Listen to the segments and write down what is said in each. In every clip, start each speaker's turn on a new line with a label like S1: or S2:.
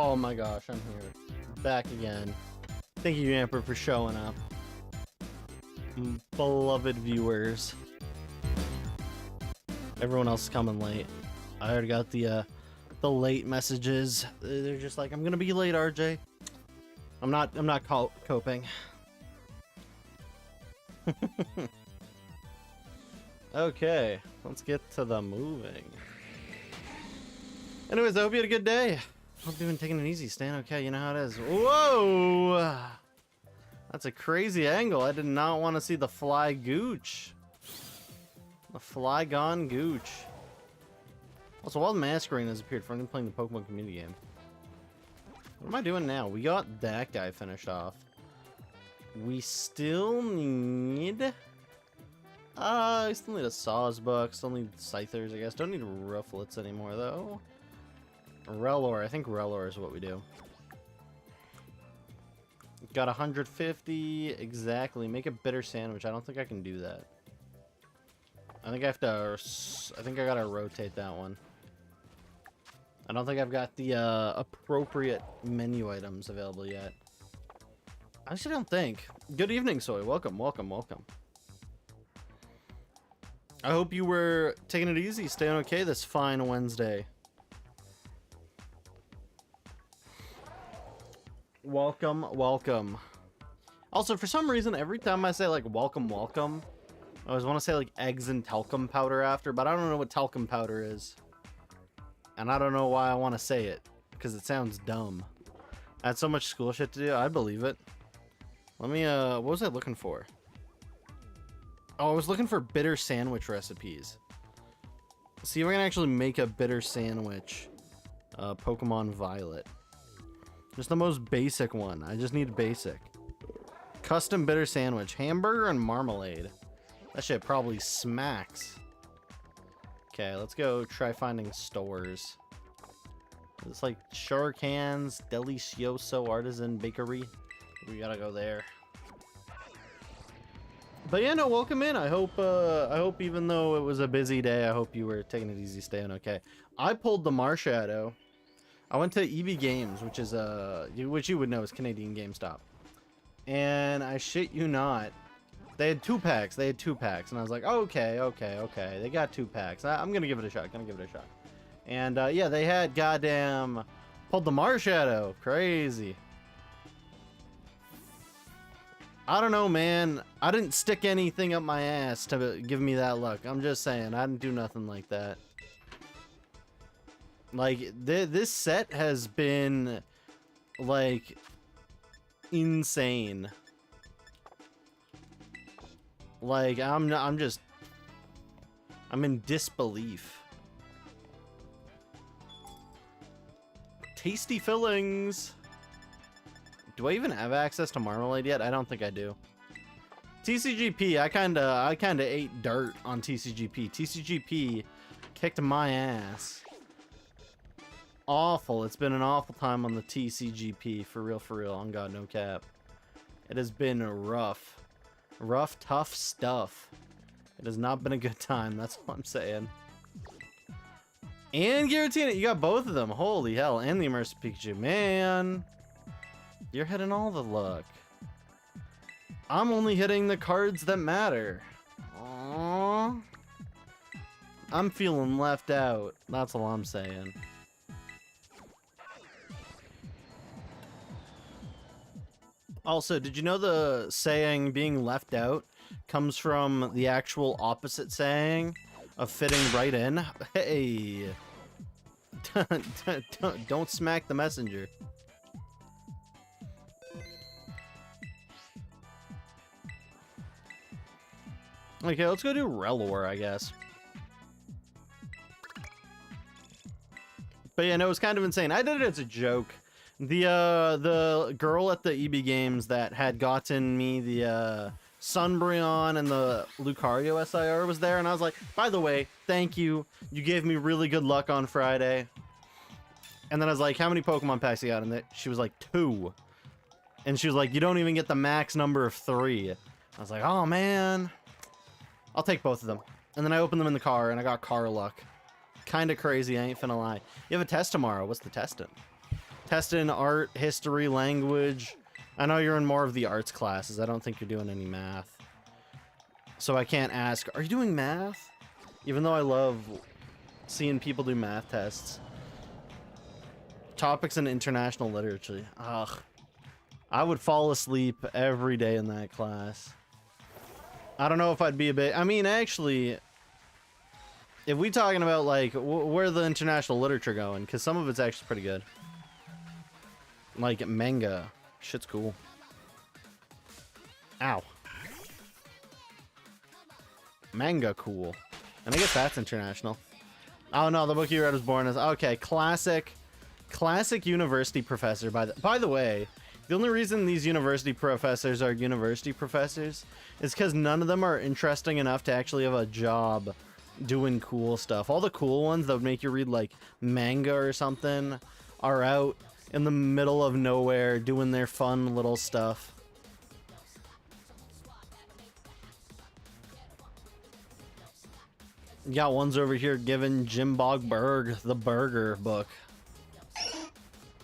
S1: Oh my gosh, I'm here. Back again. Thank you, Amper, for showing up. Beloved viewers. Everyone else is coming late. I already got the late messages. They're just like, I'm gonna be late, RJ. I'm not coping. Okay, let's get to the moving. Anyways, I hope you had a good day. Hope you've been taking it easy, staying okay. You know how it is. Whoa! That's a crazy angle. I did not want to see the fly gooch. The Flygon gooch. Also, Wild Masquerain has appeared for playing the Pokemon community game. What am I doing now? We got that guy finished off. We still need... I still need a Sawsbuck, still need Scythers, I guess. Don't need Rufflets anymore, though. Rellor, I think Rellor is what we do. Got 150, exactly. Make a bitter sandwich. I don't think I can do that. I think I have to... I think I gotta rotate that one. I don't think I've got the appropriate menu items available yet. I actually don't think. Good evening, Soy. Welcome, welcome, welcome. I hope you were taking it easy, staying okay this fine Wednesday. Welcome, welcome. Also, for some reason, every time I say, like, welcome, welcome, I always want to say, like, eggs and talcum powder after, but I don't know what talcum powder is. And I don't know why I want to say it, because it sounds dumb. I had so much school shit to do, I believe it. Let me, what was I looking for? Oh, I was looking for bitter sandwich recipes. See if I can actually make a bitter sandwich. Pokemon Violet. Just the most basic one. I just need basic. Custom bitter sandwich. Hamburger and marmalade. That shit probably smacks. Okay, let's go try finding stores. It's like Shuriken's Delicioso Artisan Bakery. We gotta go there. But yeah, no, welcome in. I hope even though it was a busy day, I hope you were taking it easy, staying okay. I pulled the Marshadow. I went to EB Games, which is which you would know is Canadian GameStop. And I shit you not, they had 2-packs. They had 2-packs, and I was like, okay. They got 2-packs. I'm gonna give it a shot. And yeah, they had goddamn pulled the Marshadow. Crazy. I don't know, man. I didn't stick anything up my ass to give me that luck. I'm just saying, I didn't do nothing like that. Like, this set has been, like, insane. Like, I'm in disbelief. Tasty fillings. Do I even have access to marmalade yet? I don't think I do. TCGP, I kinda ate dirt on TCGP. TCGP kicked my ass. Awful. It's been an awful time on the TCGP, for real, on God, no cap. It has been rough, tough stuff. It has not been a good time, that's all I'm saying. And Giratina, you got both of them, holy hell, and the Immersive Pikachu, man. You're hitting all the luck. I'm only hitting the cards that matter. Aww. I'm feeling left out, that's all I'm saying. Also, did you know the saying being left out comes from the actual opposite saying of fitting right in? Hey, don't smack the messenger. Okay, let's go do Rellor, I guess. But yeah, no, it was kind of insane. I did it as a joke. The girl at the EB Games that had gotten me the Sunbreon and the Lucario SIR was there, and I was like, by the way, thank you. You gave me really good luck on Friday. And then I was like, how many Pokemon packs you got? And she was like, 2. And she was like, you don't even get the max number of 3. I was like, oh man. I'll take both of them. And then I opened them in the car, and I got car luck. Kinda crazy, I ain't finna lie. You have a test tomorrow. What's the testing? Tested in art, history, language. I know you're in more of the arts classes. I don't think you're doing any math. So I can't ask, are you doing math? Even though I love seeing people do math tests. Topics in international literature. Ugh. I would fall asleep every day in that class. I don't know if I'd be a bit... I mean, actually, if we talking about, like, where the international literature going, because some of it's actually pretty good. Like, manga. Shit's cool. Ow. Manga cool. And I guess that's international. Oh, no, the book you read was born as... Okay, classic university professor. By the way, the only reason these university professors are university professors is because none of them are interesting enough to actually have a job doing cool stuff. All the cool ones that would make you read like manga or something are out in the middle of nowhere doing their fun little stuff. You got ones over here giving Jim Bogberg the burger book.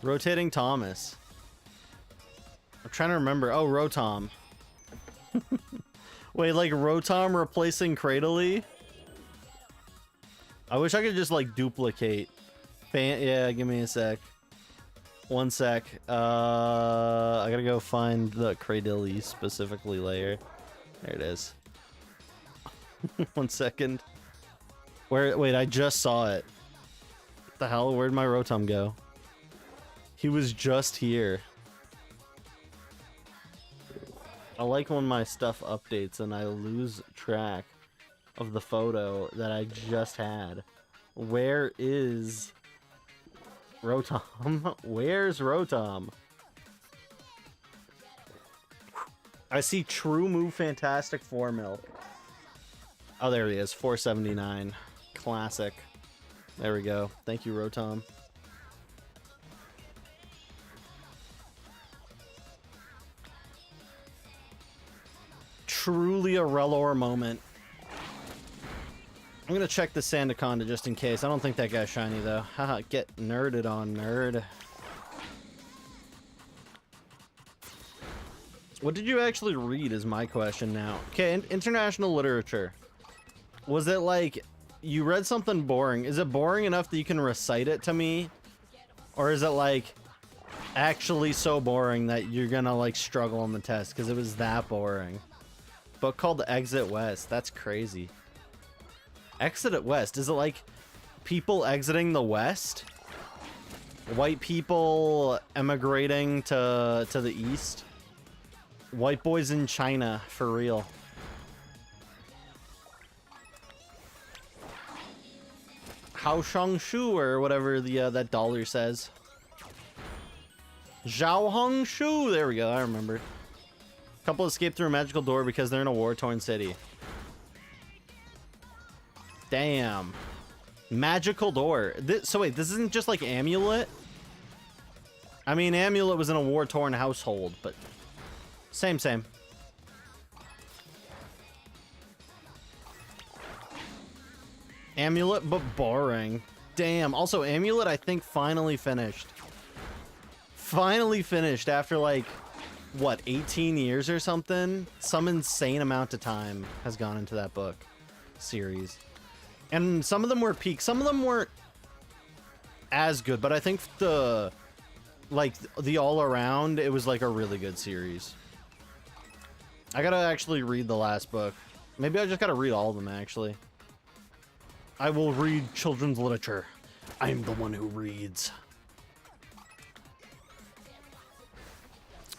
S1: Rotating Thomas. I'm trying to remember. Oh, Rotom. Wait, like Rotom replacing Cradily? I wish I could just like duplicate. Yeah, give me a sec. One sec. I gotta go find the Cradily specifically layer. There it is. 1 second. Wait, I just saw it. What the hell? Where'd my Rotom go? He was just here. I like when my stuff updates and I lose track of the photo that I just had. Where is Rotom? Where's Rotom? I see True Move Fantastic 4 Milk. Oh, there he is. 479. Classic. There we go. Thank you, Rotom. Truly a Relor moment. I'm gonna check the Sandaconda just in case. I don't think that guy's shiny though. Haha, get nerded on, nerd. What did you actually read is my question now. Okay, international literature. Was it like, you read something boring? Is it boring enough that you can recite it to me? Or is it like, actually so boring that you're gonna like struggle on the test because it was that boring? Book called Exit West. That's crazy. Exit West. Is it like people exiting the West? White people emigrating to the East? White boys in China, for real. Hao Shang Shu or whatever the that dollar says. Zhao Hong Shu. There we go. I remember. Couple escaped through a magical door because they're in a war-torn city. Damn. Magical door. So wait, this isn't just like Amulet? I mean, Amulet was in a war-torn household, but same. Amulet, but boring. Damn. Also, Amulet, I think, finally finished. Finally finished after like... what, 18 years or something? Some insane amount of time has gone into that book series. And some of them were peak. Some of them weren't as good, but I think the all around, it was like a really good series. I gotta actually read the last book. Maybe I just gotta read all of them, actually. I will read children's literature. I am the one who reads.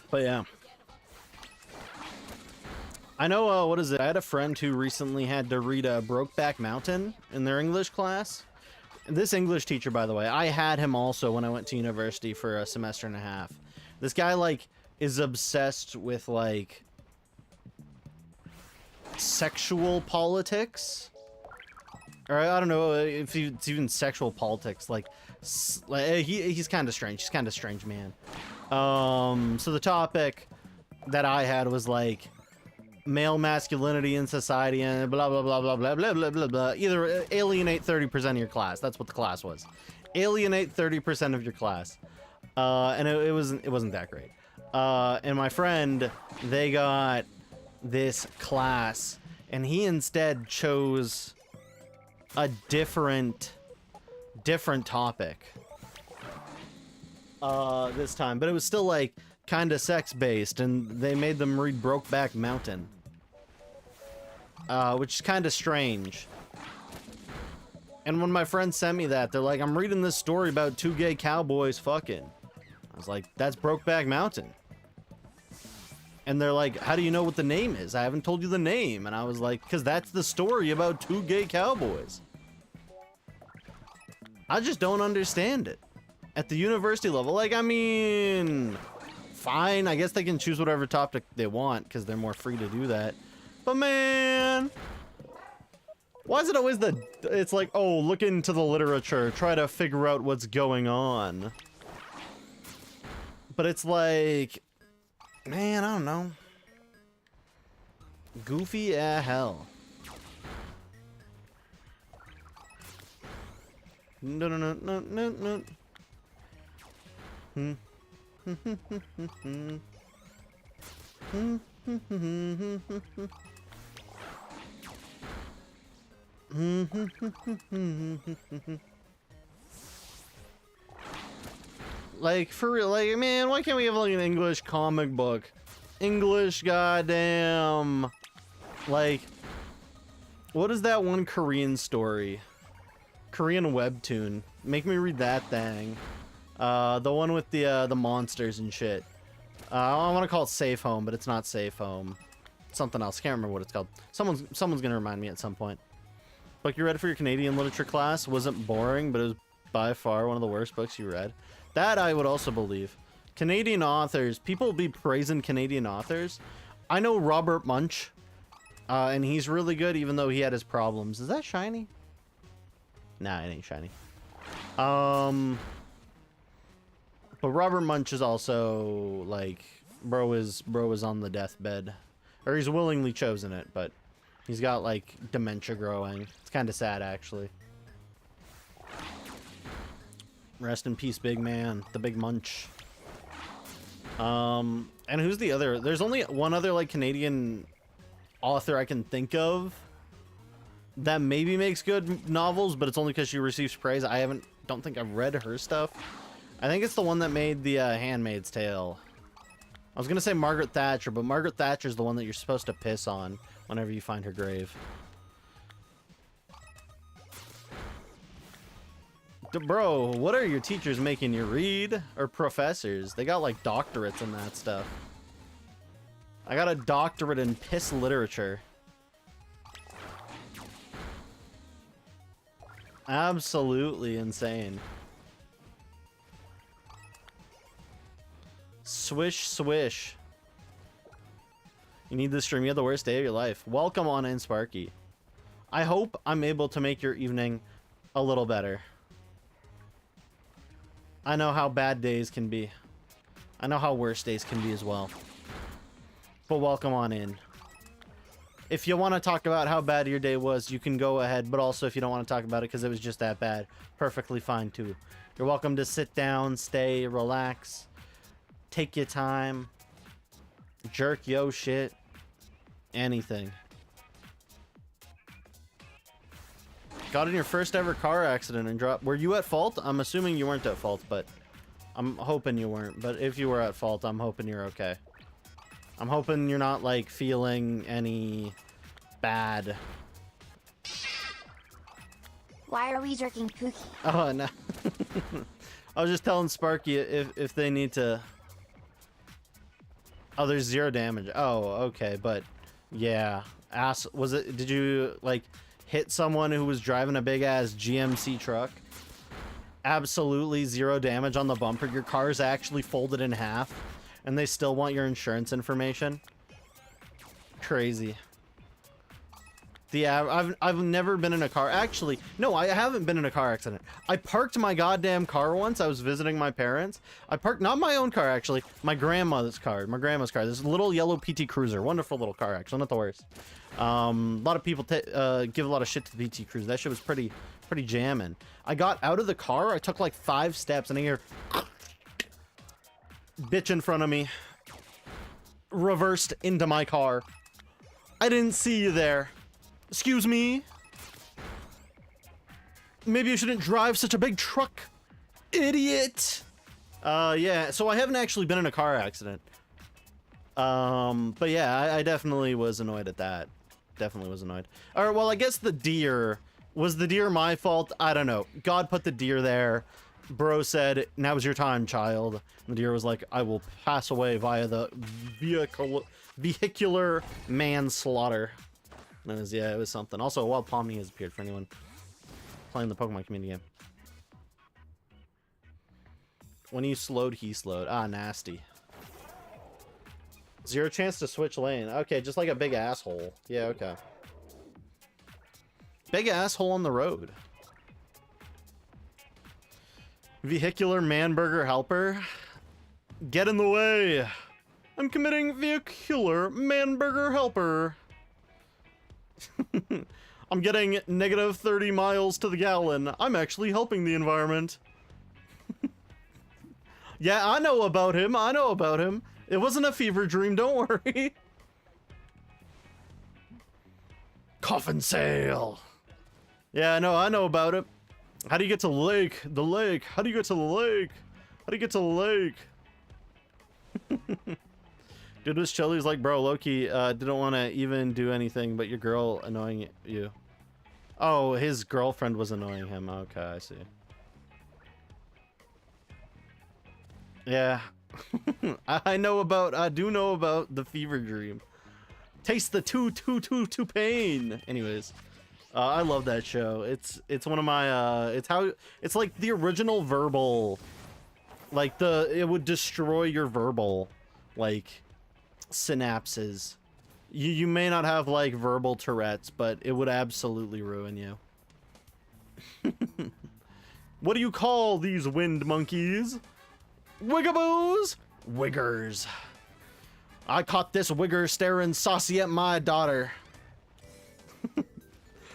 S1: But yeah. I know, what is it? I had a friend who recently had to read Brokeback Mountain in their English class. This English teacher, by the way, I had him also when I went to university for a semester and a half. This guy, like, is obsessed with, like, sexual politics. Or I don't know if it's even sexual politics. Like he's kind of strange. He's kind of strange, man. So the topic that I had was like male masculinity in society and blah blah blah blah blah blah blah blah blah. Either alienate 30% of your class. That's what the class was. Alienate 30% of your class. And it wasn't that great. And my friend, they got this class, and he instead chose a different topic this time, but it was still like kind of sex based, and they made them read Brokeback Mountain, which is kind of strange. And when my friends sent me that, they're like, I'm reading this story about two gay cowboys fucking. I was like, that's Brokeback Mountain. And they're like, how do you know what the name is? I haven't told you the name. And I was like, because that's the story about two gay cowboys. I just don't understand it. At the university level, like, I mean, fine. I guess they can choose whatever topic they want because they're more free to do that. But man, why is it always it's like, oh, look into the literature, try to figure out what's going on. But it's like, man, I don't know. Goofy as hell. No, no, no, no, no, no. Like, for real, like, man, why can't we have like an English comic book? English, goddamn. Like, what is that one Korean story? Korean webtoon. Make me read that thing. The one with the monsters and shit. I want to call it Safe Home, but it's not Safe Home. It's something else. Can't remember what it's called. Someone's gonna remind me at some point. Book you read for your Canadian literature class wasn't boring, but it was by far one of the worst books you read. That I would also believe. Canadian authors, people be praising Canadian authors. I know Robert Munch, and he's really good, even though he had his problems. Is that shiny? Nah, it ain't shiny. But Robert Munch is also like, bro is on the deathbed, or he's willingly chosen it, but he's got like dementia growing. It's kind of sad, actually. Rest in peace, big man, the big Munch. And who's the other? There's only one other like Canadian author I can think of that maybe makes good novels, but it's only because she receives praise. Don't think I've read her stuff. I think it's the one that made the Handmaid's Tale. I was gonna say Margaret Thatcher, but Margaret Thatcher's the one that you're supposed to piss on whenever you find her grave. Bro, what are your teachers making you read? Or professors? They got like doctorates in that stuff. I got a doctorate in piss literature. Absolutely insane. Swish, swish. You need this stream. You had the worst day of your life. Welcome on in, Sparky. I hope I'm able to make your evening a little better. I know how bad days can be. I know how worse days can be as well. But welcome on in. If you want to talk about how bad your day was, you can go ahead. But also, if you don't want to talk about it because it was just that bad, perfectly fine too. You're welcome to sit down, stay, relax, take your time, jerk yo shit, anything. Got in your first ever car accident and dropped. Were you at fault? I'm assuming you weren't at fault, but I'm hoping you weren't. But if you were at fault, I'm hoping you're okay. I'm hoping you're not like feeling any bad.
S2: Why are we jerking Pookie?
S1: Oh no. I was just telling Sparky if they need to. Oh, there's 0 damage. Oh, okay, but yeah. Was it? Did you like hit someone who was driving a big ass GMC truck? Absolutely 0 damage on the bumper. Your car's actually folded in half, and they still want your insurance information. Crazy. I've never been in a car. Actually, no, I haven't been in a car accident. I parked my goddamn car once. I was visiting my parents. I parked, not my own car, actually, my grandmother's car. My grandma's car. This little yellow PT Cruiser. Wonderful little car, actually. Not the worst. A lot of people give a lot of shit to the PT Cruiser. That shit was pretty jamming. I got out of the car. I took like 5 steps, and I hear Bitch in front of me. Reversed into my car. I didn't see you there. Excuse me? Maybe you shouldn't drive such a big truck. Idiot! Yeah, so I haven't actually been in a car accident. But yeah, I definitely was annoyed at that. Definitely was annoyed. Alright, well, I guess the deer... Was the deer my fault? I don't know. God put the deer there. Bro said, now's your time, child. And the deer was like, I will pass away via the vehicular manslaughter. And it was, yeah, it was something. Also, a wild Pomni has appeared for anyone playing the Pokemon community game. When you slowed, he slowed. Ah, nasty. Zero chance to switch lane. Okay, just like a big asshole. Yeah, okay. Big asshole on the road. Vehicular manburger helper. Get in the way. I'm committing vehicular manburger helper. I'm getting negative 30 miles to the gallon. I'm actually helping the environment. Yeah, I know about him. I know about him. It wasn't a fever dream, don't worry. Coffin sale. Yeah, I know about it. How do you get to the lake? The lake. How do you get to the lake? How do you get to the lake? Dude, this Chili's like, bro, Loki didn't want to even do anything, but your girl annoying you. Oh, his girlfriend was annoying him. Okay, I see. Yeah. I do know about the fever dream. Taste the two pain. Anyways. I love that show. It's one of my it's like the original verbal, like it would destroy your verbal like synapses. You may not have like verbal Tourette's, but it would absolutely ruin you. What do you call these wind monkeys? Wigaboos? Wiggers. I caught this wigger staring saucy at my daughter.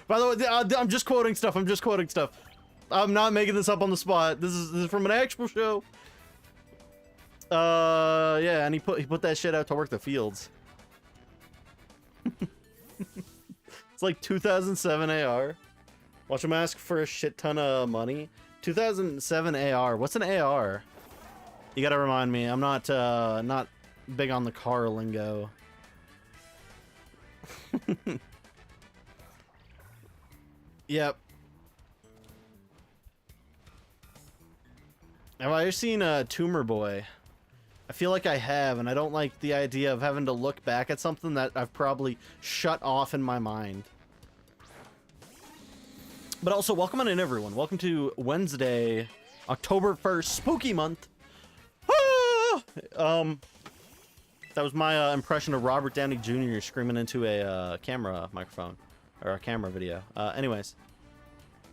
S1: By the way, I'm just quoting stuff. I'm just quoting stuff. I'm not making this up on the spot. This is from an actual show. Yeah, and he put that shit out to work the fields. It's like 2007 AR. Watch him ask for a shit ton of money. 2007 AR. What's an AR? You gotta remind me. I'm not big on the car lingo. Yep. Have I ever seen Tumor Boy? I feel like I have, and I don't like the idea of having to look back at something that I've probably shut off in my mind. But also, welcome on in, everyone. Welcome to Wednesday, October 1st, spooky month. Ah! That was my impression of Robert Downey Jr. screaming into a camera microphone. Or a camera video. Anyways.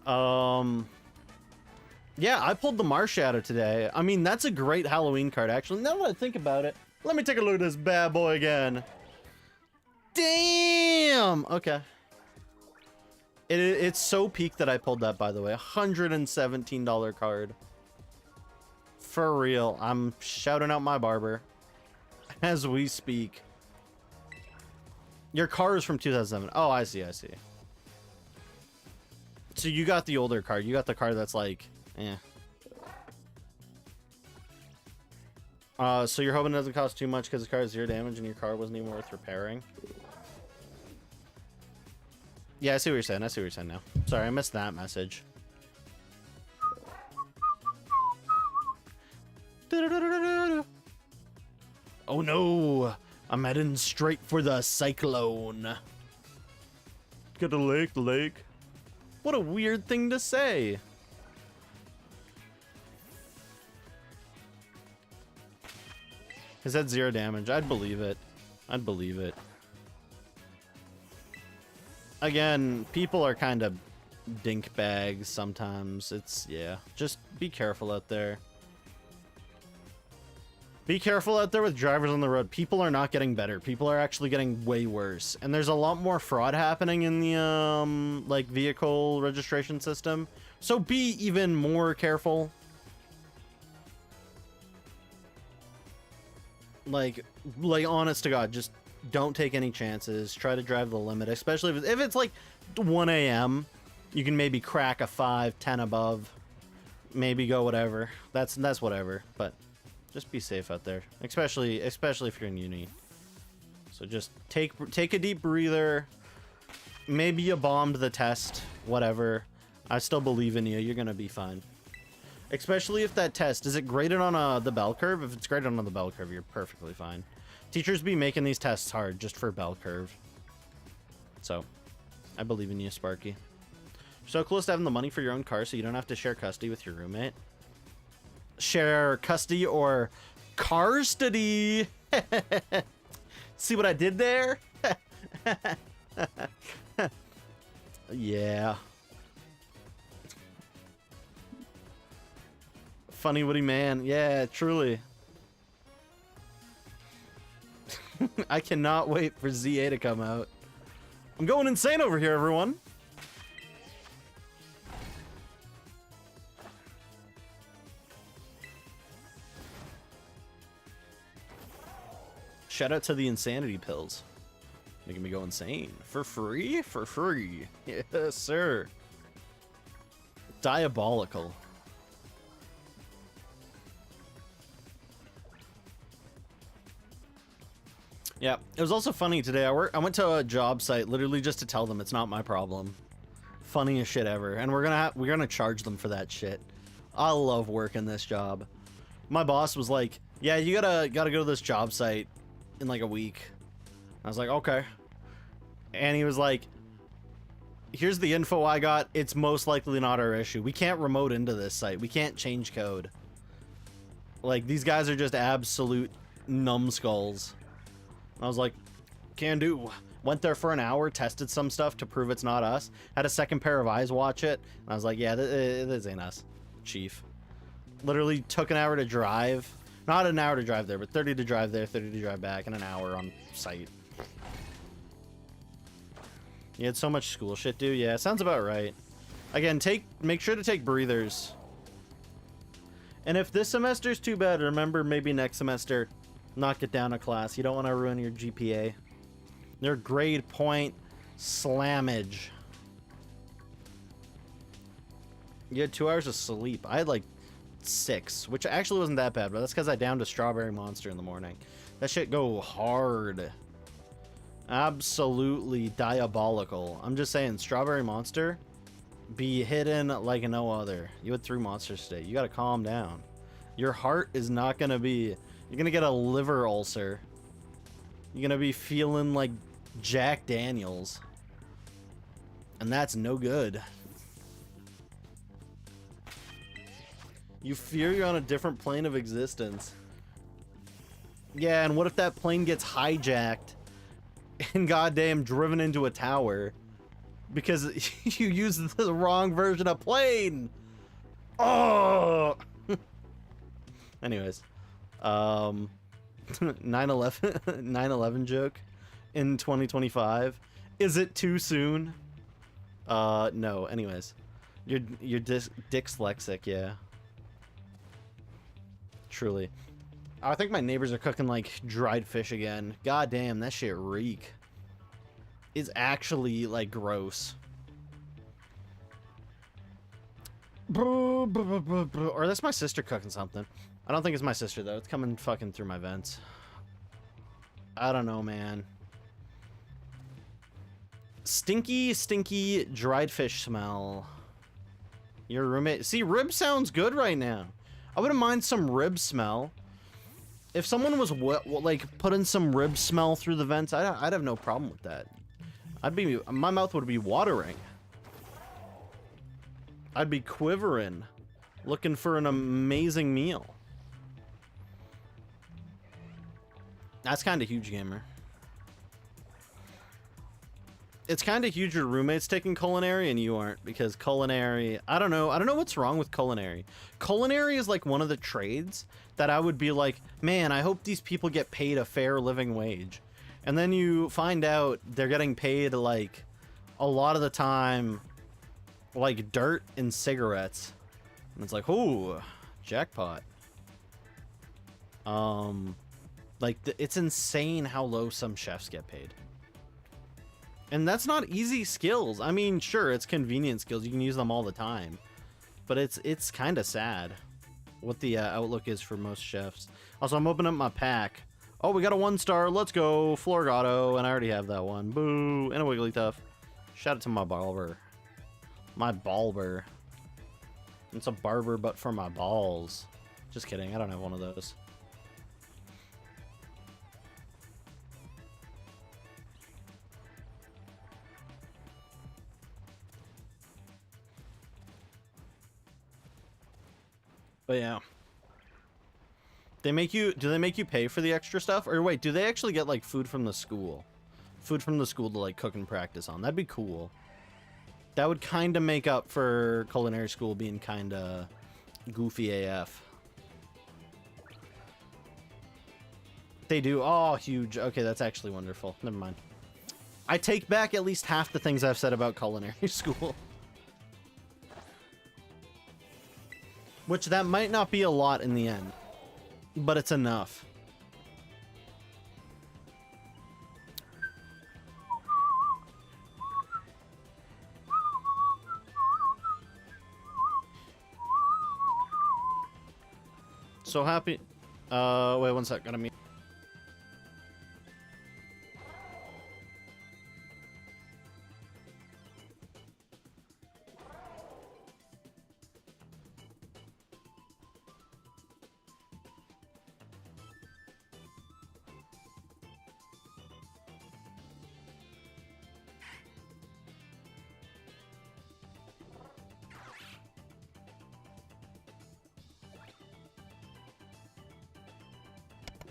S1: Yeah, I pulled the Marshadow today. I mean, that's a great Halloween card, actually. Now that I think about it, let me take a look at this bad boy again. Damn! Okay. It's so peak that I pulled that, by the way. $117 card. For real. I'm shouting out my barber. As we speak. Your car is from 2007. Oh, I see, I see. So you got the older card. You got the card that's like, eh. So you're hoping it doesn't cost too much because the car has 0 damage and your car wasn't even worth repairing? Yeah, I see what you're saying. I see what you're saying now. Sorry, I missed that message. Oh no! I'm heading straight for the cyclone. Get the lake. What a weird thing to say. Is that 0 damage? I'd believe it. I'd believe it. Again, people are kind of dink bags sometimes. It's, yeah. Just be careful out there. Be careful out there with drivers on the road. People are not getting better. People are actually getting way worse. And there's a lot more fraud happening in the, like, vehicle registration system. So be even more careful. Like honest to God, just don't take any chances. Try to drive the limit, especially if it's like 1 a.m. You can maybe crack a 5, 10 above. Maybe go whatever. That's whatever. But just be safe out there, especially if you're in uni. So just take a deep breather. Maybe you bombed the test. Whatever. I still believe in you. You're gonna be fine. Especially if that test, is it graded on the bell curve? If it's graded on the bell curve, you're perfectly fine. Teachers be making these tests hard just for bell curve. So, I believe in you, Sparky. So close to having the money for your own car so you don't have to share custody with your roommate. Share custody or car study. See what I did there? Yeah. Funny witty man. Yeah, truly. I cannot wait for ZA to come out. I'm going insane over here, everyone. Shout out to the insanity pills. Making me go insane. For free? For free. Yes, sir. Diabolical. Yeah, it was also funny today. I went to a job site literally just to tell them it's not my problem. Funniest shit ever, and we're gonna charge them for that shit. I love working this job. My boss was like, "Yeah, you gotta go to this job site in like a week." I was like, "Okay," and he was like, "Here's the info I got. It's most likely not our issue. We can't remote into this site. We can't change code. Like these guys are just absolute numbskulls." I was like, can do. Went there for an hour, tested some stuff to prove it's not us. Had a second pair of eyes watch it. And I was like, yeah, this ain't us, chief. Literally took an hour to drive. Not an hour to drive there, but 30 to drive there, 30 to drive back, and an hour on site. You had so much school shit, dude. Yeah, sounds about right. Again, make sure to take breathers. And if this semester's too bad, remember maybe next semester, knock it down a class. You don't want to ruin your GPA. Your grade point slammage. You had 2 hours of sleep. I had like 6, which actually wasn't that bad, but that's because I downed a strawberry monster in the morning. That shit go hard. Absolutely diabolical. I'm just saying, strawberry monster be hidden like no other. You had 3 monsters today. You gotta calm down. Your heart is not gonna be... You're gonna get a liver ulcer. You're gonna be feeling like Jack Daniels. And that's no good. You fear you're on a different plane of existence. Yeah, and what if that plane gets hijacked and goddamn driven into a tower because you used the wrong version of plane? Oh! Anyways. 9/11 joke in 2025. Is it too soon? No. Anyways, you're dyslexic, yeah. Truly. I think my neighbors are cooking like dried fish again. God damn, that shit reek. It's actually like gross. Or that's my sister cooking something. I don't think it's my sister though. It's coming fucking through my vents. I don't know, man. Stinky, stinky dried fish smell. Your roommate. See, rib sounds good right now. I wouldn't mind some rib smell. If someone was like putting some rib smell through the vents, I'd have no problem with that. My mouth would be watering. I'd be quivering, looking for an amazing meal. That's kind of huge, gamer. It's kind of huge your roommate's taking culinary and you aren't, because culinary, I don't know what's wrong with culinary. Culinary is like one of the trades that I would be like, man, I hope these people get paid a fair living wage. And then you find out they're getting paid like a lot of the time like dirt and cigarettes. And it's like, ooh, jackpot. Like, it's insane how low some chefs get paid. And that's not easy skills. I mean, sure, it's convenient skills. You can use them all the time. But it's kind of sad what the outlook is for most chefs. Also, I'm opening up my pack. Oh, we got a 1-star. Let's go. Florgato. And I already have that one. Boo. And a Wigglytuff. Shout out to my barber. My balber. It's a barber, but for my balls. Just kidding. I don't have one of those. But yeah. Do they make you pay for the extra stuff? Or wait, do they actually get like food from the school? Food from the school to like cook and practice on. That'd be cool. That would kind of make up for culinary school being kind of goofy AF. They do. Oh, huge. Okay, that's actually wonderful. Never mind. I take back at least half the things I've said about culinary school. Which that might not be a lot in the end, but it's enough. So happy. Wait one sec. Gotta mute.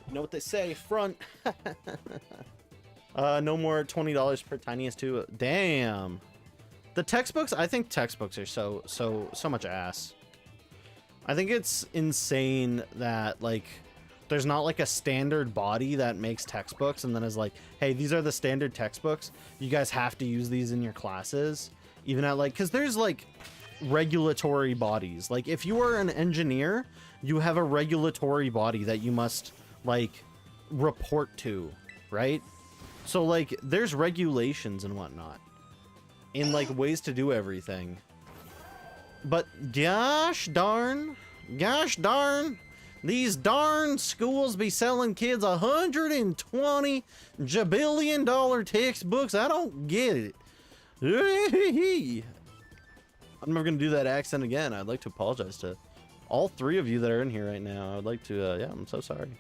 S1: You know what they say, front. No more $20 per tiniest two. Damn. The textbooks, I think textbooks are so much ass. I think it's insane that like there's not like a standard body that makes textbooks and then is like, hey, these are the standard textbooks. You guys have to use these in your classes. Even at like, because there's like regulatory bodies. Like if you are an engineer, you have a regulatory body that you must like report to, right? So like there's regulations and whatnot in like ways to do everything. But gosh darn, these darn schools be selling kids $120 jabillion textbooks. I don't get it. I'm never gonna do that accent again. I'd like to apologize to all three of you that are in here right now. I would like to, yeah, I'm so sorry.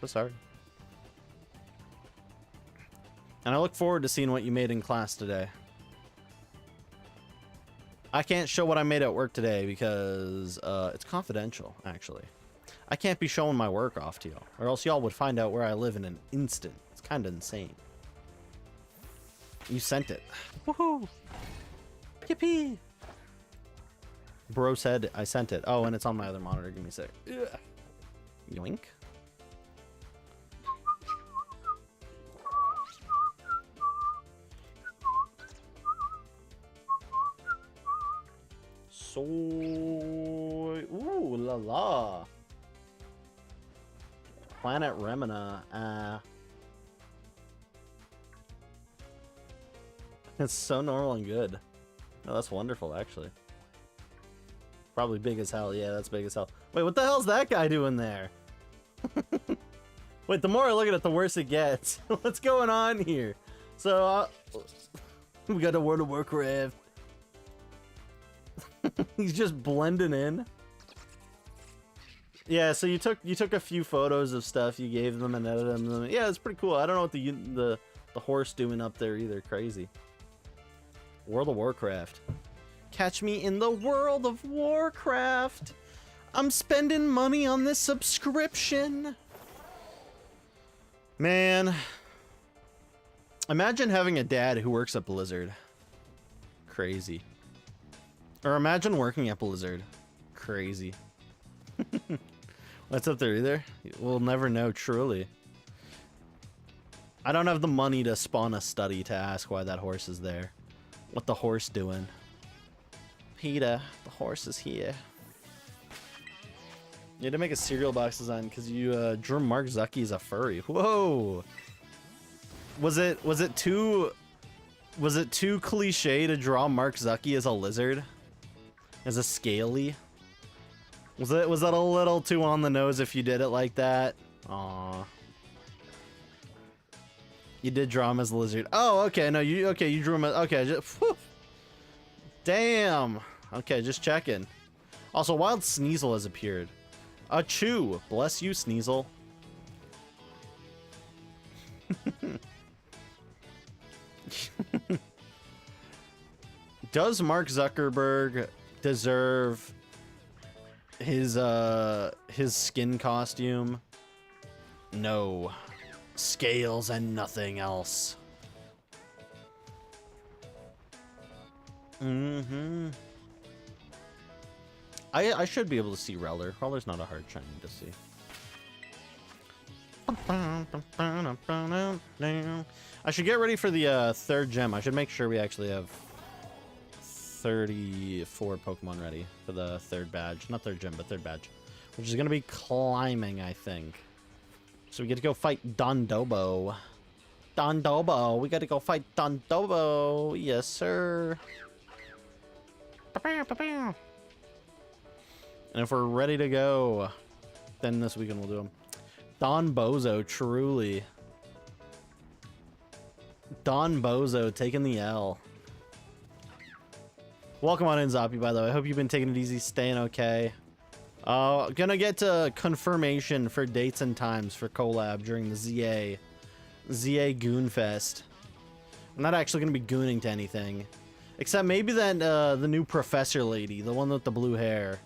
S1: So sorry. And I look forward to seeing what you made in class today. I can't show what I made at work today because it's confidential, actually. I can't be showing my work off to y'all, or else y'all would find out where I live in an instant. It's kind of insane. You sent it. Woohoo! Yippee! Bro said I sent it. Oh, and it's on my other monitor. Give me a sec. Ugh. Yoink. So, ooh la la. Planet Remina. It's so normal and good. Oh, that's wonderful, actually. Probably big as hell. Yeah, that's big as hell. Wait, what the hell's that guy doing there? Wait, the more I look at it, the worse it gets. What's going on here? So, we got a World of Warcraft. He's just blending in. Yeah, so you took a few photos of stuff, you gave them and edited them. Yeah, it's pretty cool. I don't know what the horse doing up there either. Crazy. World of Warcraft. Catch me in the World of Warcraft. I'm spending money on this subscription. Man. Imagine having a dad who works at Blizzard. Crazy. Or imagine working at Blizzard. Crazy. What's up there either? We'll never know, truly. I don't have the money to spawn a study to ask why that horse is there. What the horse doing? Peter, the horse is here. You had to make a cereal box design because you drew Mark Zucky as a furry. Whoa! Was it too cliche to draw Mark Zucky as a lizard? As a scaly? Was that a little too on the nose if you did it like that? Aw. You did draw him as a lizard. Oh, okay. No, you drew him as, okay. Whew. Damn. Okay, just checking. Also, Wild Sneasel has appeared. Achoo! Bless you, Sneasel. Does Mark Zuckerberg deserve his skin costume? No. Scales and nothing else. Mm-hmm. I should be able to see Reller. Reller's not a hard shiny to see. I should get ready for the third gem. I should make sure we actually have 34 Pokemon ready for the third badge. Not third gem, but third badge. Which is going to be climbing, I think. So we get to go fight Dondobo. Dondobo. We got to go fight Dondobo. Yes, sir. And if we're ready to go, then this weekend we'll do them. Don Bozo, truly. Don Bozo taking the L. Welcome on in, Zoppy, by the way. I hope you've been taking it easy, staying okay. Gonna get to confirmation for dates and times for collab during the ZA Goonfest. I'm not actually gonna be gooning to anything. Except maybe that, the new professor lady, the one with the blue hair.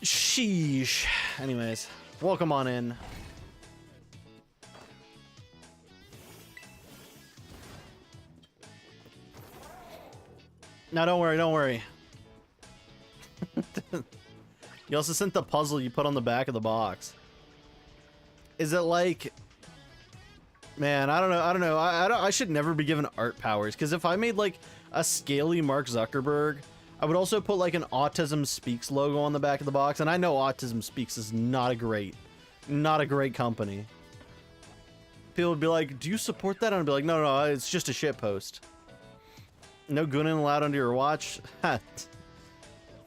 S1: Sheesh. Anyways, welcome on in. No, don't worry, don't worry. You also sent the puzzle you put on the back of the box. Is it like... Man, I don't know. I should never be given art powers, because if I made like a scaly Mark Zuckerberg, I would also put like an Autism Speaks logo on the back of the box, and I know Autism Speaks is not a great company. People would be like, do you support that? And I'd be like, no, it's just a shitpost. No gooning allowed under your watch.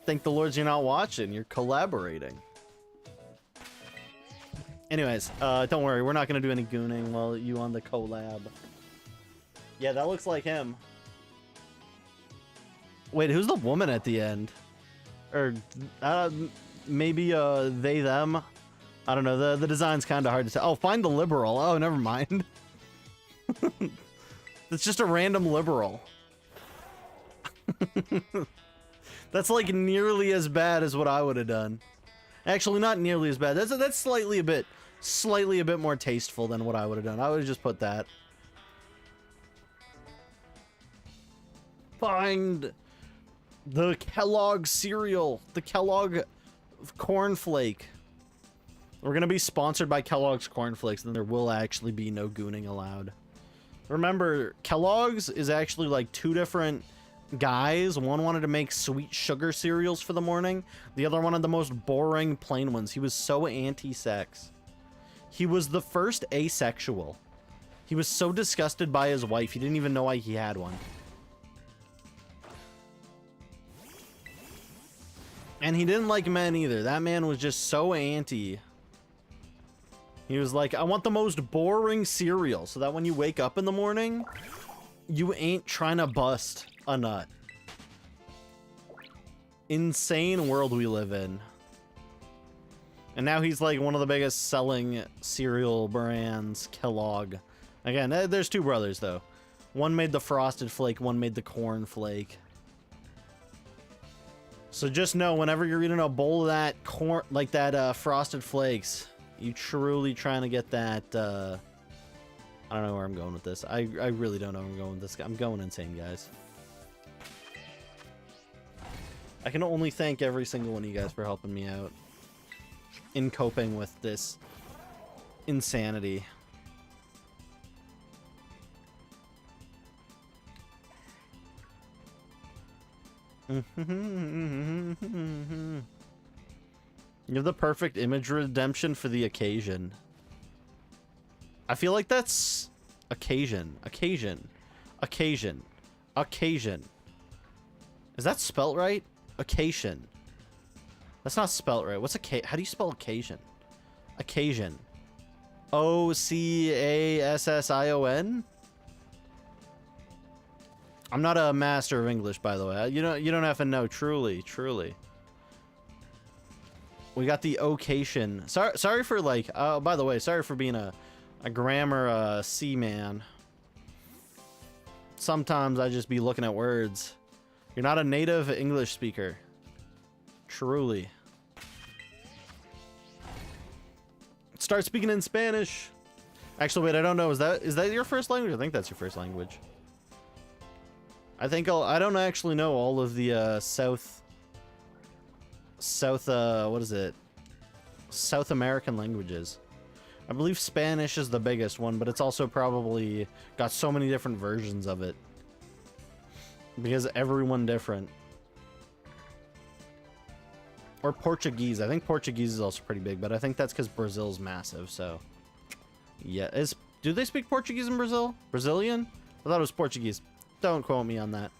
S1: Thank the Lords you're not watching. You're collaborating. Anyways, don't worry. We're not going to do any gooning while you on the collab. Yeah, that looks like him. Wait, who's the woman at the end? Or maybe they, them? I don't know. The design's kind of hard to tell. Oh, find the liberal. Oh, never mind. It's just a random liberal. That's like nearly as bad as what I would have done. Actually, not nearly as bad. That's slightly a bit more tasteful than what I would have done. I would have just put that. Find the Kellogg cereal, the Kellogg cornflake. We're gonna be sponsored by Kellogg's cornflakes, then there will actually be no gooning allowed. Remember, Kellogg's is actually like two different guys. One wanted to make sweet sugar cereals for the morning. The other wanted the most boring plain ones. He was so anti-sex. He was the first asexual. He was so disgusted by his wife, he didn't even know why he had one. And he didn't like men either. That man was just so anti. He was like, I want the most boring cereal so that when you wake up in the morning, you ain't trying to bust a nut. Insane world we live in. And now he's like one of the biggest selling cereal brands, Kellogg. Again, there's two brothers though. One made the Frosted Flake, one made the Corn Flake. So just know, whenever you're eating a bowl of that corn, like that Frosted Flakes, you truly trying to get that, I don't know where I'm going with this. I really don't know where I'm going with this. I'm going insane, guys. I can only thank every single one of you guys for helping me out in coping with this insanity. You have the perfect image redemption for the occasion. I feel like that's occasion. Occasion. Occasion. Occasion. Is that spelt right? Occasion. That's not spelt right. What's how do you spell occasion? Occasion. O-C-A-S-S-I-O-N? I'm not a master of English, by the way. You don't have to know. Truly, truly. We got the occasion. Sorry for like. By the way, sorry for being a grammar C man. Sometimes I just be looking at words. You're not a native English speaker. Truly. Start speaking in Spanish. Actually, wait. I don't know. Is that your first language? I think that's your first language. I don't actually know all of the South what is it? South American languages. I believe Spanish is the biggest one, but it's also probably got so many different versions of it. Because everyone different. Or Portuguese. I think Portuguese is also pretty big, but I think that's because Brazil's massive, so. Yeah, do they speak Portuguese in Brazil? Brazilian? I thought it was Portuguese. Don't quote me on that.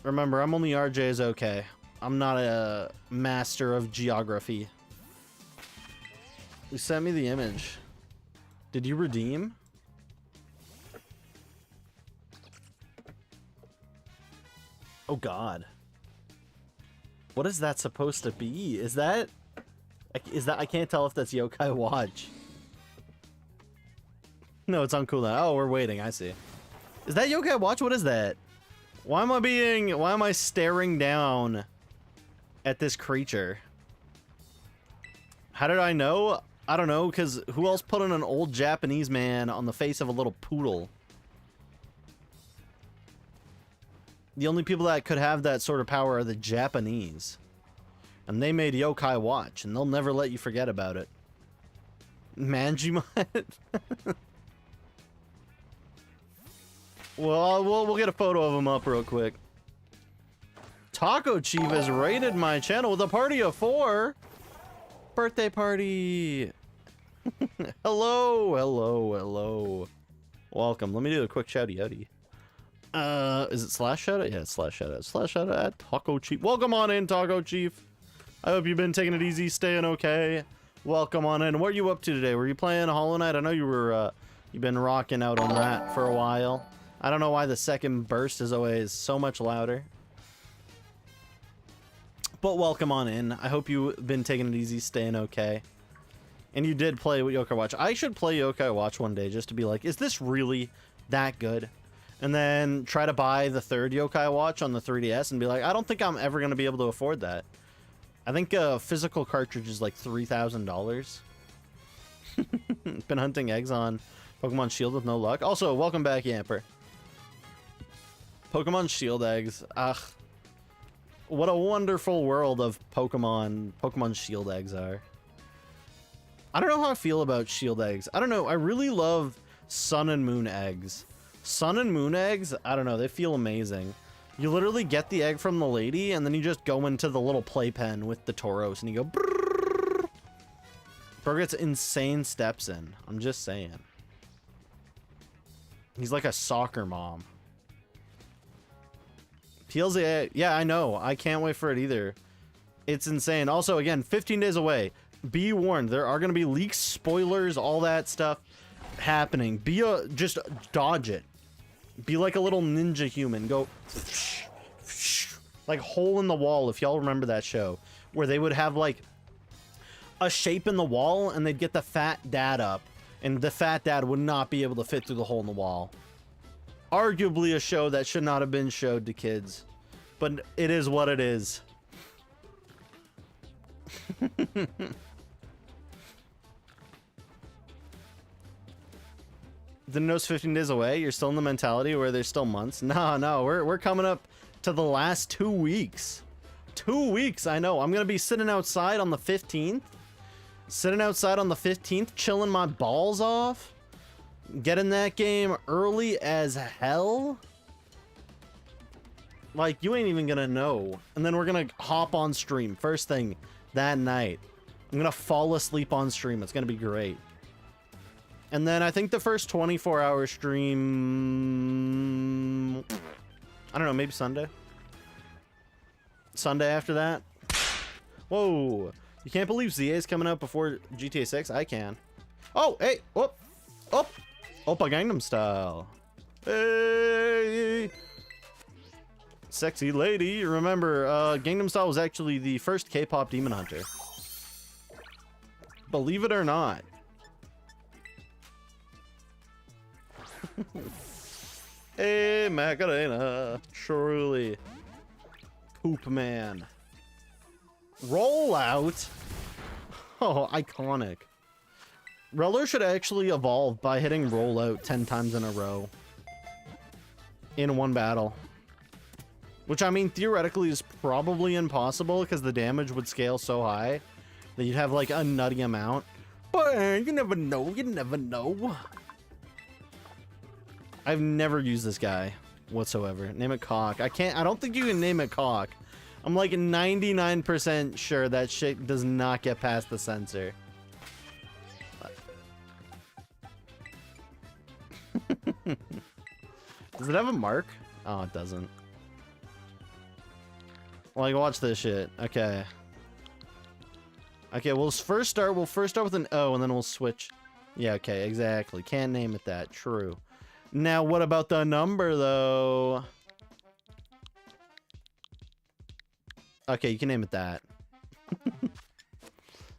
S1: Remember, I'm only RJ's okay. I'm not a master of geography. You sent me the image. Did you redeem? Oh god. What is that supposed to be? Is that I can't tell if that's Yokai Watch. No, it's on cooldown. Oh, we're waiting. I see. Is that Yokai Watch? What is that? Why am I staring down at this creature? How did I know? I don't know, because who else put on an old Japanese man on the face of a little poodle? The only people that could have that sort of power are the Japanese. And they made Yokai Watch, and they'll never let you forget about it. Manjimon? Well, we'll get a photo of him up real quick. Taco Chief has raided my channel with a party of 4. Birthday party. Hello, hello, hello. Welcome. Let me do a quick shouty outy. Is it slash shoutout? Yeah, it's slash shoutout. Slash shoutout at Taco Chief. Welcome on in, Taco Chief. I hope you've been taking it easy, staying okay. Welcome on in. What are you up to today? Were you playing Hollow Knight? I know you were, you've been rocking out on that for a while. I don't know why the second burst is always so much louder. But welcome on in. I hope you've been taking it easy, staying okay. And you did play with Yokai Watch. I should play Yokai Watch one day just to be like, is this really that good? And then try to buy the third Yokai Watch on the 3DS and be like, I don't think I'm ever going to be able to afford that. I think a physical cartridge is like $3,000. Been hunting eggs on Pokemon Shield with no luck. Also, welcome back, Yamper. Pokemon Shield eggs. Ugh. What a wonderful world of Pokemon Shield eggs are. I don't know how I feel about Shield eggs. I don't know. I really love Sun and Moon eggs. Sun and Moon eggs, I don't know. They feel amazing. You literally get the egg from the lady, and then you just go into the little playpen with the Tauros, and you go brrrr. Bro gets insane steps in. I'm just saying. He's like a soccer mom. PLZ, yeah, I know. I can't wait for it either. It's insane. Also, again, 15 days away. Be warned, there are going to be leaks, spoilers, all that stuff happening. Just dodge it. Be like a little ninja human. Go like Hole in the Wall, if y'all remember that show, where they would have like a shape in the wall and they'd get the fat dad up, and the fat dad would not be able to fit through the hole in the wall. Arguably a show that should not have been showed to kids, but it is what it is. Didn't know it's 15 days away. You're still in the mentality where there's still months. No, we're coming up to the last 2 weeks. 2 weeks, I know. I'm gonna be sitting outside on the 15th. Sitting outside on the 15th, chilling my balls off. Getting that game early as hell. Like, you ain't even gonna know. And then we're gonna hop on stream. First thing, that night. I'm gonna fall asleep on stream. It's gonna be great. And then I think the first 24-hour stream, I don't know, maybe Sunday. Sunday after that. Whoa. You can't believe ZA is coming out before GTA 6? I can. Oh, hey. Whoop. Oh. Oppa Gangnam Style. Hey. Sexy lady. Remember, Gangnam Style was actually the first K-pop Demon Hunter. Believe it or not. Hey, Macarena. Truly. Poop man. Rollout. Oh, iconic. Reller should actually evolve by hitting rollout 10 times in a row. In one battle. Which, I mean, theoretically is probably impossible because the damage would scale so high that you'd have, like, a nutty amount. But you never know. You never know. I've never used this guy whatsoever. Name it Cock. I don't think you can name it Cock. I'm like 99% sure that shit does not get past the sensor. Does it have a mark? Oh, it doesn't. Like, watch this shit. Okay. Okay, we'll first start with an O and then we'll switch. Yeah, okay, exactly. Can't name it that. True. Now, what about the number, though? Okay, you can name it that.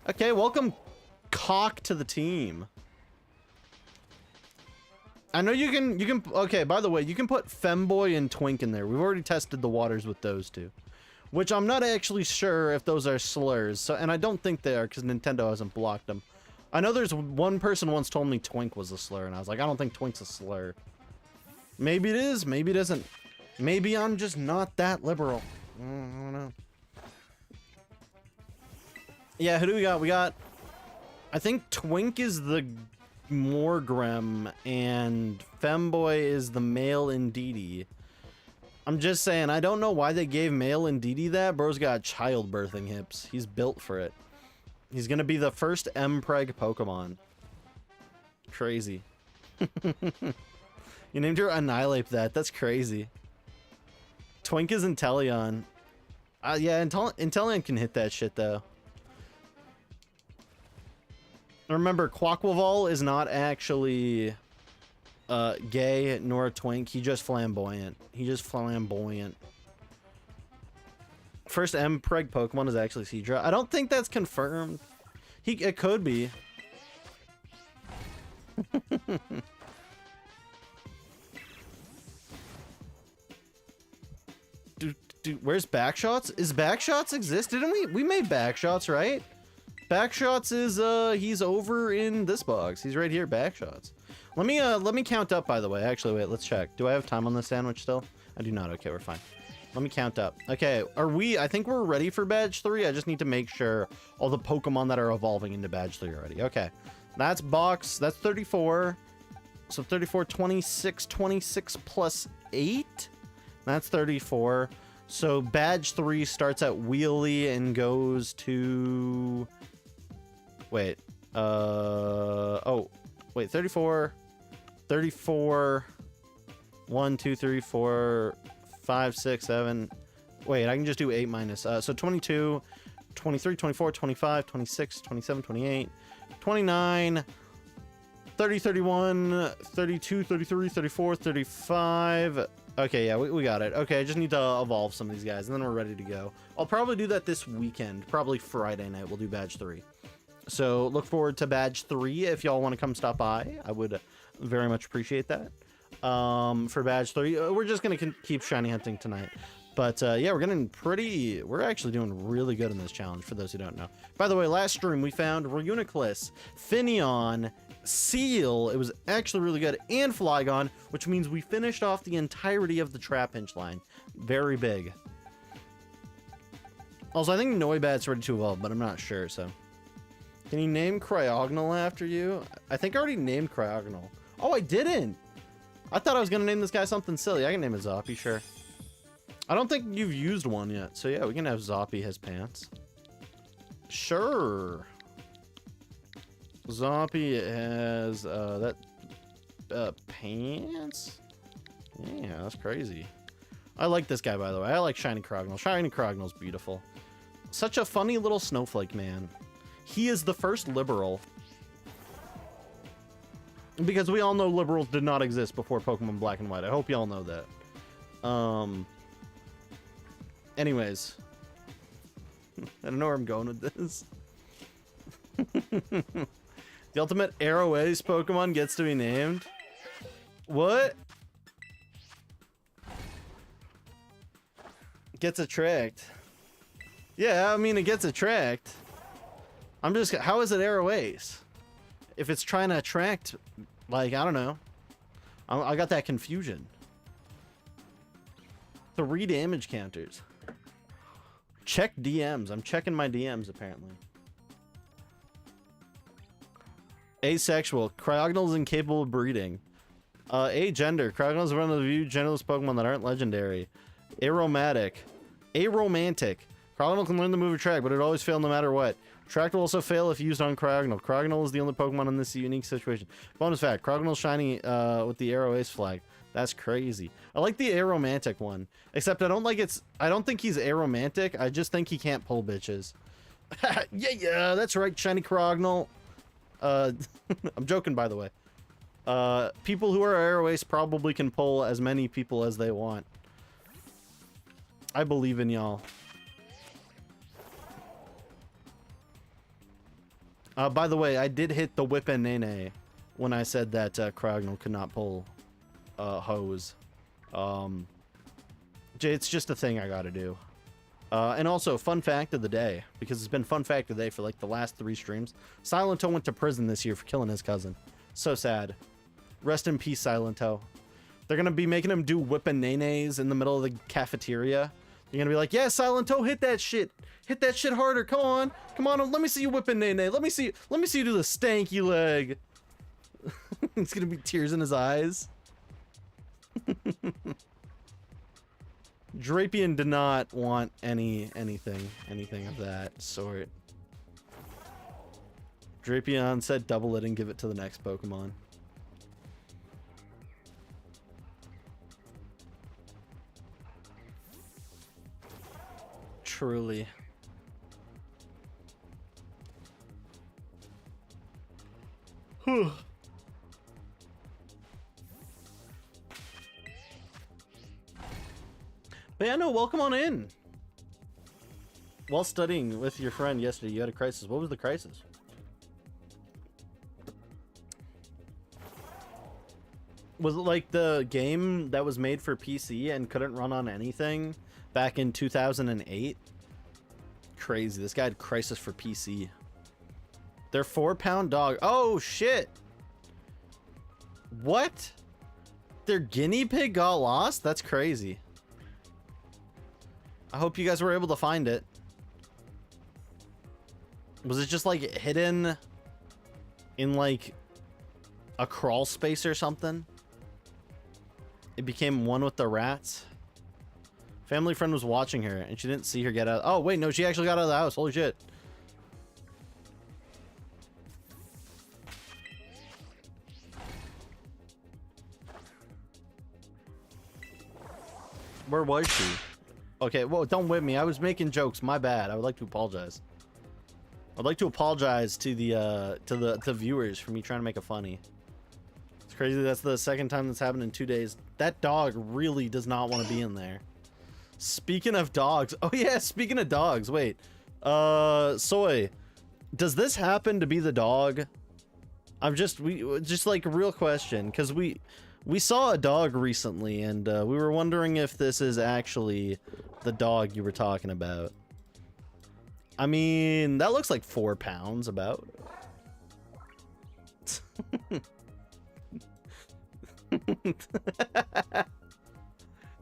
S1: Okay, welcome Cock to the team. I know you can, okay, by the way, you can put Femboy and Twink in there. We've already tested the waters with those two. Which I'm not actually sure if those are slurs, so, and I don't think they are because Nintendo hasn't blocked them. I know there's one person once told me Twink was a slur, and I was like, I don't think Twink's a slur. Maybe it is, maybe it isn't. Maybe I'm just not that liberal. I don't know. Yeah, who do we got? We got, I think Twink is the Morgrem, and Femboy is the male Indeedee. I'm just saying, I don't know why they gave male Indeedee that. Bro's got childbirthing hips. He's built for it. He's gonna be the first M-Preg Pokemon. Crazy. You named her Annihilate that. That's crazy. Twink is Inteleon. Yeah, Inteleon can hit that shit, though. Remember, Quaquaval is not actually gay nor a twink. He just flamboyant. He just flamboyant. First M-Preg Pokemon is actually Seadra. I don't think that's confirmed. It could be. Dude, where's Backshots? Is Backshots exist? Didn't we made Backshots, right? Backshots is he's over in this box. He's right here, Backshots. Let me count up, by the way. Actually, wait, let's check. Do I have time on this sandwich still? I do not. Okay, we're fine. Let me count up. Okay, I think we're ready for Badge 3. I just need to make sure all the Pokemon that are evolving into Badge 3 are ready. Okay. That's box. That's 34. So 34, 26, 26 plus 8. That's 34. So Badge 3 starts at Wheelie and goes to... Wait. Oh. Wait, 34. 34. 1, 2, 3, 4, 5, 6, 7. Wait, I can just do 8 minus. So 22, 23, 24, 25, 26, 27, 28, 29, 30, 31, 32, 33, 34, 35. Okay, yeah, we got it. Okay, I just need to evolve some of these guys, and then we're ready to go. I'll probably do that this weekend. Probably Friday night, we'll do Badge 3. So look forward to Badge 3 if y'all want to come stop by. I would very much appreciate that. For Badge 3, we're just going to keep shiny hunting tonight. But yeah, we're actually doing really good in this challenge, for those who don't know. By the way, last stream we found Reuniclus, Finneon, Seal, it was actually really good, and Flygon, which means we finished off the entirety of the Trapinch line. Very big. Also, I think Noibat's ready to evolve, but I'm not sure, so. Can you name Cryogonal after you? I think I already named Cryogonal. Oh, I didn't! I thought I was gonna name this guy something silly. I can name it Zoppy, sure. I don't think you've used one yet, so yeah, we can have Zoppy his pants. Sure. Zombie has that pants. Yeah, that's crazy. I like this guy, by the way. I like Shiny Crognall. Shiny Crognall's beautiful. Such a funny little snowflake, man. He is the first liberal. Because we all know liberals did not exist before Pokemon Black and White. I hope y'all know that. Anyways. I don't know where I'm going with this. The ultimate Arrow Ace Pokemon gets to be named. What? Gets attract. Yeah, I mean, it gets attract. I'm just, how is it Arrow Ace? If it's trying to attract, like, I don't know. I got that confusion. 3 damage counters. Check DMs. I'm checking my DMs, apparently. Asexual. Crognall is incapable of breeding. Agender. Crognall is one of the few genderless Pokemon that aren't legendary. Aromatic. Aromantic. Crognall can learn the move Attract, but it always fails no matter what. Attract will also fail if used on Crognall. Crognall is the only Pokemon in this unique situation. Bonus fact. Crognall shiny with the Arrow Ace flag. That's crazy. I like the Aromantic one. Except I don't think he's Aromantic. I just think he can't pull bitches. Yeah, that's right, Shiny Crognall. I'm joking, by the way. People who are Arrow Ace probably can pull as many people as they want. I believe in y'all. By the way, I did hit the Whip and Nene when I said that Crognall could not pull hose. It's just a thing I gotta do. And also, fun fact of the day, because it's been fun fact of the day for like the last 3 streams. Silento went to prison this year for killing his cousin. So sad. Rest in peace, Silento. They're gonna be making him do whipping nays in the middle of the cafeteria. You're gonna be like, yeah, Silento, hit that shit. Hit that shit harder. Come on. Come on, let me see you whipping nay. Let me see you do the stanky leg. It's gonna be tears in his eyes. Drapion did not want anything of that sort. Drapion said double it and give it to the next Pokemon. Truly. Whew. But yeah, no, welcome on in. While studying with your friend yesterday, you had a crisis. What was the crisis? Was it like the game that was made for PC and couldn't run on anything back in 2008? Crazy. This guy had crisis for PC. They're 4-pound dog. Oh, shit. What? Their guinea pig got lost? That's crazy. I hope you guys were able to find it. Was it just like hidden in like a crawl space or something? It became one with the rats. Family friend was watching her and she didn't see her get out. Oh, wait, no, she actually got out of the house. Holy shit. Where was she? Okay, well, don't whip me. I was making jokes. My bad. I would like to apologize. I'd like to apologize to the viewers for me trying to make it funny. It's crazy. That's the second time that's happened in 2 days. That dog really does not want to be in there. Speaking of dogs. Oh yeah, speaking of dogs. Wait. Soy. Does this happen to be the dog? Just like a real question, because we saw a dog recently and we were wondering if this is actually the dog you were talking about. I mean, that looks like 4 pounds about.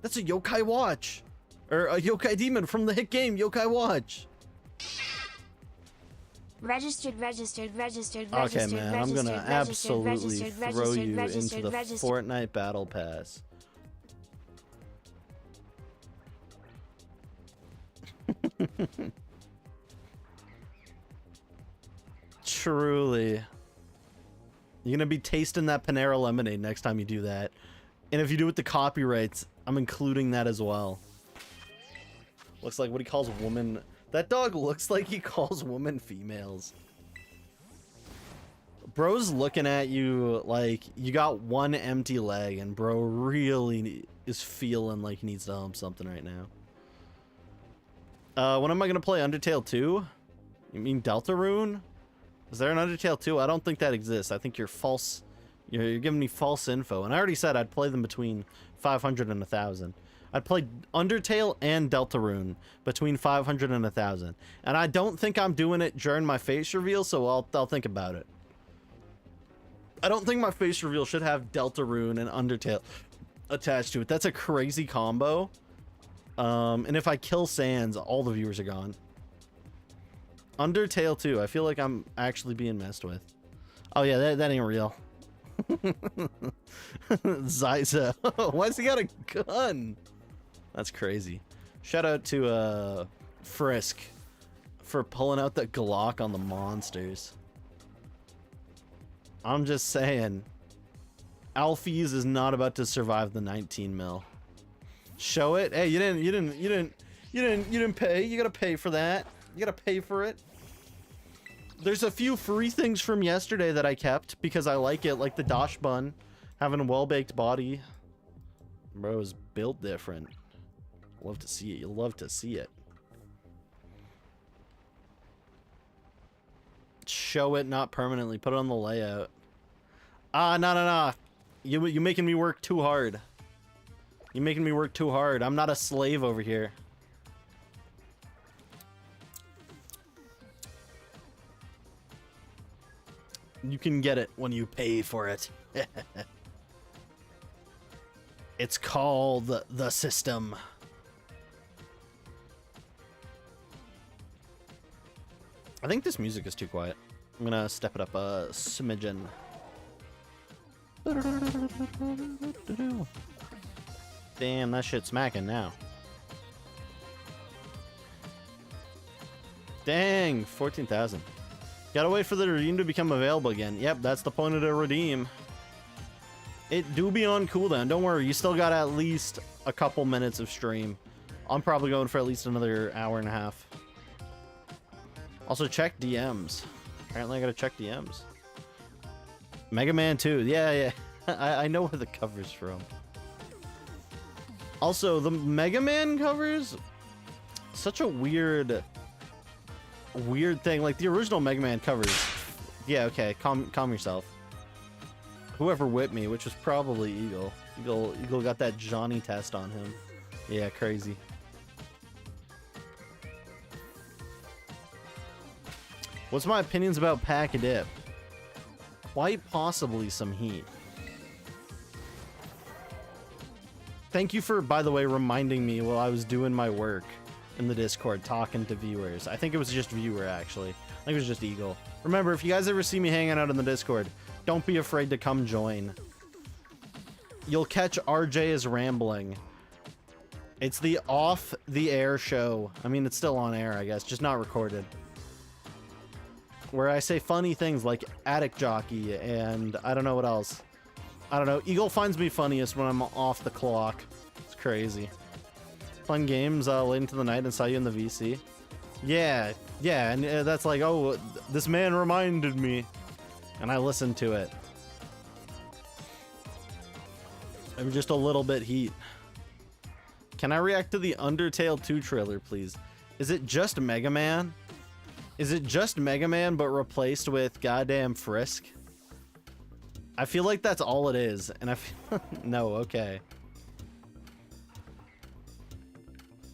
S1: That's a Yokai Watch. Or a Yokai Demon from the hit game Yokai Watch.
S2: Registered.
S1: Okay, man, I'm gonna absolutely throw you into the Fortnite Battle Pass. Truly. You're gonna be tasting that Panera lemonade next time you do that. And if you do it with the copyrights, I'm including that as well. Looks like what he calls woman. That dog looks like he calls women females. Bro's looking at you like you got one empty leg, and bro really is feeling like he needs to hump something right now. When am I gonna play Undertale 2? You mean Deltarune? Is there an Undertale 2? I don't think that exists. I think you're false. You're giving me false info. And I already said I'd play them between 500 and 1,000. I'd play Undertale and Deltarune between 500 and 1,000. And I don't think I'm doing it during my face reveal, so I'll think about it. I don't think my face reveal should have Deltarune and Undertale attached to it. That's a crazy combo. And if I kill Sans, all the viewers are gone. Undertale 2. I feel like I'm actually being messed with. Oh yeah, that ain't real. Zyza. Why's he got a gun? That's crazy. Shout out to Frisk for pulling out the Glock on the monsters. I'm just saying, Alphys is not about to survive the 19 mil. Show it. Hey, you didn't pay. You gotta pay for that. You gotta pay for it. There's a few free things from yesterday that I kept because I like it, like the Dosh bun, having a well-baked body. Bro is built different. Love to see it. You'll love to see it. Show it, not permanently. Put it on the layout. No. You making me work too hard. You're making me work too hard. I'm not a slave over here. You can get it when you pay for it. It's called the system. I think this music is too quiet. I'm gonna step it up a smidgen. Damn, that shit's smacking now. Dang, 14,000. Gotta wait for the redeem to become available again. Yep, that's the point of the redeem. It do be on cooldown. Don't worry, you still got at least a couple minutes of stream. I'm probably going for at least another hour and a half. Also, check DMs. Apparently, I gotta check DMs. Mega Man 2. Yeah. I know where the cover's from. Also, the Mega Man covers, such a weird thing. Like the original Mega Man covers. Yeah, okay. Calm yourself. Whoever whipped me, which was probably Eagle. Eagle got that Johnny test on him. Yeah, crazy. What's my opinions about Pack-a-Dip? Quite possibly some heat. Thank you for, by the way, reminding me while I was doing my work in the Discord, talking to viewers. I think it was just viewer, actually. I think it was just Eagle. Remember, if you guys ever see me hanging out in the Discord, don't be afraid to come join. You'll catch RJ as rambling. It's the off-the-air show. I mean, it's still on air, I guess, just not recorded. Where I say funny things like Attic Jockey and I don't know what else. I don't know. Eagle finds me funniest when I'm off the clock. It's crazy. Fun games late into the night and saw you in the VC. Yeah, and that's like, oh, this man reminded me. And I listened to it. I'm just a little bit heat. Can I react to the Undertale 2 trailer, please? Is it just Mega Man? Is it just Mega Man but replaced with goddamn Frisk? I feel like that's all it is, and I feel no, okay.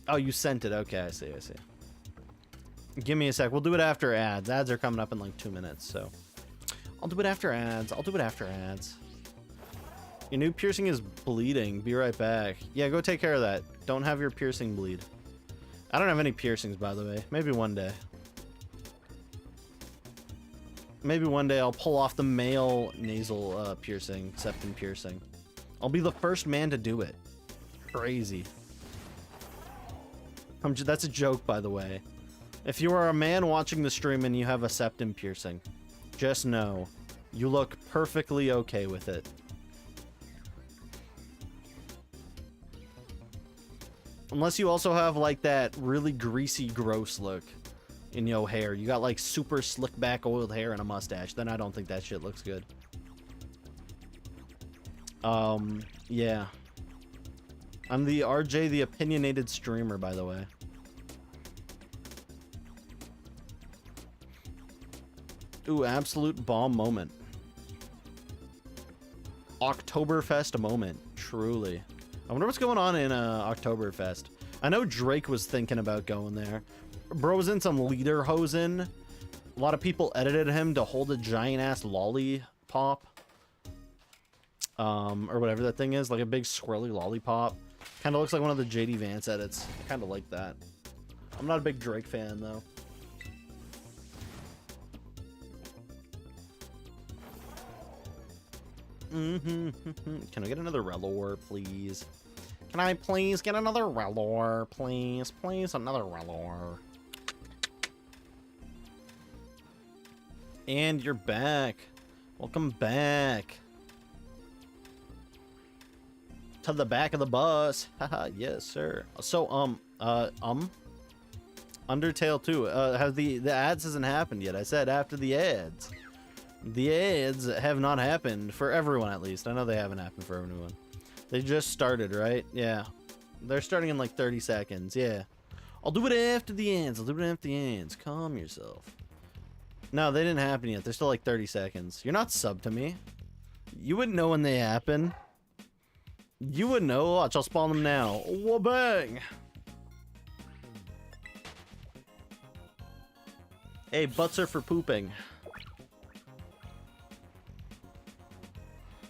S1: Oh, you sent it. Okay, I see. Give me a sec. We'll do it after ads. Ads are coming up in like 2 minutes, so I'll do it after ads. Your new piercing is bleeding. Be right back. Yeah, go take care of that. Don't have your piercing bleed. I don't have any piercings, by the way. Maybe one day. Maybe one day I'll pull off the male nasal piercing, septum piercing. I'll be the first man to do it. Crazy. That's a joke, by the way. If you are a man watching the stream and you have a septum piercing, Just know, you look perfectly okay with it. Unless you also have like that really greasy, gross look in your hair. You got like super slick back oiled hair and a mustache. Then I don't think that shit looks good. Yeah. I'm the RJ, the opinionated streamer, by the way. Ooh, absolute bomb moment. Oktoberfest moment, truly. I wonder what's going on in Oktoberfest. I know Drake was thinking about going there. Bro was in some lederhosen. A lot of people edited him to hold a giant ass lollipop. Or whatever that thing is, like a big swirly lollipop. Kind of looks like one of the JD Vance edits. I kind of like that. I'm not a big Drake fan though. Can I get another Relor, please? Can I please get another Relor, please? Please, another Relor. And you're back. Welcome back. To the back of the bus. Haha, yes, sir. So, Undertale 2. Have the ads hasn't happened yet. I said after the ads. The ads have not happened for everyone, at least. I know they haven't happened for everyone. They just started, right? Yeah. They're starting in like 30 seconds. Yeah. I'll do it after the ads. I'll do it after the ads. Calm yourself. No, they didn't happen yet. They're still like 30 seconds. You're not subbed to me. You wouldn't know when they happen. You would know. Watch, I'll spawn them now. Wha-bang! Hey, butts are for pooping.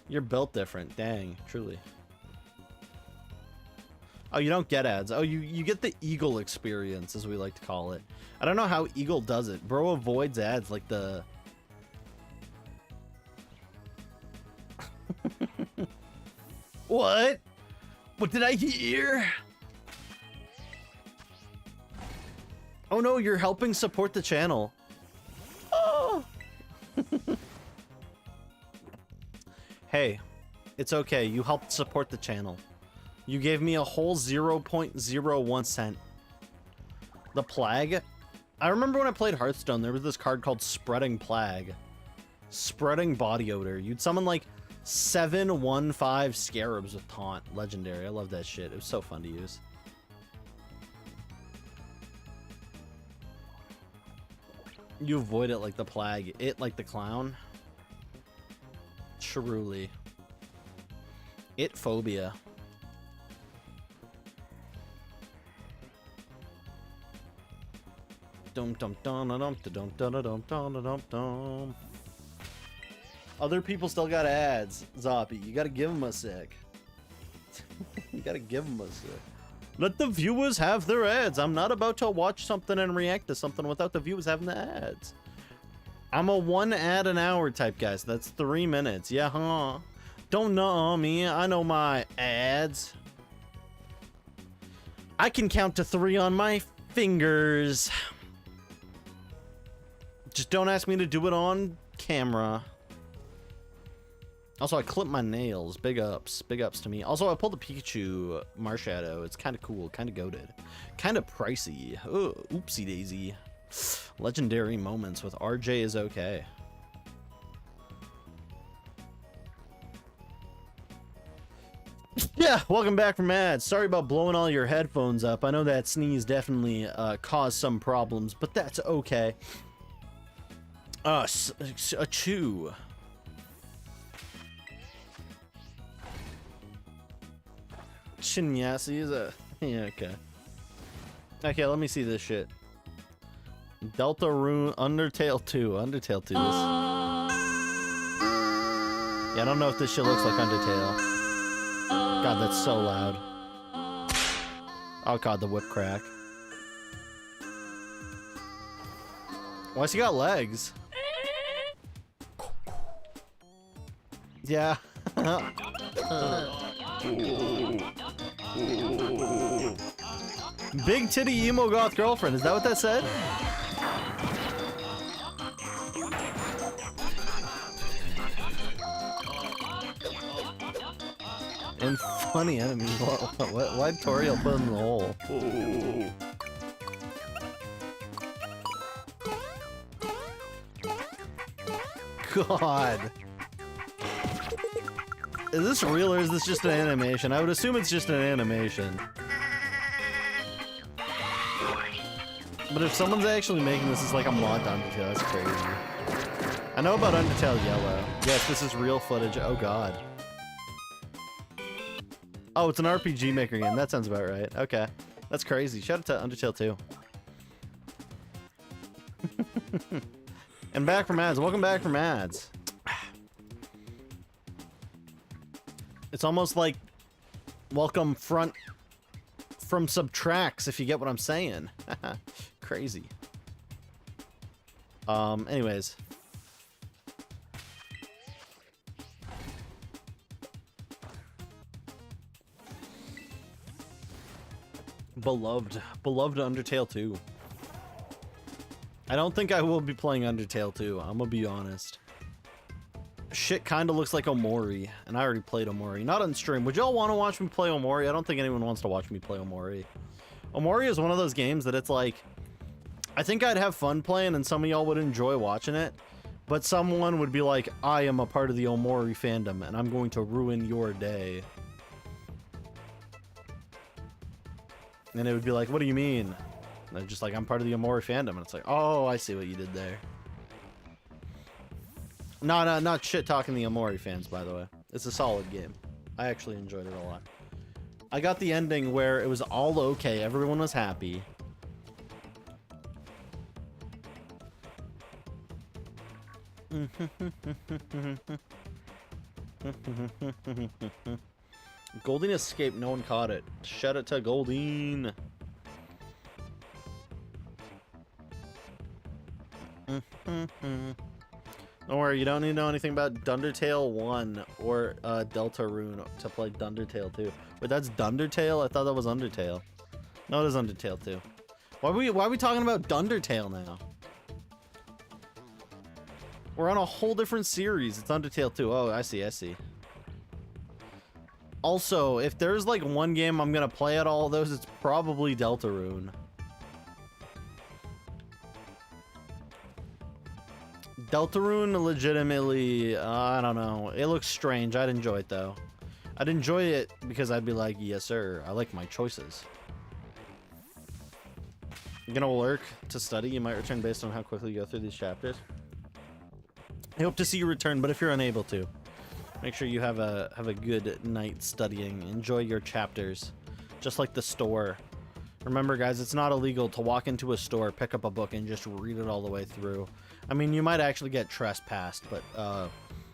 S1: You're built different. Dang, truly. Oh, you don't get ads. Oh, you get the Eagle experience, as we like to call it. I don't know how Eagle does it. Bro avoids ads like the... What? What did I hear? Oh no, you're helping support the channel. Oh. Hey, it's okay. You helped support the channel. You gave me a whole 0.01 cent. The Plague? I remember when I played Hearthstone, there was this card called Spreading Plague. Spreading Body Odor. You'd summon like 7/1/5 Scarabs with Taunt. Legendary. I love that shit. It was so fun to use. You avoid it like the Plague. It like the Clown. Truly. It phobia. Dum dum dum dum dum dum dum dum dum dum. Other people still got ads, Zoppy. You gotta give them a sec. You gotta give them a sec. Let the viewers have their ads. I'm not about to watch something and react to something without the viewers having the ads. I'm a 1 ad an hour type guy, so that's 3 minutes. Yeah, huh? Don't know me. I know my ads. I can count to 3 on my fingers. Just don't ask me to do it on camera. Also, I clip my nails. Big ups. Big ups to me. Also, I pulled the Pikachu Marshadow. It's kind of cool. Kind of goated. Kind of pricey. Oh, oopsie daisy. Legendary moments with RJ is okay. Yeah, welcome back from ads. Sorry about blowing all your headphones up. I know that sneeze definitely caused some problems, but that's okay. A chew. Chinyasi is a... Yeah, okay. Okay, let me see this shit. Deltarune Undertale 2. Undertale 2 is... Yeah, I don't know if this shit looks like Undertale. God, that's so loud. Oh god, the whip crack. Why's he got legs? Yeah. Big titty emo goth girlfriend. Is that what that said? And funny enemy. Why'd Toriel put him in the hole? God. Is this real or is this just an animation? I would assume it's just an animation. But if someone's actually making this as like a mod to Undertale, that's crazy. I know about Undertale Yellow. Yes, this is real footage. Oh god. Oh, it's an RPG Maker game. That sounds about right. Okay. That's crazy. Shout out to Undertale 2. And back from ads. Welcome back from ads. It's almost like welcome front from Subtracts, if you get what I'm saying. Crazy. Anyways. Beloved Undertale 2. I don't think I will be playing Undertale 2, I'm gonna be honest. Shit kinda looks like Omori, and I already played Omori. Not on stream. Would y'all want to watch me play Omori? I don't think anyone wants to watch me play Omori. Omori is one of those games that it's like, I think I'd have fun playing and some of y'all would enjoy watching it, but someone would be like, I am a part of the Omori fandom and I'm going to ruin your day. And it would be like, what do you mean? And they're just like, I'm part of the Omori fandom. And it's like, oh, I see what you did there. No, not shit talking the Omori fans, by the way. It's a solid game. I actually enjoyed it a lot. I got the ending where it was all okay. Everyone was happy. Goldeen escaped. No one caught it. Shout out to Goldeen. Don't worry, you don't need to know anything about Dundertale 1 or Deltarune to play Dundertale 2. Wait, that's Dundertale? I thought that was Undertale. No, it is Undertale 2. Why are we talking about Dundertale now? We're on a whole different series. It's Undertale 2. Oh, I see. Also, if there's like one game I'm gonna play at all of those, it's probably Deltarune. Deltarune legitimately, I don't know. It looks strange. I'd enjoy it though. I'd enjoy it because I'd be like, yes sir, I like my choices. You're gonna lurk to study. You might return based on how quickly you go through these chapters. I hope to see you return, but if you're unable to, make sure you have a good night studying. Enjoy your chapters, just like the store. Remember guys, it's not illegal to walk into a store, pick up a book, and just read it all the way through. I mean, you might actually get trespassed, but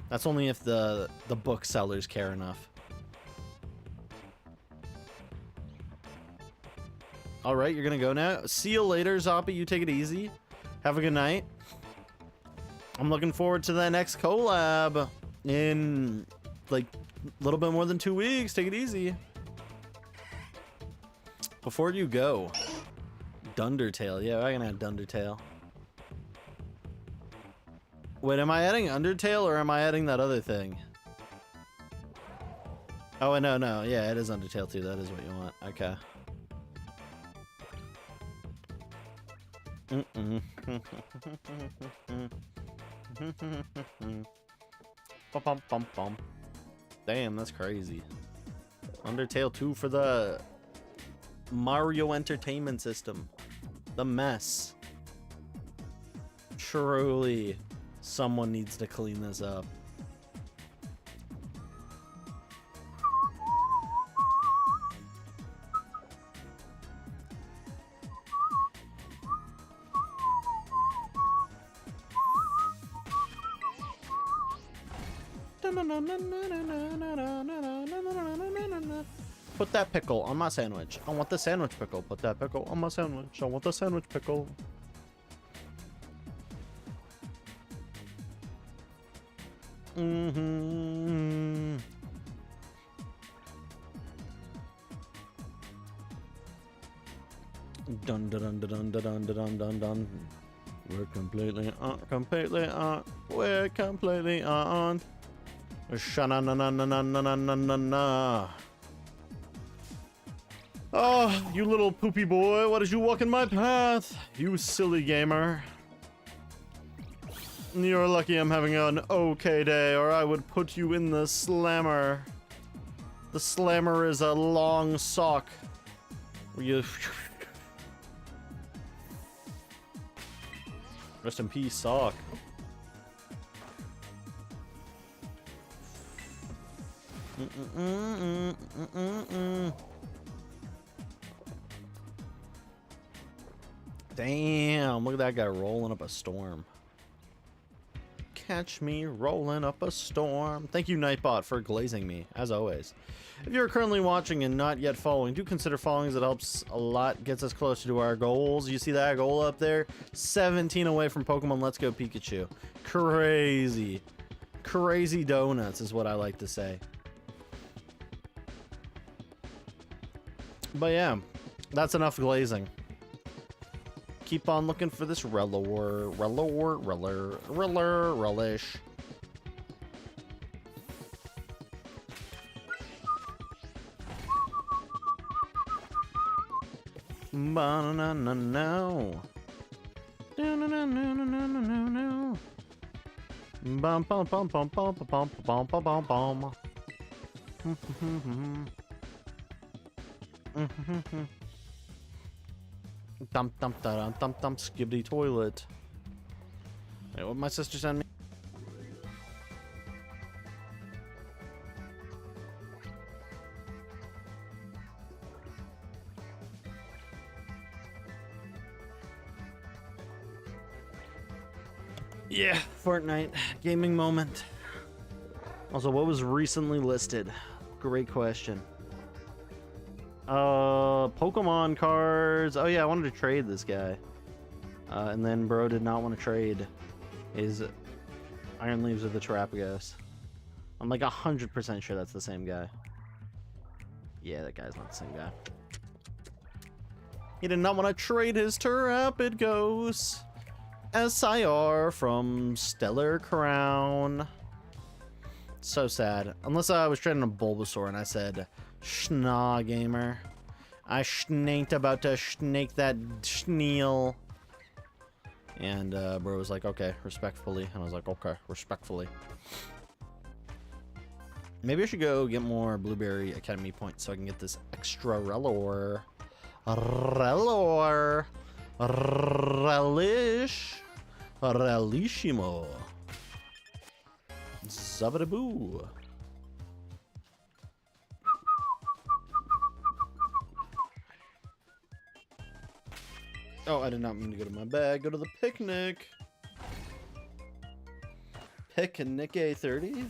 S1: that's only if the booksellers care enough. All right, you're gonna go now. See you later, Zoppy. You take it easy. Have a good night. I'm looking forward to the next collab in like a little bit more than 2 weeks. Take it easy. Before you go, Dundertale. Yeah, I can add Dundertale. Wait, am I adding Undertale or am I adding that other thing? Oh, no. Yeah, it is Undertale too. That is what you want. Okay. Bum. Damn, that's crazy. Undertale 2 for the Mario Entertainment System. The mess. Truly, someone needs to clean this up. Put that pickle on my sandwich. I want the sandwich pickle. Put that pickle on my sandwich. I want the sandwich pickle. Dun dun dun dun dun dun dun dun dun. We're completely on. We're completely on. Sha-na-na-na-na-na-na-na-na. Oh, you little poopy boy, why did you walk in my path? You silly gamer. You're lucky I'm having an okay day, or I would put you in the slammer. The slammer is a long sock. Where you... Rest in peace, sock. Damn, look at that guy rolling up a storm. Catch me rolling up a storm. Thank you, Nightbot, for glazing me, as always. If you're currently watching and not yet following, do consider following, as it helps a lot, gets us closer to our goals. You see that goal up there? 17 away from Pokemon Let's Go Pikachu. Crazy. Crazy donuts is what I like to say. But yeah, that's enough glazing. Keep on looking for this Rellor, Relish. Ba-na-na-na-no. No. Bum bum bum bum bum bum bum bum bum bum. Dump dump da dump dump skibbity toilet. Wait, what my sister sent me? Yeah, Fortnite gaming moment. Also, what was recently listed? Great question. Pokemon cards. Oh yeah, I wanted to trade this guy. And then bro did not want to trade his Iron Leaves of the Terapagos. I'm like 100% sure that's the same guy. Yeah, that guy's not the same guy. He did not want to trade his Terapagos. SIR from Stellar Crown. So sad. Unless I was trading a Bulbasaur and I said, Schna gamer. I snaked about to snake that schneal. And bro was like, okay, respectfully. And I was like, okay, respectfully. Maybe I should go get more Blueberry Academy points so I can get this extra Rellor. Rellor. Relish. Relishimo. Zavadaboo. Oh, I did not mean to go to my bag. Go to the picnic. Picnic A30.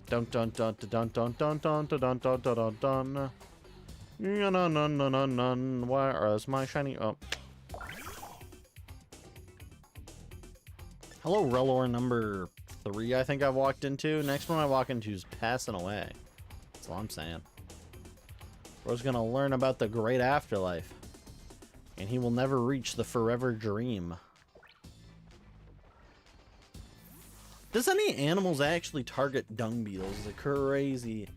S1: Dun dun dun dun dun dun dun dun dun dun dun dun. No. Where is my shiny? Oh. Hello, Rellor number 3. I think I've walked into. Next one I walk into is passing away. That's all I'm saying. Bro's gonna learn about the great afterlife, and he will never reach the forever dream. Does any animals actually target dung beetles? Is it crazy?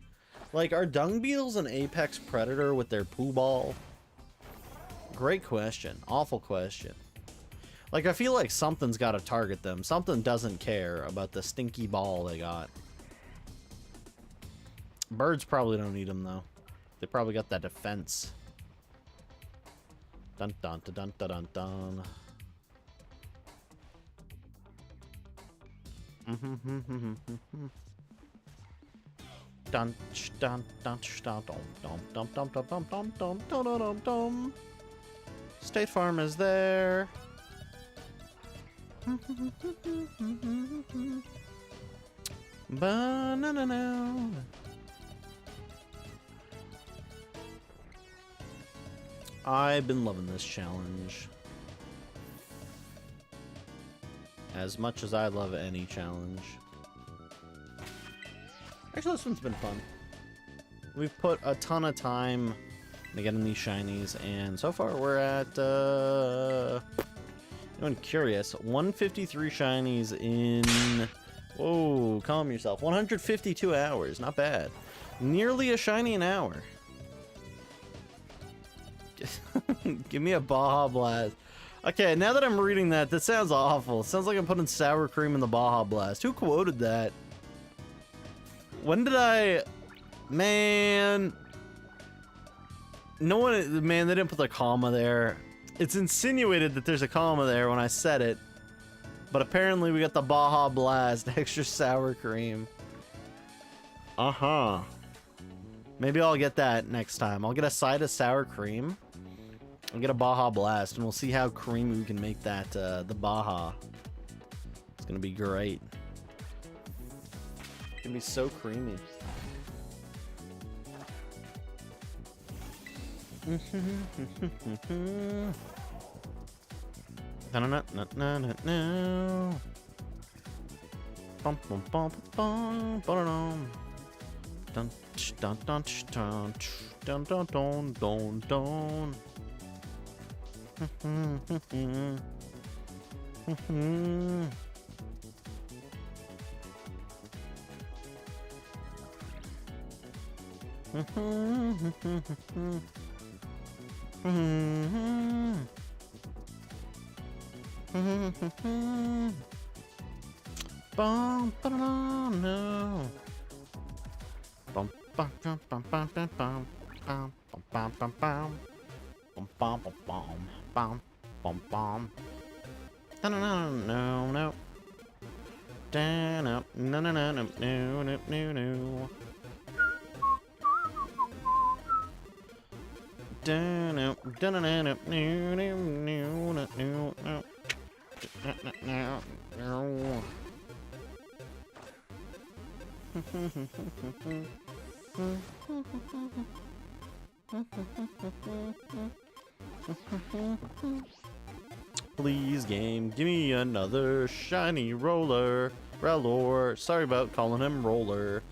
S1: Like, are dung beetles an apex predator with their poo ball? Great question. Awful question. Like, I feel like something's got to target them. Something doesn't care about the stinky ball they got. Birds probably don't eat them, though. They probably got that defense. Dun dun dun dun dun dun. Dun dun dun dun dum dum dum dum dum dum dum dum dum dum. State Farm is there. Banana. I've been loving this challenge. As much as I love any challenge. Actually, this one's been fun. We've put a ton of time into getting these shinies, and so far we're at, anyone curious, 153 shinies in, whoa, calm yourself, 152 hours, not bad. Nearly a shiny an hour. Give me a Baja Blast. Okay, now that I'm reading that, that sounds awful. It sounds like I'm putting sour cream in the Baja Blast. Who quoted that? When did I... Man... No one... Man, they didn't put the comma there. It's insinuated that there's a comma there when I said it. But apparently we got the Baja Blast, extra sour cream. Uh-huh. Maybe I'll get that next time. I'll get a side of sour cream. I'll get a Baja Blast, and we'll see how creamy we can make that, the Baja. It's gonna be great. It's gonna be so creamy. Dun dun dun dun dun dun dun dun dun. Bum, ba-da-dum, no. Bum, bum, bum, bum, bum, bum, bum, bum, bum, bum, bum. Bum, bum, bum, bum, bum, bum. No, no, no, no. Down, up, no, no, no, no, no, no, no, no. Down, up, down, no, no, no, no, no, no, no. Please, game, give me another shiny roller. Rellor. Sorry about calling him Roller.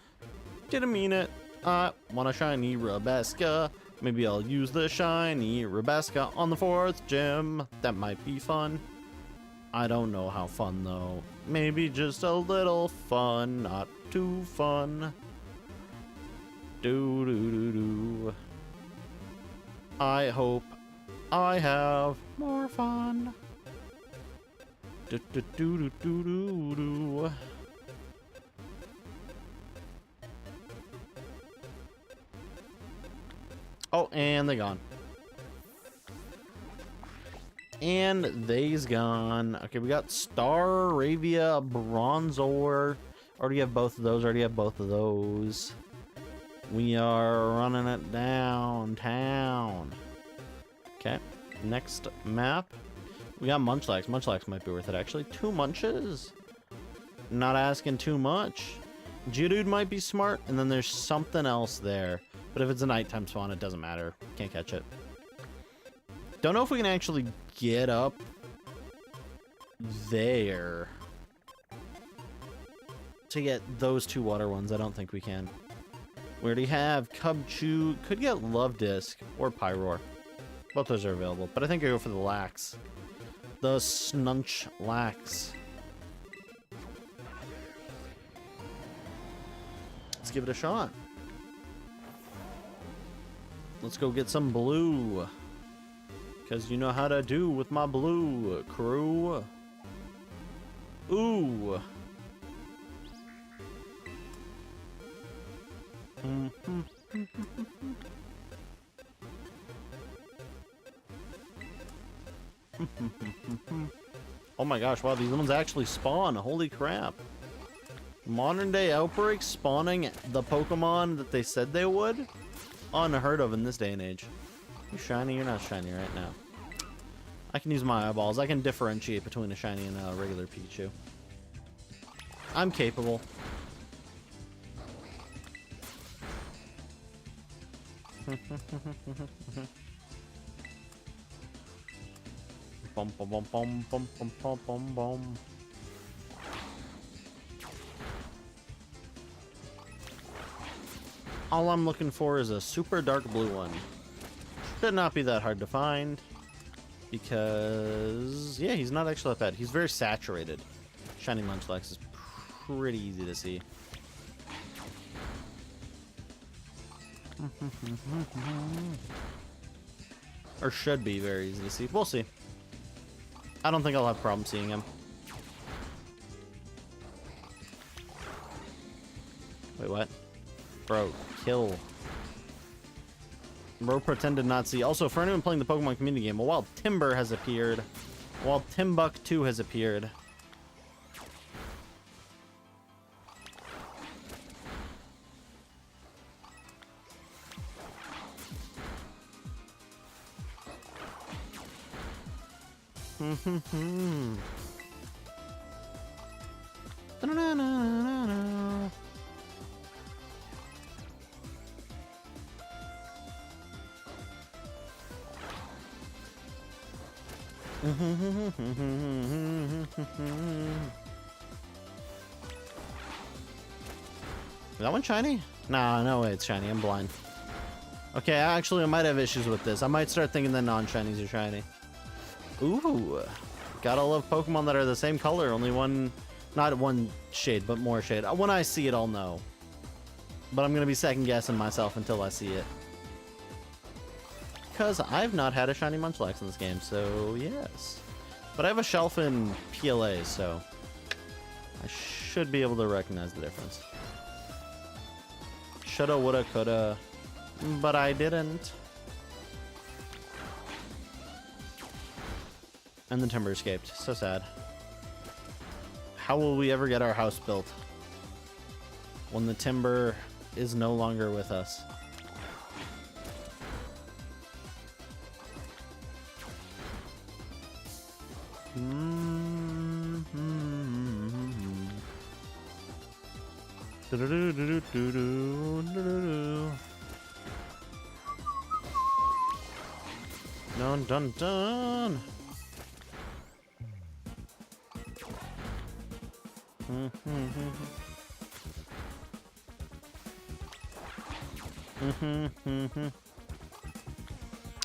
S1: Didn't mean it. I want a shiny Rabesca. Maybe I'll use the shiny Rabesca on the 4th gym. That might be fun. I don't know how fun though. Maybe just a little fun, not too fun. Do do do do. I hope I have more fun. Do do do do do do do. Oh, and they're gone. And they's gone. Okay, we got Staravia, Bronzor. Already have both of those. Already have both of those. We are running it downtown. Okay, next map. We got Munchlax. Munchlax might be worth it, actually. 2 munches? Not asking too much. Geodude might be smart, and then there's something else there. But if it's a nighttime spawn, it doesn't matter. Can't catch it. Don't know if we can actually get up there to get those 2 water ones. I don't think we can. We already have Cubchoo. Could get Love Disc or Pyroar. Both those are available, but I think I go for the Lax. The Snunchlax. Let's give it a shot. Let's go get some blue. Because you know how to do with my blue crew. Ooh. Oh my gosh, wow, these ones actually spawn. Holy crap. Modern day Outbreak spawning the Pokemon that they said they would? Unheard of in this day and age. You shiny? You're not shiny right now. I can use my eyeballs. I can differentiate between a shiny and a regular Pichu. I'm capable. Bum bum bum bum bum bum bum bum bum. All I'm looking for is a super dark blue one. Should not be that hard to find. Because, yeah, he's not actually that bad. He's very saturated. Shiny Munchlax is pretty easy to see. Or should be very easy to see. We'll see. I don't think I'll have problems seeing him. Wait, what? Bro, kill. Bro pretended not to see. Also, for anyone playing the Pokemon community game, a Wild Timber has appeared. Wild Timbuktu has appeared. Is that one shiny? Nah, no way it's shiny. I'm blind. Okay, actually, I might have issues with this. I might start thinking that non-shinies are shiny. Ooh. Gotta love Pokemon that are the same color. Only one... Not one shade, but more shade. When I see it, I'll know. But I'm gonna be second-guessing myself until I see it. Because I've not had a shiny Munchlax in this game, so yes. But I have a shelf in PLA, so... I should be able to recognize the difference. Shoulda, woulda, coulda... But I didn't. And the timber escaped. So sad. How will we ever get our house built when the timber is no longer with us? Dun dun dun. And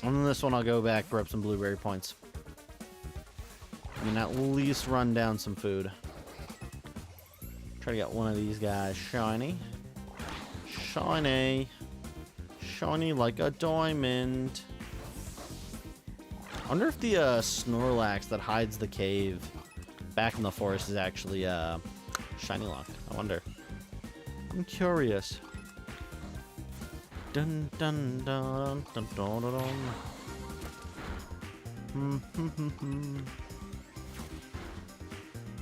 S1: then this one I'll go back, grab some blueberry points. And at least run down some food. Try to get one of these guys shiny. Shiny. Shiny like a diamond. I wonder if the Snorlax that hides the cave back in the forest is actually shiny locked. I wonder. I'm curious. Dun dun dun dun dun dun dun.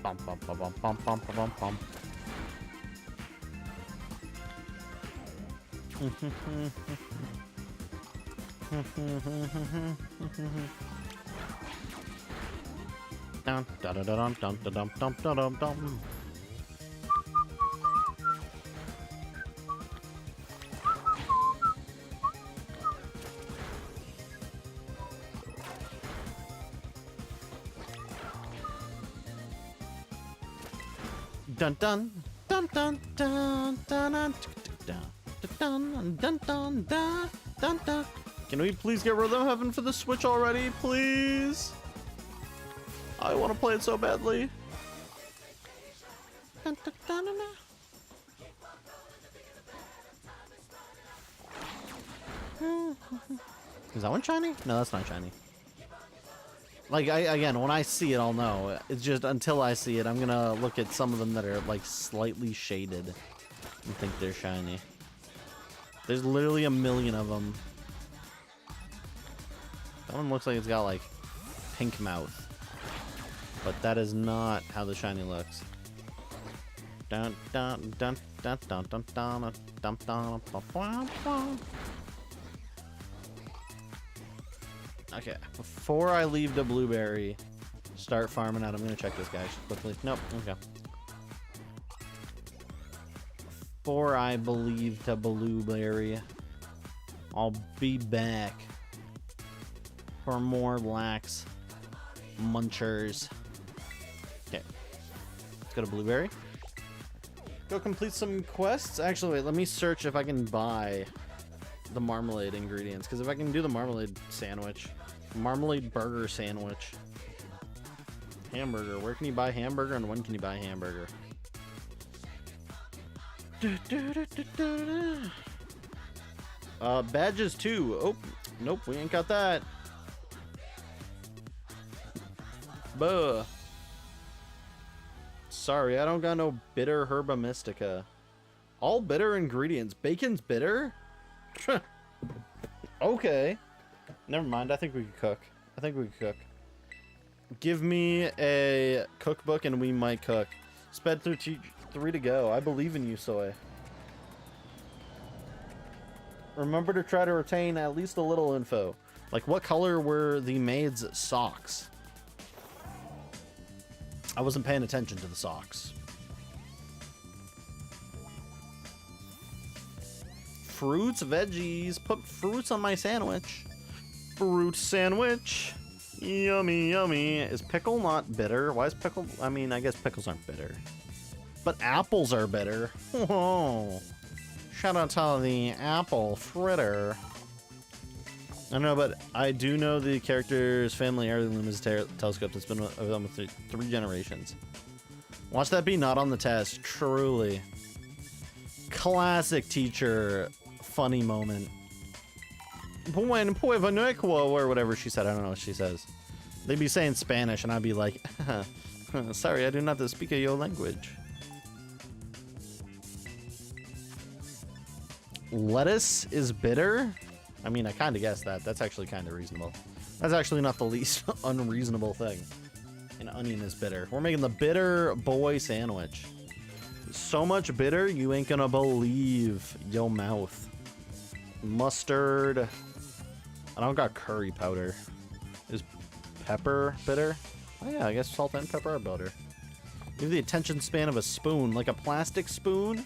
S1: Bum bum bum bum bum bum bum bum. Dun dun dun dun dun dun dun dun dun dun. Dun dun dun dun dun dun dun dun dun dun dun dun dun. Can we please get Rhythm Heaven for the Switch already, please? I want to play it so badly. Dun, dun, dun, dun, dun. Is that one shiny? No, that's not shiny. Like, again, when I see it, I'll know. It's just until I see it, I'm gonna look at some of them that are, like, slightly shaded and think they're shiny. There's literally a million of them. That one looks like it's got, like, pink mouth. But that is not how the shiny looks. Dun dun dun dun dun dun dun dun dun dun. Okay, before I leave the blueberry, start farming out. I'm gonna check this guy quickly. Nope. Okay. Before I believe the blueberry, I'll be back for more lax munchers. Okay, let's go to blueberry. Go complete some quests. Actually, wait, let me search if I can buy the marmalade ingredients. Because if I can do the marmalade sandwich, marmalade burger sandwich, hamburger. Where can you buy hamburger and when can you buy hamburger? Badges too. Oh, nope, we ain't got that. Buh. Sorry, I don't got no bitter herba mystica. All bitter ingredients. Bacon's bitter? Okay. Never mind, I think we could cook. I think we could cook. Give me a cookbook and we might cook. Sped through 3 to go. I believe in you, Soy. Remember to try to retain at least a little info. Like, what color were the maid's socks? I wasn't paying attention to the socks. Fruits, veggies. Put fruits on my sandwich. Fruit sandwich. Yummy, yummy. Is pickle not bitter? Why is pickle... I mean, I guess pickles aren't bitter. But apples are bitter. Whoa. Shout out to the apple fritter. I don't know, but I do know the character's family heirloom is a telescope that's been with them for 3 generations. Watch that be not on the test. Truly. Classic teacher. Funny moment. Or whatever she said. I don't know what she says. They'd be saying Spanish and I'd be like, sorry, I do not speak your language. Lettuce is bitter? I mean, I kind of guessed that. That's actually kind of reasonable. That's actually not the least unreasonable thing. An onion is bitter. We're making the bitter boy sandwich. So much bitter, you ain't gonna believe your mouth. Mustard. I don't got curry powder. Is pepper bitter? Oh yeah, I guess salt and pepper are bitter. You have the attention span of a spoon. Like a plastic spoon?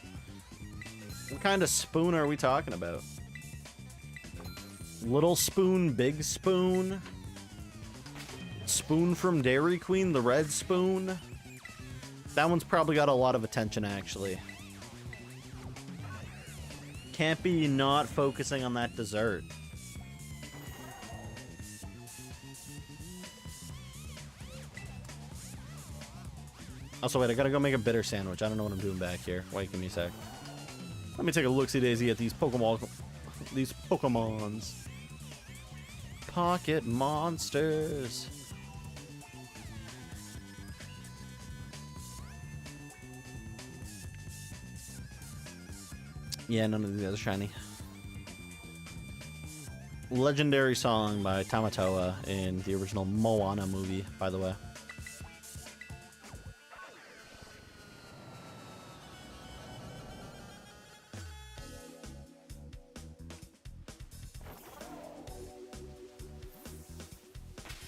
S1: What kind of spoon are we talking about? Little spoon, big spoon? Spoon from Dairy Queen, the red spoon? That one's probably got a lot of attention, actually. Can't be not focusing on that dessert. Also, wait, I gotta go make a bitter sandwich. I don't know what I'm doing back here. Wait, give me a sec. Let me take a look-see-daisy at these Pokemon. These Pokemons. Pocket monsters. Yeah, none of these guys are shiny. Legendary song by Tamatoa in the original Moana movie, by the way.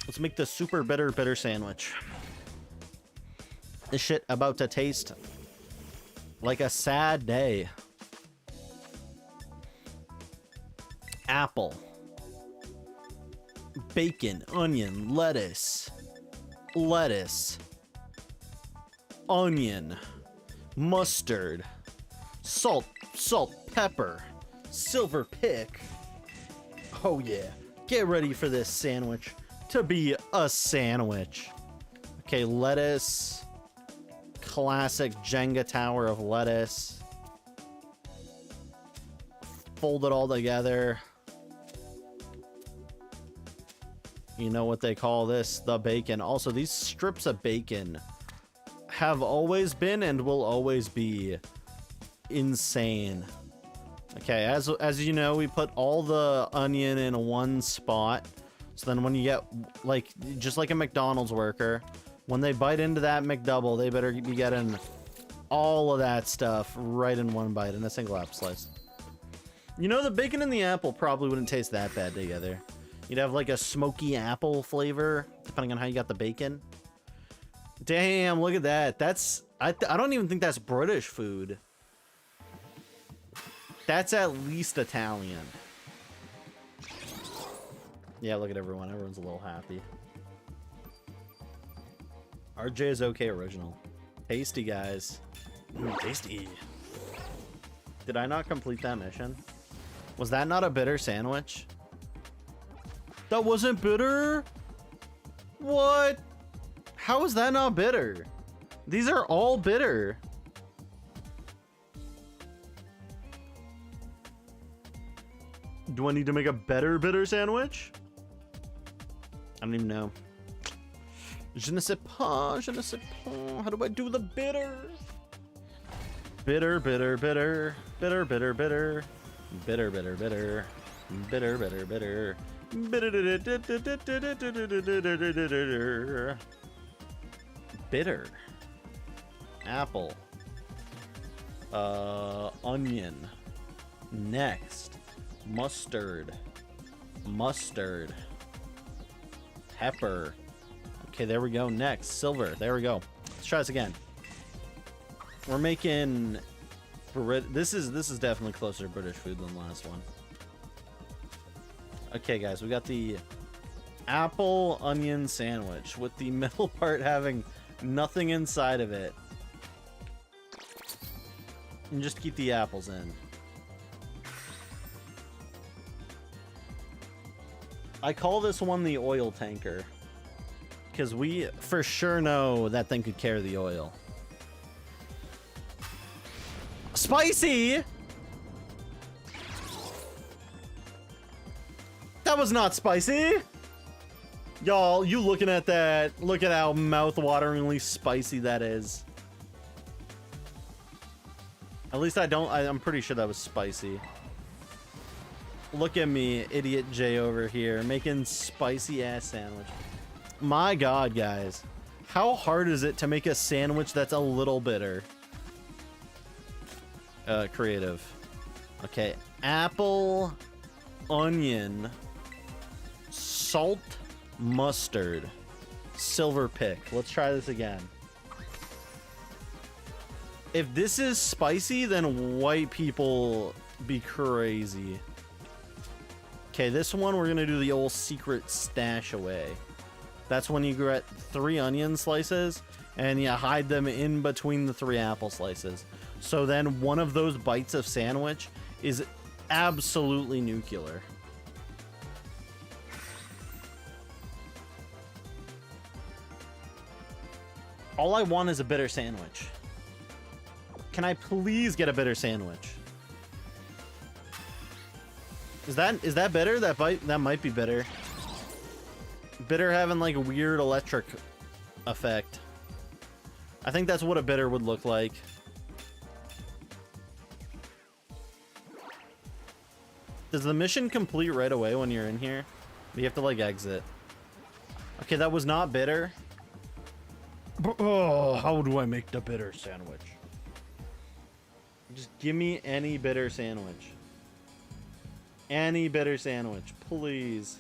S1: Let's make the super bitter sandwich. This shit about to taste like a sad day. Apple, bacon, onion, lettuce, onion, mustard, salt, pepper, silver pick. Oh yeah, get ready for this sandwich to be a sandwich. Okay, lettuce, classic Jenga tower of lettuce. Fold it all together. You know what they call this? The bacon. Also, these strips of bacon have always been and will always be insane. Okay, as you know, we put all the onion in one spot. So then when you get, like, just like a McDonald's worker, when they bite into that McDouble, they better be getting all of that stuff right in one bite in a single apple slice. You know, the bacon and the apple probably wouldn't taste that bad together. You'd have like a smoky apple flavor, depending on how you got the bacon. Damn, look at that. That's, I don't even think that's British food. That's at least Italian. Yeah, look at everyone. Everyone's a little happy. RJ is okay original. Tasty, guys. Ooh, tasty. Did I not complete that mission? Was that not a bitter sandwich? That wasn't bitter? What? How is that not bitter? These are all bitter. Do I need to make a better bitter sandwich? I don't even know. Je ne sais pas, je ne sais pas. How do I do the bitter? Bitter, bitter, bitter. Bitter, bitter, bitter. Bitter, bitter, bitter. Bitter, bitter, bitter. Bitter. Apple. Onion. Next. Mustard. Mustard. Pepper. Okay, there we go. Next, silver. There we go. Let's try this again. We're making this is definitely closer to British food than the last one. Okay, guys, we got the apple onion sandwich with the middle part having nothing inside of it. And just keep the apples in. I call this one the oil tanker, because we for sure know that thing could carry the oil. Spicy! That was not spicy! Y'all, you looking at that, look at how mouth-wateringly spicy that is. At least I'm pretty sure that was spicy. Look at me, idiot Jay over here, making spicy ass sandwich. My God, guys. How hard is it to make a sandwich that's a little bitter? Creative. Okay, apple, onion, salt, mustard, silver pick. Let's try this again. If this is spicy, then white people be crazy. Okay, this one we're gonna do the old secret stash away. That's when you get 3 onion slices and you hide them in between the 3 apple slices. So then one of those bites of sandwich is absolutely nuclear. All I want is a bitter sandwich. Can I please get a bitter sandwich? Is that bitter? That might be bitter. Bitter having like a weird electric effect. I think that's what a bitter would look like. Does the mission complete right away when you're in here? Do you have to like exit? Okay, that was not bitter. Oh, how do I make the bitter sandwich? Just give me any bitter sandwich. Any bitter sandwich, please.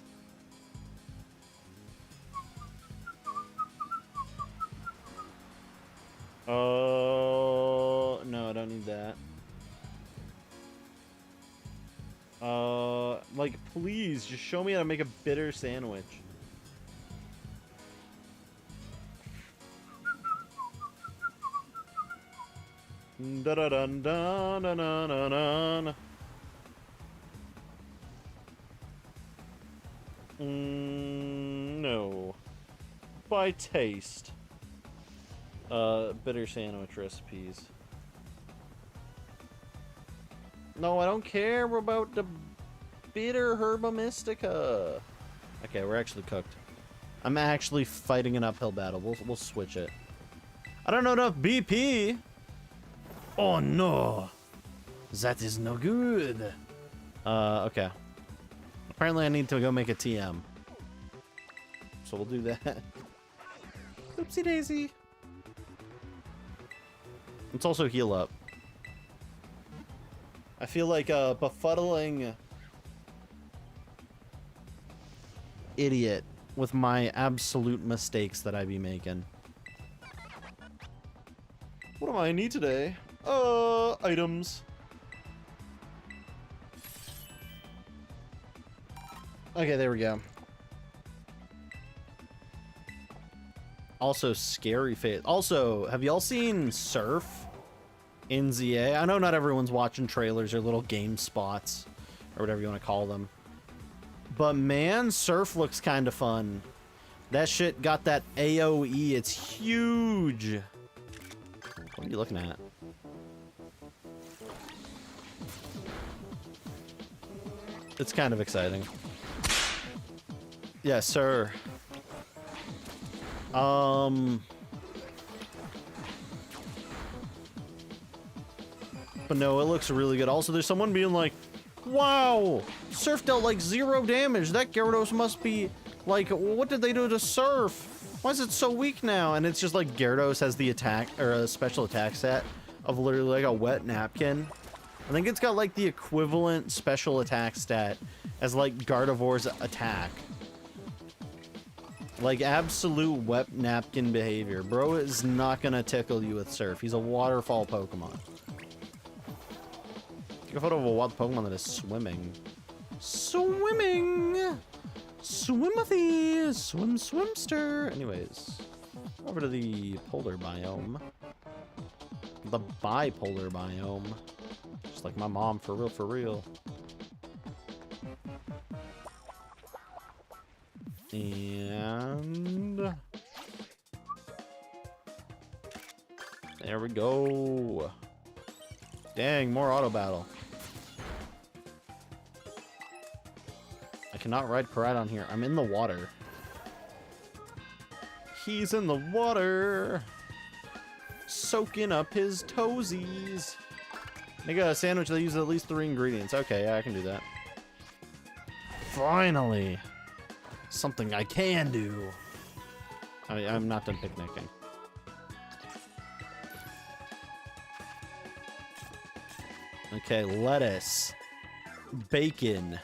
S1: Oh, no, I don't need that. Like, please, just show me how to make a bitter sandwich. Da da dun dun dun dun dun dun. No. By taste. Bitter sandwich recipes. No, I don't care about the bitter herba mystica. Okay, we're actually cooked. I'm actually fighting an uphill battle. We'll switch it. I don't know enough BP. Oh no, that is no good. Okay. Apparently I need to go make a TM. So we'll do that. Oopsie daisy. Let's also heal up. I feel like a befuddling idiot with my absolute mistakes that I be making. What do I need today? Items. Okay, there we go. Also, scary face. Also, have y'all seen Surf? in ZA. I know not everyone's watching trailers or little game spots or whatever you want to call them. But man, Surf looks kind of fun. That shit got that AoE. It's huge. What are you looking at? It's kind of exciting. Yes, sir. But no, it looks really good. Also, there's someone being like, wow, Surf dealt like 0 damage. That Gyarados must be like, what did they do to Surf? Why is it so weak now? And it's just like Gyarados has the attack or a special attack set of literally like a wet napkin. I think it's got like the equivalent special attack stat as like Gardevoir's attack. Like absolute wet napkin behavior. Bro is not gonna tickle you with Surf. He's a waterfall Pokemon. Take a photo of a wild Pokemon that is swimming. Swimming! Swimothy! Swimster! Anyways, over to the polar biome. The bipolar biome. Just like my mom, for real, for real. And there we go. Dang, more auto battle. I cannot ride Koraidon here. I'm in the water. He's in the water. Soaking up his toesies. Make a sandwich that uses at least 3 ingredients. Okay, yeah, I can do that. Finally. Something I can do. I'm not done picnicking. Okay, lettuce. Bacon.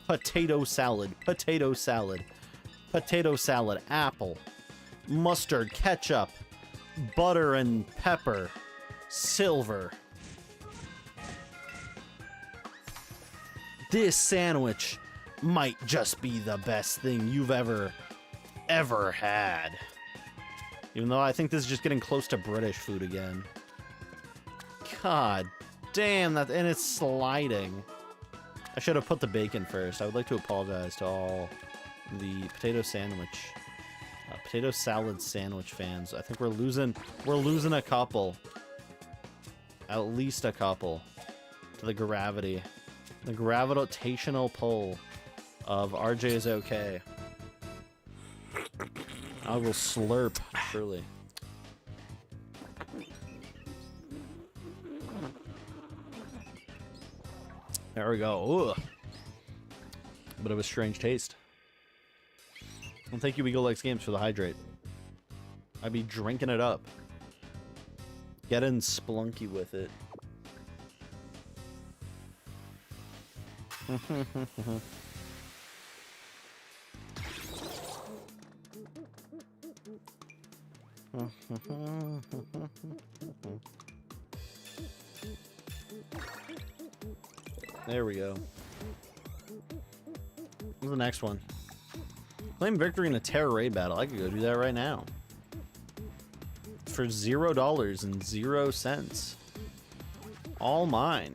S1: Potato salad. Potato salad. Potato salad. Apple. Mustard. Ketchup. Butter and pepper. Silver. This sandwich might just be the best thing you've ever had. Even though I think this is just getting close to British food again. God damn, that, and it's sliding. I should have put the bacon first. I would like to apologize to all the potato salad sandwich fans. I think we're losing a couple. At least a couple to the gravitational pull of RJ is okay. I will slurp, surely. There we go. Ugh. Bit of a strange taste. Well, thank you, Eagle Legs Games, for the hydrate. I'd be drinking it up. Getting splunky with it. There we go. What's the next one? Claim victory in a Terra raid battle. I could go do that right now. For $0 and 0 cents. All mine.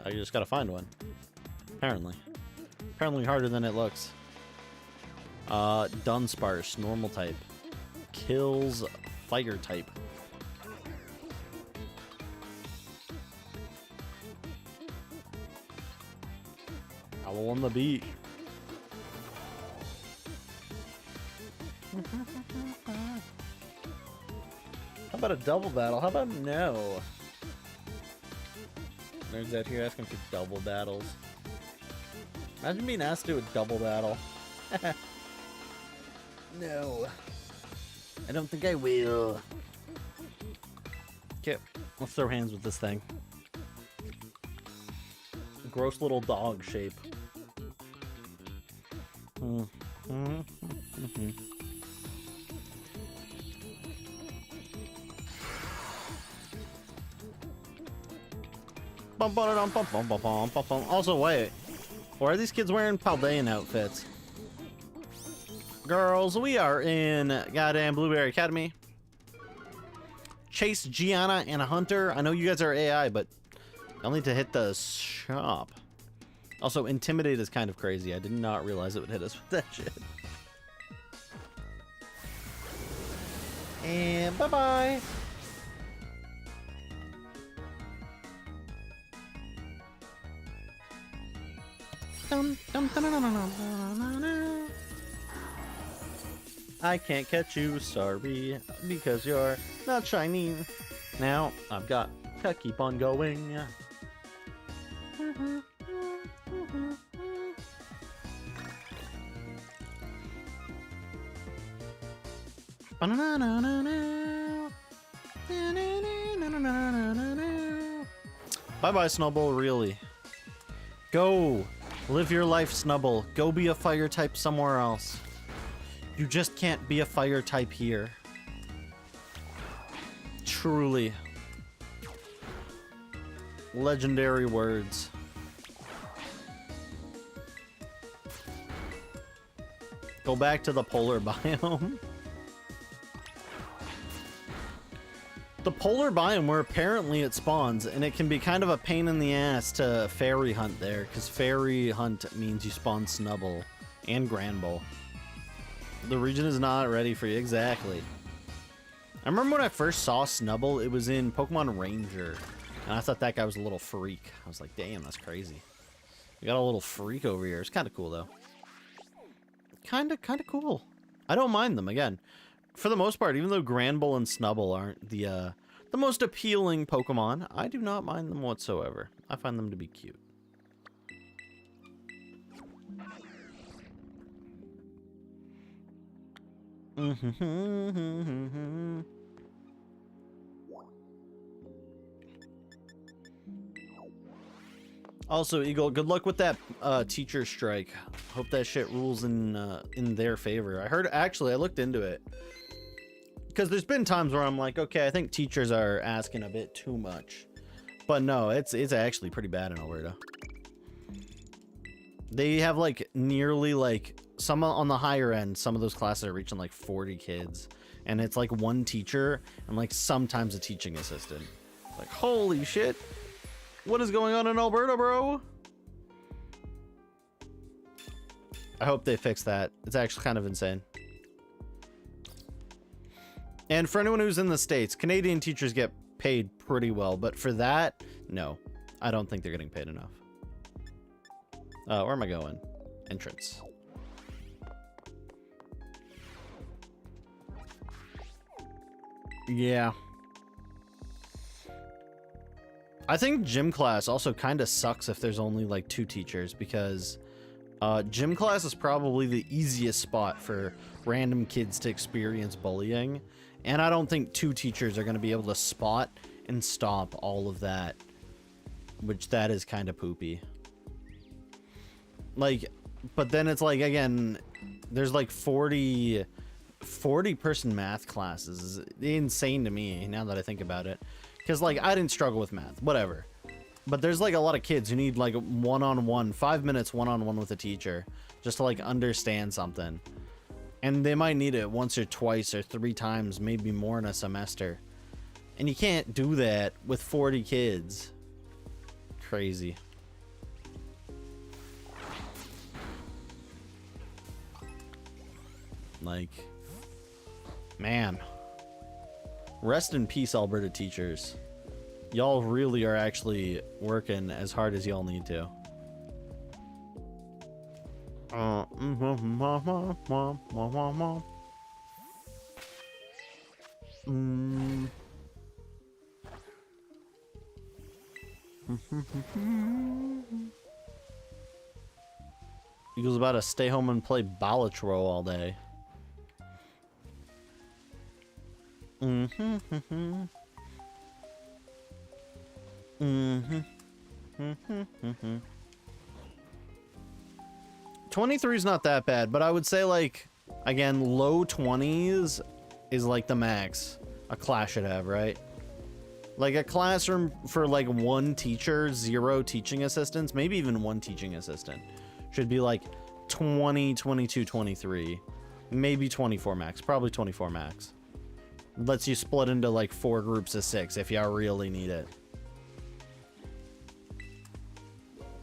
S1: I just gotta find one. Apparently. Apparently harder than it looks. Dunsparce, normal type. Kills fire type. Owl on the beat. How about a double battle? How about no? Nerds out here asking for double battles. Imagine being asked to do a double battle. No. I don't think I will. Okay, let's throw hands with this thing. Gross little dog shape. Also, wait. Why are these kids wearing Paldean outfits? Girls, we are in goddamn Blueberry Academy. Chase, Gianna, and Hunter. I know you guys are AI, but I'll need to hit the shop. Also, Intimidate is kind of crazy. I did not realize it would hit us with that shit. And bye-bye. I can't catch you, sorry, because you're not shiny. Now I've got to keep on going. Bye-bye, Snubble, really. Go! Live your life, Snubble. Go be a fire type somewhere else. You just can't be a fire type here. Truly. Legendary words. Go back to the polar biome. The polar biome, where apparently it spawns, and it can be kind of a pain in the ass to fairy hunt there, because fairy hunt means you spawn Snubble and Granbull. The region is not ready for you, exactly. I remember when I first saw Snubble, it was in Pokemon Ranger, and I thought that guy was a little freak. I was like, damn, that's crazy. We got a little freak over here. It's kind of cool, though. Kind of cool. I don't mind them, again. For the most part, even though Granbull and Snubble aren't the most appealing Pokemon, I do not mind them whatsoever. I find them to be cute. Also, Eagle, good luck with that teacher strike. Hope that shit rules in their favor. I heard, actually, I looked into it. Because there's been times where I'm like, okay, I think teachers are asking a bit too much. But no, it's actually pretty bad in Alberta. They have like nearly like, some on the higher end, some of those classes are reaching like 40 kids. And it's like one teacher and like sometimes a teaching assistant. Like, holy shit. What is going on in Alberta, bro? I hope they fix that. It's actually kind of insane. And for anyone who's in the States, Canadian teachers get paid pretty well, but for that, no. I don't think they're getting paid enough. Where am I going? Entrance. Yeah. I think gym class also kind of sucks if there's only like 2 teachers, because gym class is probably the easiest spot for random kids to experience bullying. And I don't think 2 teachers are going to be able to spot and stop all of that, which that is kind of poopy. Like, but then it's like, again, there's like 40 person math classes. It's insane to me now that I think about it. Because like, I didn't struggle with math, whatever. But there's like a lot of kids who need like one-on-one, 5 minutes one-on-one with a teacher just to like understand something. And they might need it once or twice or 3 times, maybe more in a semester. And you can't do that with 40 kids. Crazy. Like, man. Rest in peace, Alberta teachers. Y'all really are actually working as hard as y'all need to. 'Eagle's about to stay home and play Balatro all day. Mm-hmm. 23 is not that bad, but I would say, like, again, low 20s is like the max a class should have, right? Like a classroom for like 1 teacher, 0 teaching assistants, maybe even 1 teaching assistant should be like 20, 22, 23, maybe 24 max, probably 24 max. Lets you split into like 4 groups of 6 if you really need it.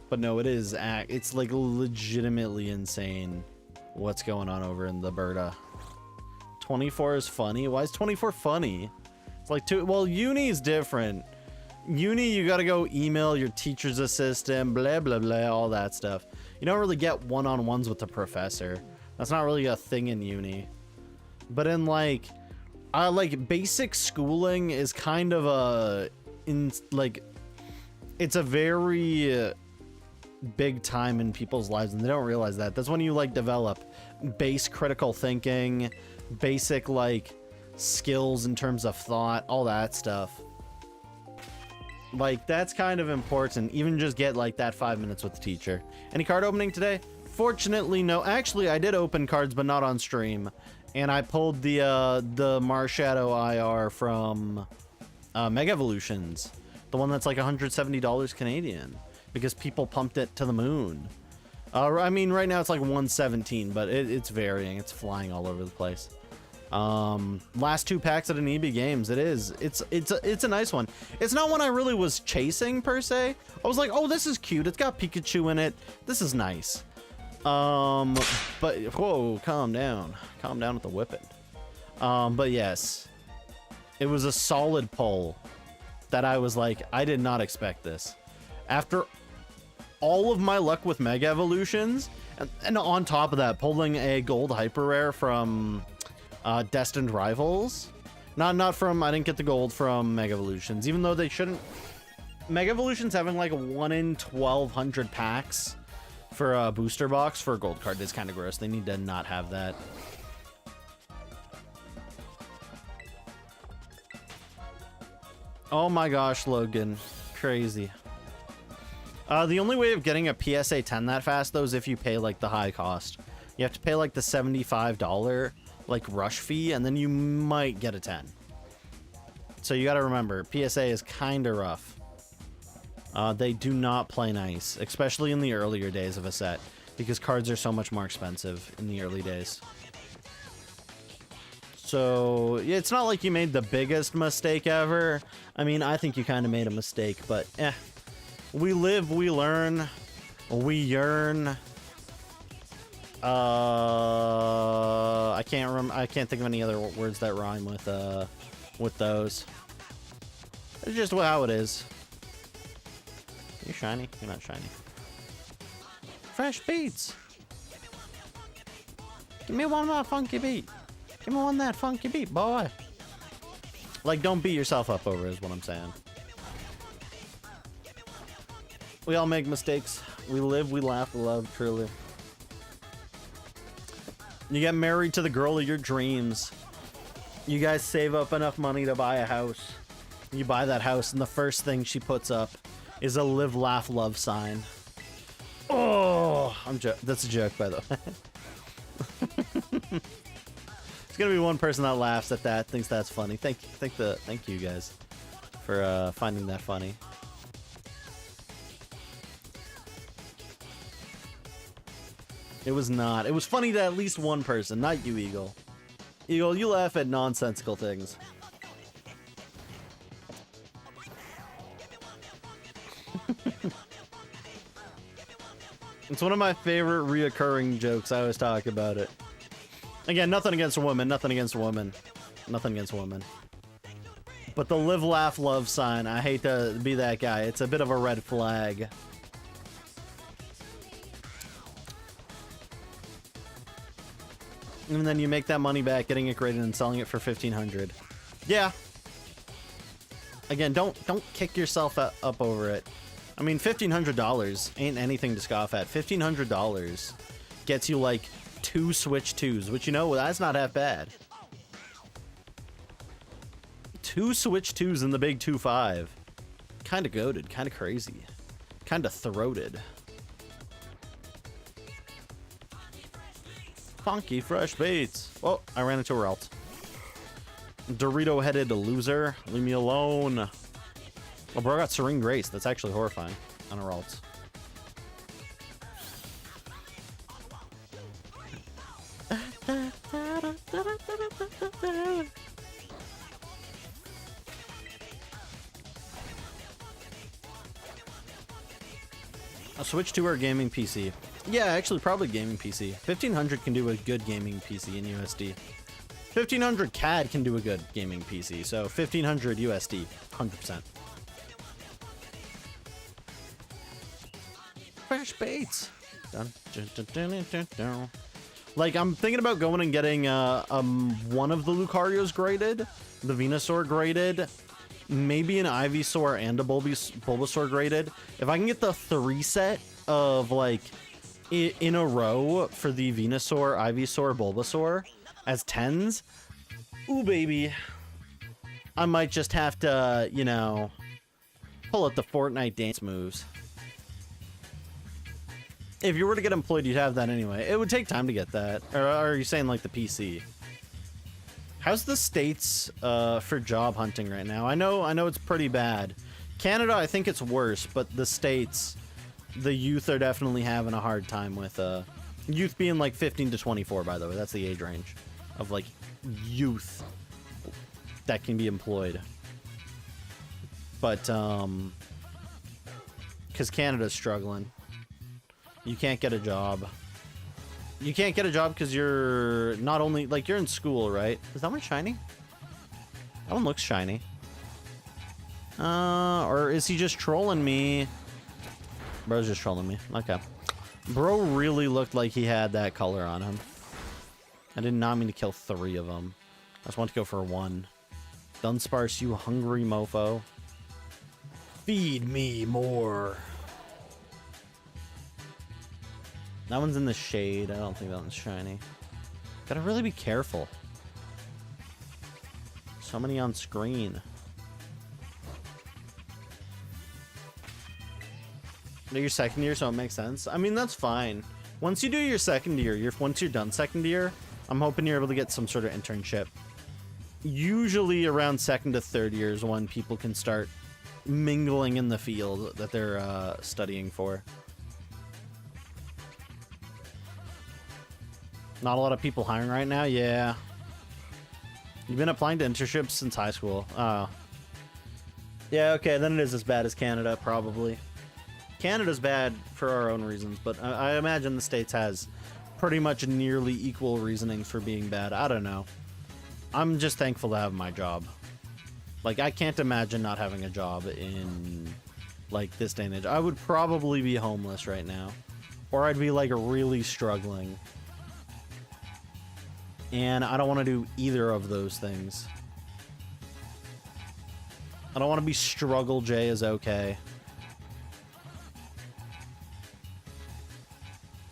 S1: But no, it's like legitimately insane what's going on over in the Berta. 24 is funny? Why is 24 funny? It's like well, uni is different. Uni, you gotta go email your teacher's assistant, blah, blah, blah, all that stuff. You don't really get one-on-ones with the professor. That's not really a thing in uni. But in like basic schooling is kind of it's a very big time in people's lives, and they don't realize that. That's when you like develop base critical thinking, basic like skills in terms of thought, all that stuff. Like, that's kind of important. Even just get like that 5 minutes with the teacher. Any card opening today? Fortunately, no. Actually, I did open cards, but not on stream. And I pulled the Marshadow IR from Mega Evolutions, the one that's like $170 Canadian, because people pumped it to the moon. I mean, right now it's like 117, but it's varying. It's flying all over the place. Last 2 packs at an EB Games. It's a nice one. It's not one I really was chasing per se. I was like, oh, this is cute. It's got Pikachu in it. This is nice. But whoa, calm down with the whipping. But yes, it was a solid pull that I was like, I did not expect this. After all of my luck with Mega Evolutions, and on top of that, pulling a gold hyper rare from Destined Rivals. Not from, I didn't get the gold from Mega Evolutions, even though they shouldn't. Mega Evolutions having like a 1 in 1200 packs for a booster box for a gold card is kind of gross. They need to not have that. Oh my gosh, Logan. Crazy. The only way of getting a PSA 10 that fast, though, is if you pay like the high cost. You have to pay like the $75 like rush fee, and then you might get a 10. So you got to remember, PSA is kind of rough. They do not play nice, especially in the earlier days of a set, because cards are so much more expensive in the early days. So yeah, it's not like you made the biggest mistake ever. I mean, I think you kind of made a mistake, but we live, we learn, we yearn. I can't think of any other words that rhyme with those. It's just how it is. You shiny? You're not shiny. Fresh beats. Give me one more funky beat. Give me one that funky beat, boy. Like, don't beat yourself up over it, is what I'm saying. We all make mistakes. We live, we laugh, we love, truly. You get married to the girl of your dreams. You guys save up enough money to buy a house. You buy that house, and the first thing she puts up is a live, laugh, love sign. Oh, that's a joke, by the way. There's gonna be one person that laughs at that, thinks that's funny. Thank you guys for finding that funny. It was not. It was funny to at least one person, not you, Eagle. Eagle, you laugh at nonsensical things. It's one of my favorite reoccurring jokes. I always talk about it. Again, nothing against a woman, nothing against a woman. Nothing against a woman. But the live, laugh, love sign, I hate to be that guy. It's a bit of a red flag. And then you make that money back, getting it graded and selling it for $1,500. Yeah. Again, don't kick yourself up over it. I mean, $1,500 ain't anything to scoff at. $1,500 gets you like 2 Switch 2s, which, you know, that's not half bad. 2 Switch 2s in the big 2.5. Kind of goated, kind of crazy, kind of throated. Funky fresh beats. Oh, I ran into a Relt. Dorito-headed loser. Leave me alone. Oh, bro, I got Serene Grace. That's actually horrifying on a Relt. A Switch 2 or a gaming PC? Yeah, actually probably gaming PC. 1500 can do a good gaming PC in USD. 1500 CAD can do a good gaming PC, so 1500 USD, 100%. Fresh baits. Dun, dun, dun, dun, dun, dun, dun. Like, I'm thinking about going and getting one of the Lucarios graded, the Venusaur graded, maybe an Ivysaur and a Bulbasaur graded. If I can get the 3 set of, like, in a row for the Venusaur, Ivysaur, Bulbasaur as 10s, ooh, baby. I might just have to, you know, pull out the Fortnite dance moves. If you were to get employed, you'd have that anyway. It would take time to get that. Or are you saying, like, the PC? How's the States for job hunting right now? I know it's pretty bad. Canada, I think it's worse, but the States, the youth are definitely having a hard time with youth being like 15 to 24, by the way. That's the age range of, like, youth that can be employed. But because Canada's struggling. You can't get a job. You can't get a job because you're not only, like, you're in school, right? Is that one shiny? That one looks shiny. Or is he just trolling me? Bro's just trolling me. Okay. Bro really looked like he had that color on him. I did not mean to kill 3 of them. I just want to go for 1. Dunsparce, you hungry mofo. Feed me more. That one's in the shade. I don't think that one's shiny. Gotta really be careful. So many on screen. You're second year, so it makes sense. I mean, that's fine. Once you do your second year, once you're done second year, I'm hoping you're able to get some sort of internship. Usually around second to third year is when people can start mingling in the field that they're studying for. Not a lot of people hiring right now? Yeah. You've been applying to internships since high school. Oh. Yeah, okay, then it is as bad as Canada, probably. Canada's bad for our own reasons, but I imagine the States has pretty much nearly equal reasoning for being bad. I don't know. I'm just thankful to have my job. Like, I can't imagine not having a job in, like, this day and age. I would probably be homeless right now. Or I'd be, like, really struggling. And I don't want to do either of those things. I don't want to be struggle J is okay.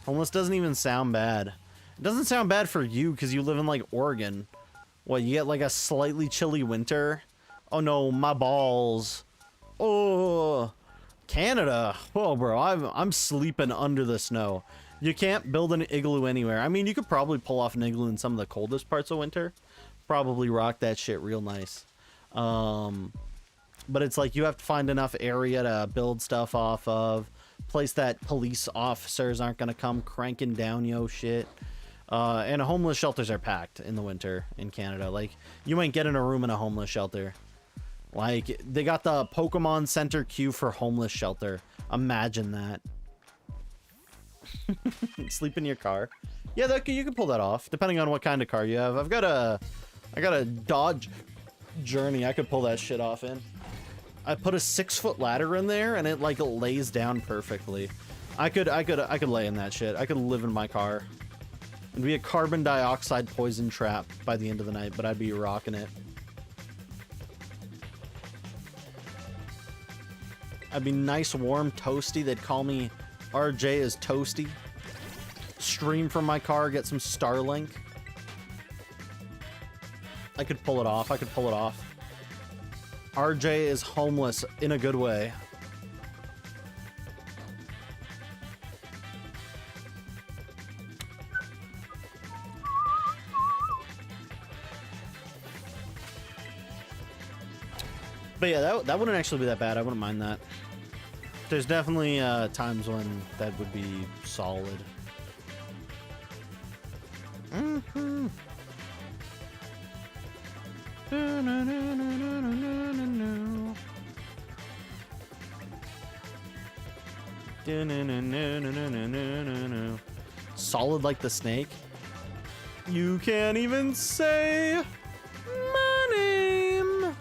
S1: Homeless doesn't even sound bad. It doesn't sound bad for you because you live in, like, Oregon. What, you get, like, a slightly chilly winter? Oh no, my balls. Oh, Canada. Oh, bro, I'm sleeping under the snow. You can't build an igloo anywhere. I mean, you could probably pull off an igloo in some of the coldest parts of winter. Probably rock that shit real nice. But it's like you have to find enough area to build stuff off of. Place that police officers aren't going to come cranking down yo shit. And homeless shelters are packed in the winter in Canada. Like, you ain't getting a room in a homeless shelter. Like, they got the Pokemon Center queue for homeless shelter. Imagine that. Sleep in your car. Yeah, you can pull that off, depending on what kind of car you have. I got a Dodge Journey. I could pull that shit off in. I put a 6-foot ladder in there, and it, like, lays down perfectly. I could lay in that shit. I could live in my car. It'd be a carbon dioxide poison trap by the end of the night, but I'd be rocking it. I'd be nice, warm, toasty. They'd call me RJ is Toasty. Stream from my car, get some Starlink. I could pull it off. I could pull it off. RJ is homeless in a good way. But yeah, that wouldn't actually be that bad. I wouldn't mind that. There's definitely times when that would be solid. Mm-hmm. Solid like the snake. You can't even say my name.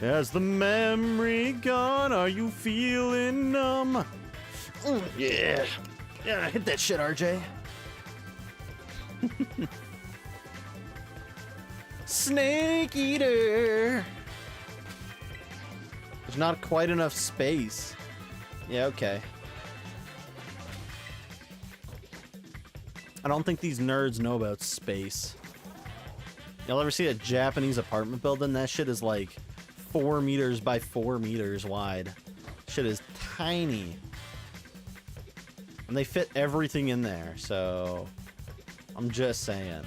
S1: Has the memory gone? Are you feeling numb? Yeah. Yeah, hit that shit, RJ. Snake eater. There's not quite enough space. Yeah, okay. I don't think these nerds know about space. Y'all ever see a Japanese apartment building? That shit is like 4 meters by 4 meters wide. Shit is tiny. And they fit everything in there, so I'm just saying.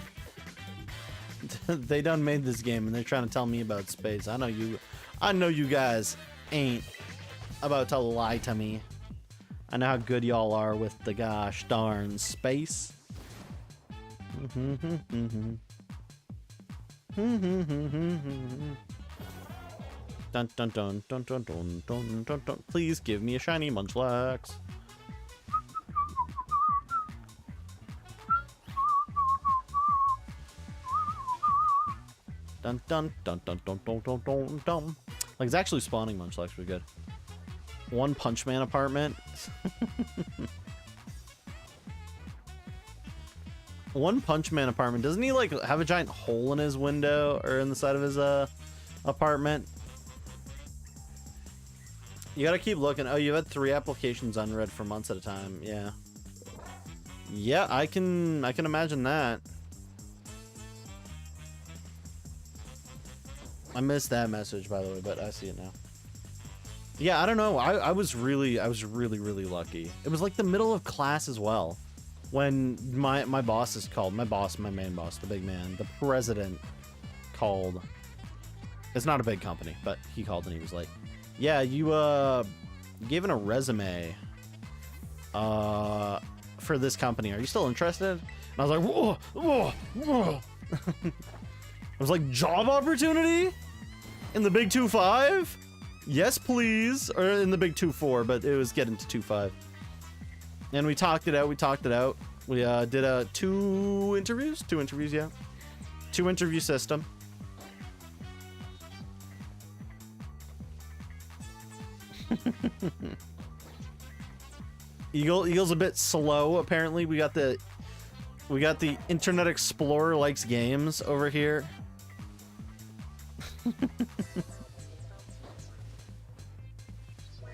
S1: They done made this game and they're trying to tell me about space. I know you guys ain't about to lie to me. I know how good y'all are with the gosh darn space. Dun dun dun dun dun dun dun dun dun. Please give me a shiny Munchlax. Dun dun dun dun dun dun dun dun dun. Like, it's actually spawning Munchlax pretty good. One Punch Man apartment. One Punch Man apartment. Doesn't he like have a giant hole in his window or in the side of his apartment? You gotta keep looking. Oh, you've had 3 applications unread for months at a time. Yeah. Yeah, I can imagine that. I missed that message, by the way, but I see it now. Yeah, I don't know. I was really lucky. It was like the middle of class as well. When my boss is called, my main boss, the big man, the president called. It's not a big company, but he called and he was like, yeah, you gave in a resume for this company. Are you still interested? And I was like, whoa, whoa, whoa. I was like, job opportunity in the big 2-5? Yes, please. Or in the big 2-4, but it was getting to 2-5. And we talked it out. We did 2 interviews. 2 interviews, yeah. 2 interview system. Eagle's a bit slow, apparently. We got the Internet Explorer likes games over here.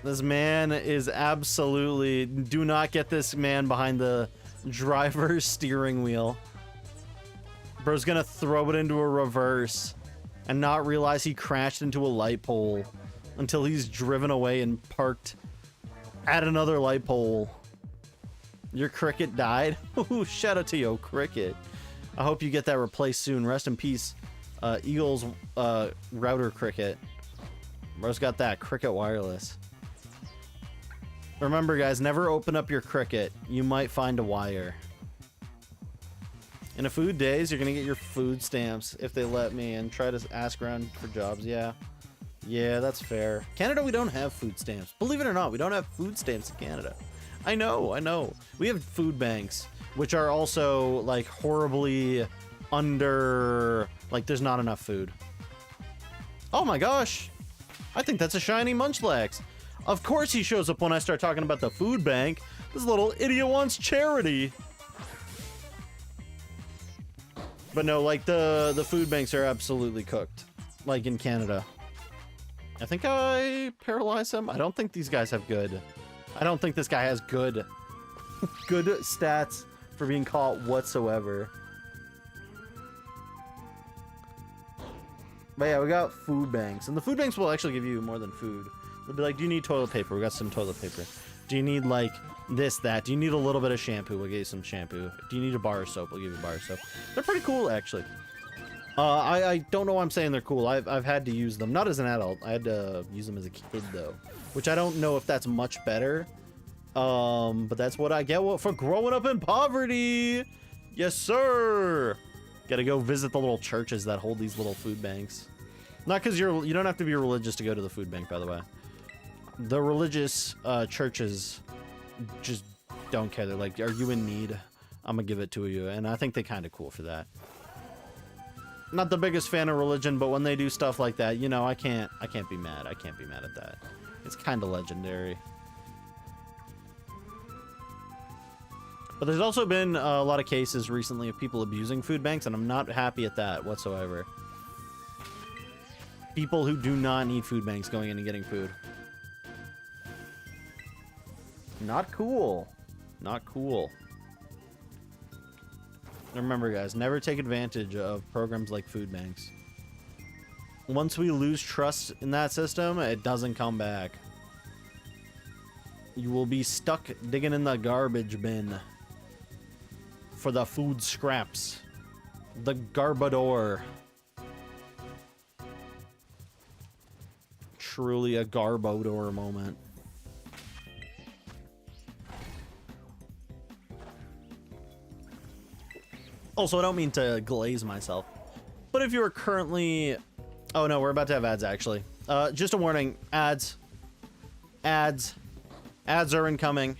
S1: This man is absolutely... Do not get this man behind the driver's steering wheel. Bro's gonna throw it into a reverse and not realize he crashed into a light pole until he's driven away and parked at another light pole. Your Cricket died? Ooh, shout out to yo, Cricket. I hope you get that replaced soon. Rest in peace, Eagles router Cricket. Bro's got that Cricket wireless. Remember, guys, never open up your Cricket. You might find a wire. In a food days, you're gonna get your food stamps if they let me, and try to ask around for jobs. Yeah, that's fair. Canada, we don't have food stamps. Believe it or not, we don't have food stamps in Canada. I know. We have food banks, which are also like horribly under. Like, there's not enough food. Oh my gosh, I think that's a shiny Munchlax. Of course he shows up when I start talking about the food bank. This little idiot wants charity. But no, like the food banks are absolutely cooked. Like in Canada. I think I paralyzed him. I don't think these guys have good. I don't think this guy has good good stats for being caught whatsoever. But yeah, we got food banks. And the food banks will actually give you more than food. They'll be like, do you need toilet paper? We got some toilet paper. Do you need like this, that? Do you need a little bit of shampoo? We'll get you some shampoo. Do you need a bar of soap? We'll give you a bar of soap. They're pretty cool, actually. I don't know why I'm saying they're cool. I've had to use them. Not as an adult. I had to use them as a kid, though. Which I don't know if that's much better. But that's what I get for growing up in poverty. Yes, sir. Gotta go visit the little churches that hold these little food banks. Not because you don't have to be religious to go to the food bank, by the way. The religious churches just don't care. They're like, are you in need? I'm gonna give it to you. And I think they're kind of cool for that. Not the biggest fan of religion, but when they do stuff like that, you know, I can't be mad. I can't be mad at that. It's kind of legendary. But there's also been a lot of cases recently of people abusing food banks, and I'm not happy at that whatsoever. People who do not need food banks going in and getting food. Not cool. Not cool. Remember, guys, never take advantage of programs like food banks. Once we lose trust in that system, it doesn't come back. You will be stuck digging in the garbage bin for the food scraps. The Garbador. Truly a Garbodor moment. Also, I don't mean to glaze myself, but if you are currently... Oh no, we're about to have ads actually. Just a warning, ads are incoming.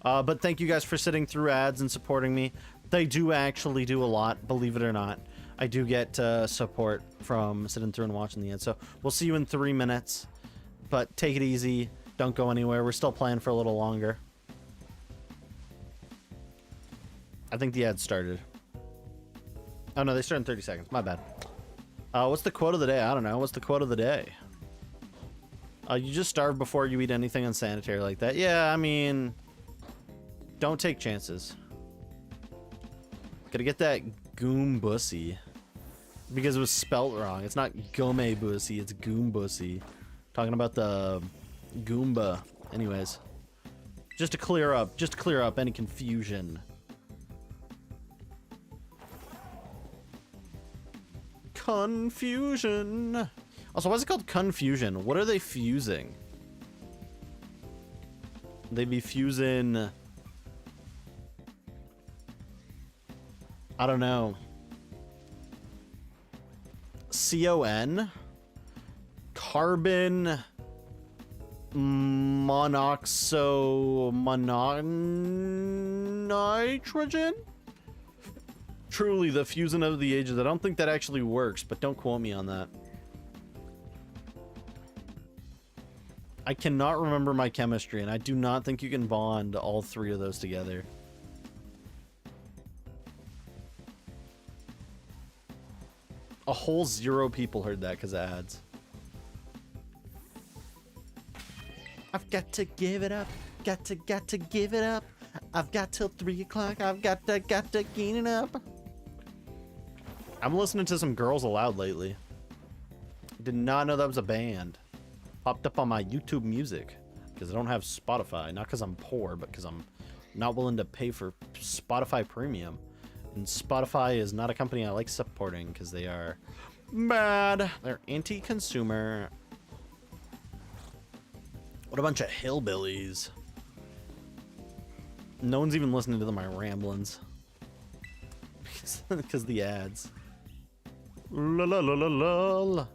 S1: But thank you guys for sitting through ads and supporting me. They do actually do a lot, believe it or not. I do get support from sitting through and watching the ads. So we'll see you in 3 minutes, but take it easy. Don't go anywhere. We're still playing for a little longer. I think the ads started. Oh no, they start in 30 seconds. My bad. What's the quote of the day? I don't know. What's the quote of the day? You just starve before you eat anything unsanitary like that. Yeah, I mean, don't take chances. Gotta get that goom bussy. Because it was spelt wrong. It's not gome bussy, it's goom bussy. Talking about the Goomba. Anyways. Just to clear up any confusion. Confusion. Also, why is it called confusion? What are they fusing? They be fusing... I don't know. CON? Carbon... nitrogen? Truly the fusion of the ages. I don't think that actually works, but don't quote me on that. I cannot remember my chemistry, and I do not think you can bond all three of those together. A whole 0 people heard that because of ads. I've got to give it up. Got to give it up. I've got till 3 o'clock. I've got to gain it up. I'm listening to some Girls Aloud lately. Did not know that was a band. Popped up on my YouTube Music because I don't have Spotify. Not because I'm poor, but because I'm not willing to pay for Spotify Premium. And Spotify is not a company I like supporting because they are bad. They're anti-consumer. What a bunch of hillbillies. No one's even listening to my ramblings. Because the ads. La la la la la.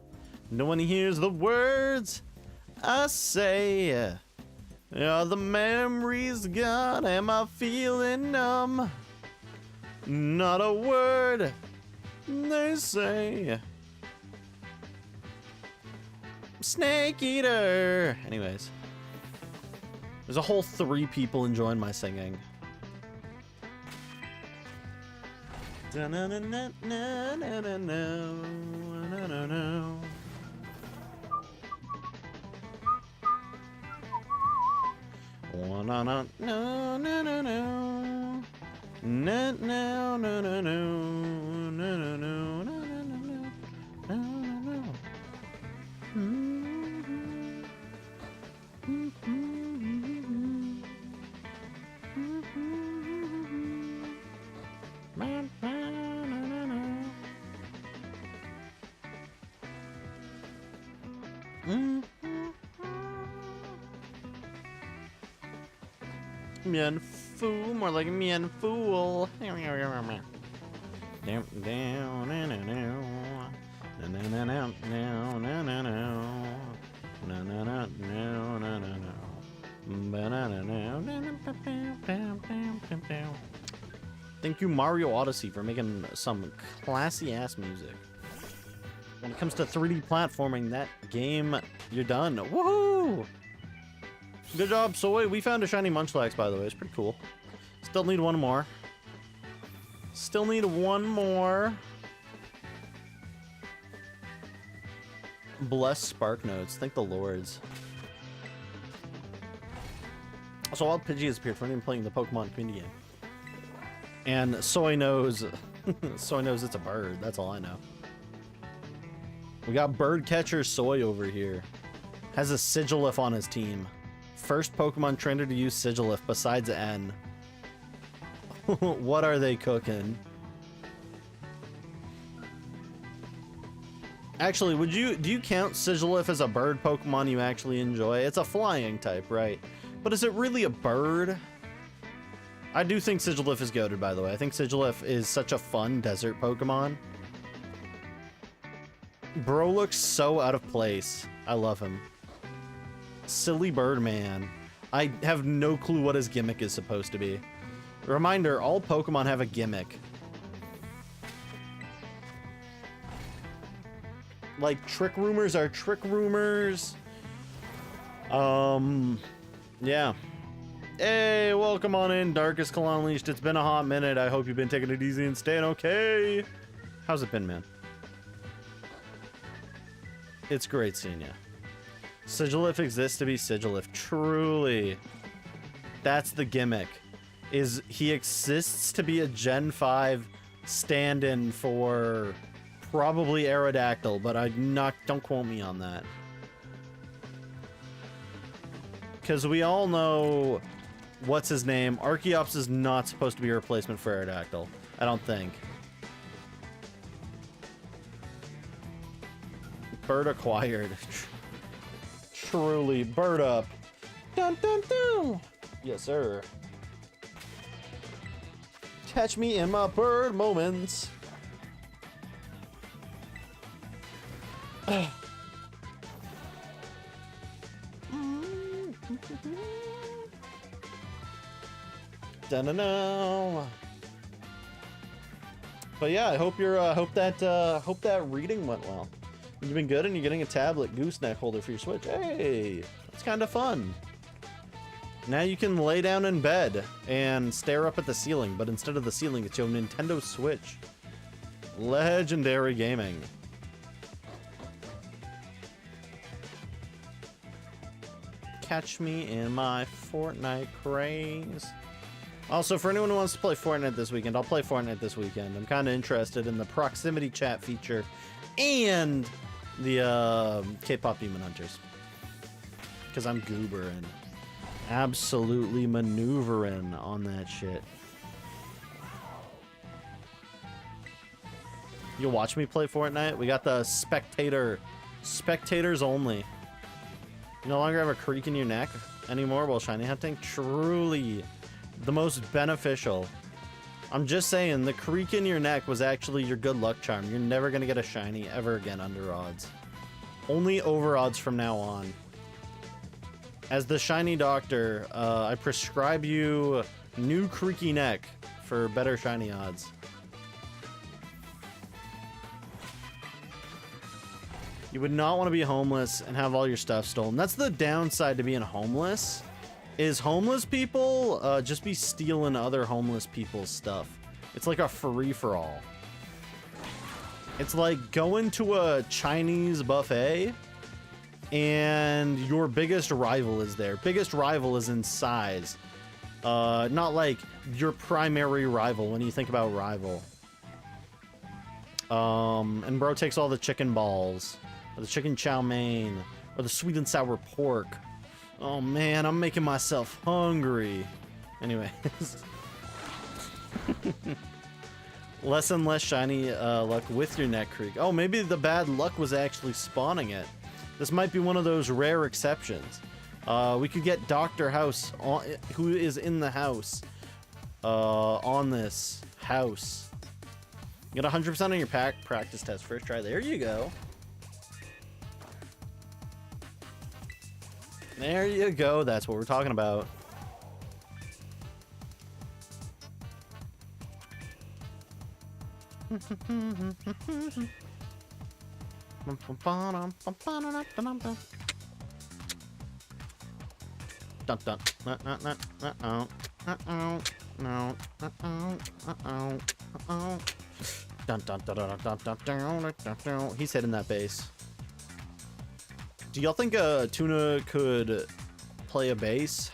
S1: No one hears the words I say. Are the memories gone? Am I feeling numb? Not a word they say. Snake eater. Anyways. There's a whole 3 people enjoying my singing. Mian Fu, more like Mian Fool. Thank you, Mario Odyssey, for making some classy-ass music. When it comes to 3D platforming, that game, you're done. Woohoo! Good job, Soy. We found a shiny Munchlax, by the way. It's pretty cool. Still need one more. Still need one more. Bless Spark Notes. Thank the lords. So Wild Pidgey has appeared for anyone playing the Pokemon community game. And Soy knows... Soy knows it's a bird. That's all I know. We got bird catcher Soy over here. Has a Sigilyph on his team. First Pokemon trainer to use Sigilyph besides N. What are they cooking? Actually, do you count Sigilyph as a bird Pokemon you actually enjoy? It's a flying type, right? But is it really a bird? I do think Sigilyph is goated, by the way. I think Sigilyph is such a fun desert Pokemon. Bro looks so out of place. I love him. Silly Birdman. I have no clue what his gimmick is supposed to be. Reminder, all Pokemon have a gimmick. Like, trick rumors are trick rumors. Yeah. Hey, welcome on in, Darkest Claw Unleashed. It's been a hot minute. I hope you've been taking it easy and staying okay. How's it been, man? It's great seeing you. Sigilyph exists to be Sigilyph. Truly. That's the gimmick. Is he exists to be a Gen 5 stand-in for probably Aerodactyl, but don't quote me on that. Because we all know, what's his name? Archeops is not supposed to be a replacement for Aerodactyl. I don't think. Bird acquired. Truly, bird up. Dun dun dun! Yes, sir. Catch me in my bird moments. Dun-dun-dun. But yeah, I hope you're hope that reading went well. You've been good, and you're getting a tablet gooseneck holder for your Switch. Hey, that's kind of fun. Now you can lay down in bed and stare up at the ceiling, but instead of the ceiling, it's your Nintendo Switch. Legendary gaming. Catch me in my Fortnite craze. Also, for anyone who wants to play Fortnite this weekend, I'll play Fortnite this weekend. I'm kind of interested in the proximity chat feature and the K-pop Demon Hunters. Because I'm goobering. Absolutely maneuvering on that shit. You'll watch me play Fortnite? We got the spectators only. You no longer have a creak in your neck anymore while shiny hunting? Truly the most beneficial. I'm just saying, the creak in your neck was actually your good luck charm. You're never gonna get a shiny ever again under odds. Only over odds from now on. As the shiny doctor, I prescribe you new creaky neck for better shiny odds. You would not want to be homeless and have all your stuff stolen. That's the downside to being homeless, is homeless people just be stealing other homeless people's stuff. It's like a free-for-all. It's like going to a Chinese buffet and your biggest rival is there. Biggest rival is in size. Not like your primary rival when you think about rival. And bro takes all the chicken balls, or the chicken chow mein, or the sweet and sour pork. Oh man, I'm making myself hungry. Anyways. Less and less shiny luck with your neck creek. Oh, maybe the bad luck was actually spawning it. This might be one of those rare exceptions. We could get Dr. House, who is in the house, on this house. Get 100% on your practice test first try. There you go. There you go. That's what we're talking about. Dun dun. Dun dun dun dun dun dun dun dun. He's hitting that bass. Do y'all think Tuna could play a bass?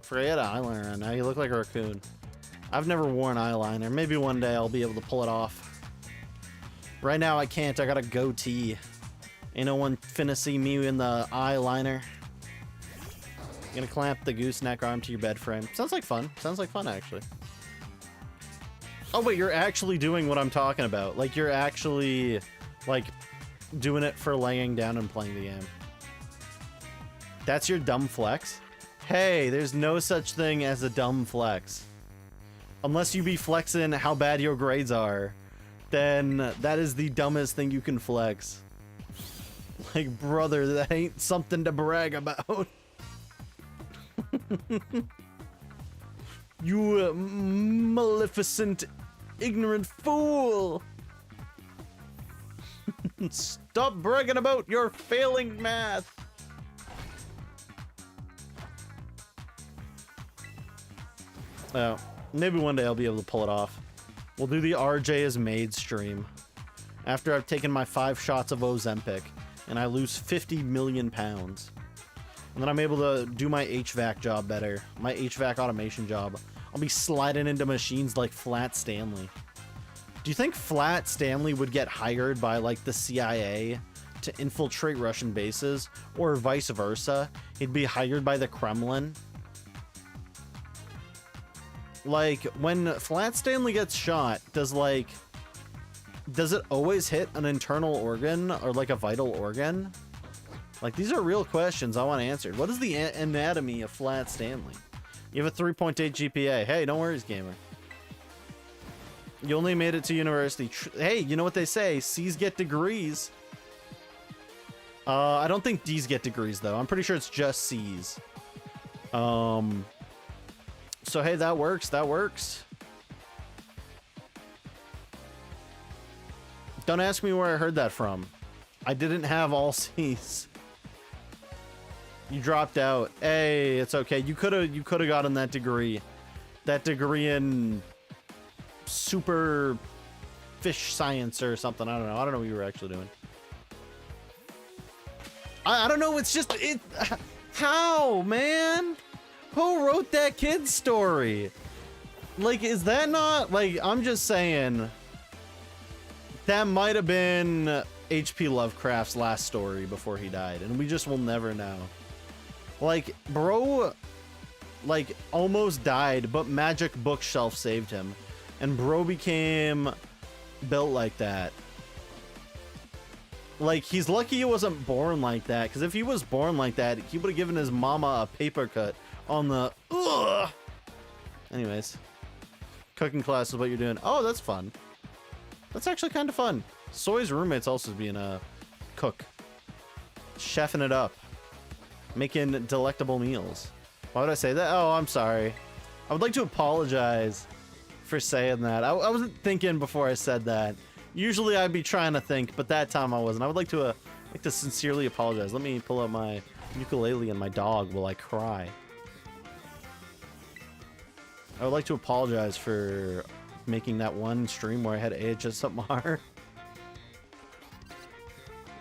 S1: Forget eyeliner right now. You look like a raccoon. I've never worn eyeliner. Maybe one day I'll be able to pull it off. Right now I can't. I got a goatee. Ain't no one finna see me in the eyeliner. Gonna clamp the gooseneck arm to your bed frame. Sounds like fun. Sounds like fun, actually. Oh, wait, you're actually doing what I'm talking about. Like, you're actually, like, doing it for laying down and playing the game. That's your dumb flex? Hey, there's no such thing as a dumb flex. Unless you be flexing how bad your grades are, then that is the dumbest thing you can flex. Like, brother, that ain't something to brag about. You maleficent, ignorant fool! Stop bragging about your failing math! Oh, maybe one day I'll be able to pull it off. We'll do the RJ is Made stream. After I've taken my 5 shots of Ozempic, and I lose 50 million pounds. And then I'm able to do my HVAC job better. My HVAC automation job. I'll be sliding into machines like Flat Stanley. Do you think Flat Stanley would get hired by, like, the CIA to infiltrate Russian bases? Or vice versa? He'd be hired by the Kremlin? Like, when Flat Stanley gets shot, does it always hit an internal organ or, like, a vital organ? Like, these are real questions I want answered. What is the anatomy of Flat Stanley? You have a 3.8 GPA. Hey, don't worry, gamer. You only made it to university. Hey, you know what they say? C's get degrees. I don't think D's get degrees, though. I'm pretty sure it's just C's. So, hey, that works. That works. Don't ask me where I heard that from. I didn't have all C's. You dropped out. Hey, it's okay. You could have gotten that degree. That degree in super fish science or something. I don't know. I don't know what you were actually doing. I don't know. It's just how, man? Who wrote that kid's story? Like, is that not, like, I'm just saying that might have been H.P. Lovecraft's last story before he died, and we just will never know. Like, bro, like, almost died, but Magic Bookshelf saved him. And bro became built like that. Like, he's lucky he wasn't born like that, because if he was born like that, he would have given his mama a paper cut on the... Ugh! Anyways. Cooking class is what you're doing. Oh, that's fun. That's actually kind of fun. Soy's roommate's also being a cook. Chefing it up. Making delectable meals. Why would I say that? Oh, I'm sorry. I would like to apologize for saying that. I wasn't thinking before I said that. Usually I'd be trying to think, but that time I wasn't. I would like to sincerely apologize. Let me pull out my ukulele and my dog while I cry. I would like to apologize for making that one stream where I had AHSMR.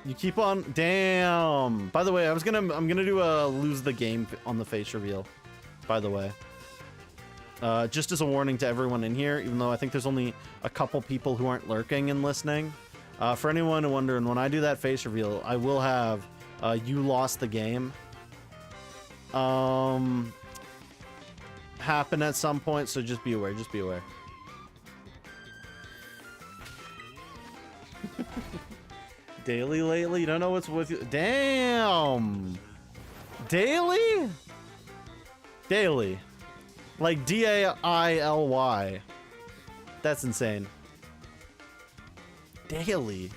S1: You keep on... Damn! By the way, I'm gonna do a lose the game on the face reveal. By the way. Just as a warning to everyone in here, even though I think there's only a couple people who aren't lurking and listening. For anyone wondering, when I do that face reveal, I will have you lost the game happen at some point, so just be aware, just be aware. Daily lately? You don't know what's with you? Damn! Daily? Daily. Like D-A-I-L-Y. That's insane. Daily.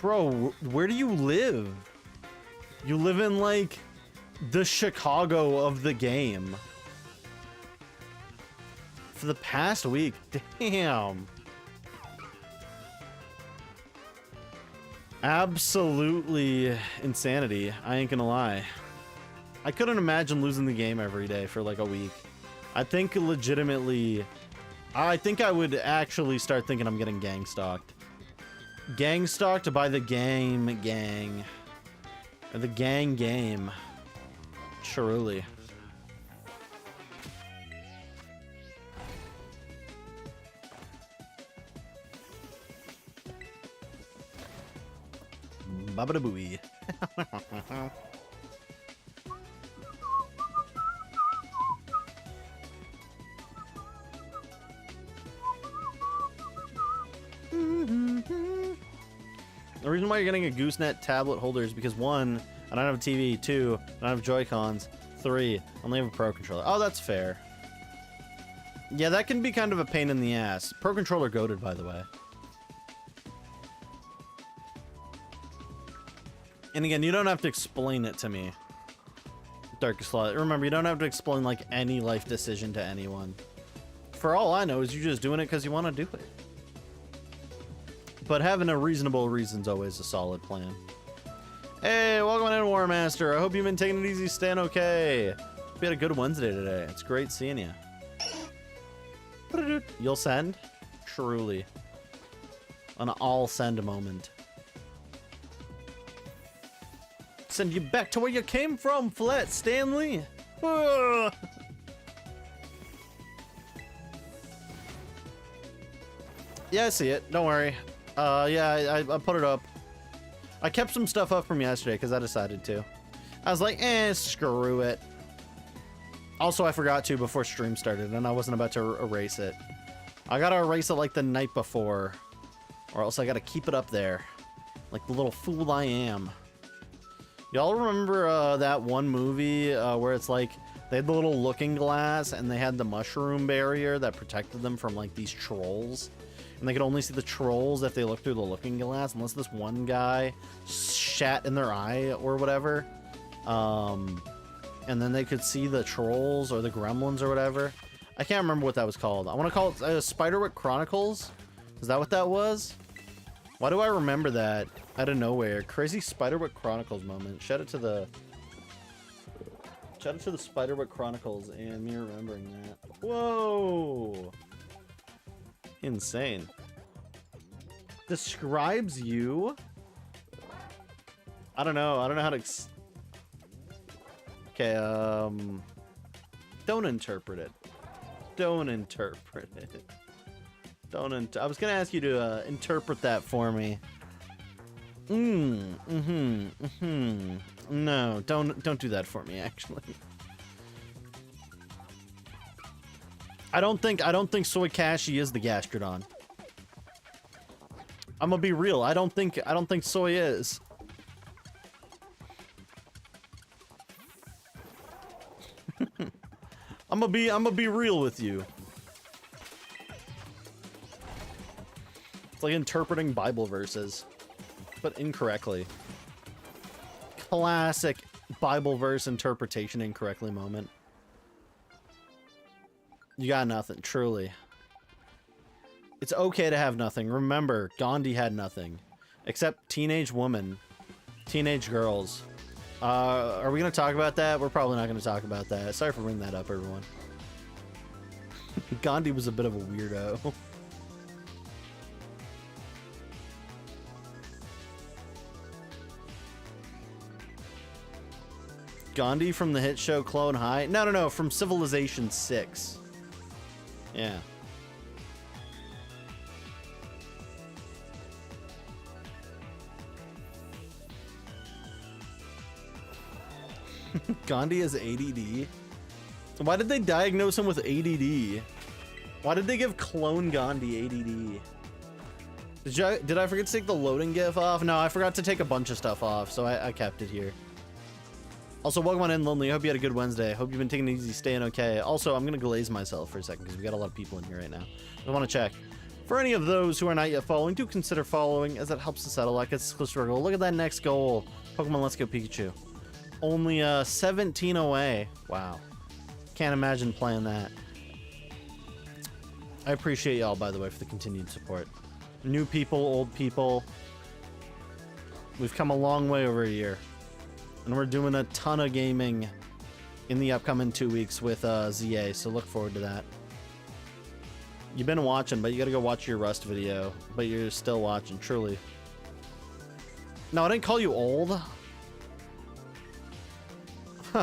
S1: Bro, where do you live? You live in, like, the Chicago of the game. For the past week. Damn. Absolutely insanity. I ain't gonna lie. I couldn't imagine losing the game every day for like a week. I think legitimately, I think I would actually start thinking I'm getting gang stalked. Gang stalked by the gang. Or the gang game. Truly. Babada booey. The reason why you're getting a Goosenet tablet holder is because 1, I don't have a TV, 2, I don't have Joy-Cons, 3, I only have a Pro Controller. Oh, that's fair. Yeah, that can be kind of a pain in the ass. Pro Controller goated, by the way. And again, you don't have to explain it to me. Darkest Law. Remember, you don't have to explain like any life decision to anyone. For all I know is you just doing it because you want to do it. But having a reasonable reason's always a solid plan. Hey, welcome in, War Master. I hope you've been taking it easy, staying okay. We had a good Wednesday today. It's great seeing you. You'll send? Truly. An all send moment. Send you back to where you came from, Flat Stanley. Yeah, I see it. Don't worry. Yeah, I put it up. I kept some stuff up from yesterday because I decided to. I was like, screw it. Also, I forgot to before stream started, and I wasn't about to erase it. I gotta erase it like the night before, or else I gotta keep it up there. Like the little fool I am. Y'all remember that one movie where it's like they had the little looking glass and they had the mushroom barrier that protected them from like these trolls? And they could only see the trolls if they looked through the looking glass, unless this one guy shat in their eye or whatever. And then they could see the trolls or the gremlins or whatever. I can't remember what that was called. I want to call it Spiderwick Chronicles. Is that what that was? Why do I remember that out of nowhere? Crazy Spiderwick Chronicles moment. Shout out to the Spiderwick Chronicles and me remembering that. Whoa! Insane. Describes you? I don't know. I don't know how to... Okay, don't interpret it. Don't interpret it. I was gonna ask you to interpret that for me. No, don't do that for me, actually. I don't think Soy Kashi is the Gastrodon. I'm gonna be real. I don't think Soy is. I'm gonna be real with you. It's like interpreting Bible verses, but incorrectly. Classic Bible verse interpretation incorrectly moment. You got nothing, truly. It's okay to have nothing. Remember, Gandhi had nothing. Except teenage women. Teenage girls. Are we gonna talk about that? We're probably not gonna talk about that. Sorry for bringing that up, everyone. Gandhi was a bit of a weirdo. Gandhi from the hit show Clone High? No, from Civilization 6. Yeah. Gandhi has ADD? Why did they diagnose him with ADD? Why did they give Clone Gandhi ADD? Did I forget to take the loading GIF off? No, I forgot to take a bunch of stuff off, so I kept it here. Also, welcome on in, Lonely. I hope you had a good Wednesday. Hope you've been taking it easy, staying okay. Also, I'm going to glaze myself for a second because we got a lot of people in here right now. I want to check. For any of those who are not yet following, do consider following as it helps us out a lot. Gets us closer to our goal. Look at that next goal. Pokemon Let's Go Pikachu. Only 17 away. Wow. Can't imagine playing that. I appreciate y'all, by the way, for the continued support. New people, old people. We've come a long way over a year. And we're doing a ton of gaming in the upcoming 2 weeks with ZA, so look forward to that. You've been watching, but you gotta go watch your Rust video. But you're still watching, truly. No, I didn't call you old.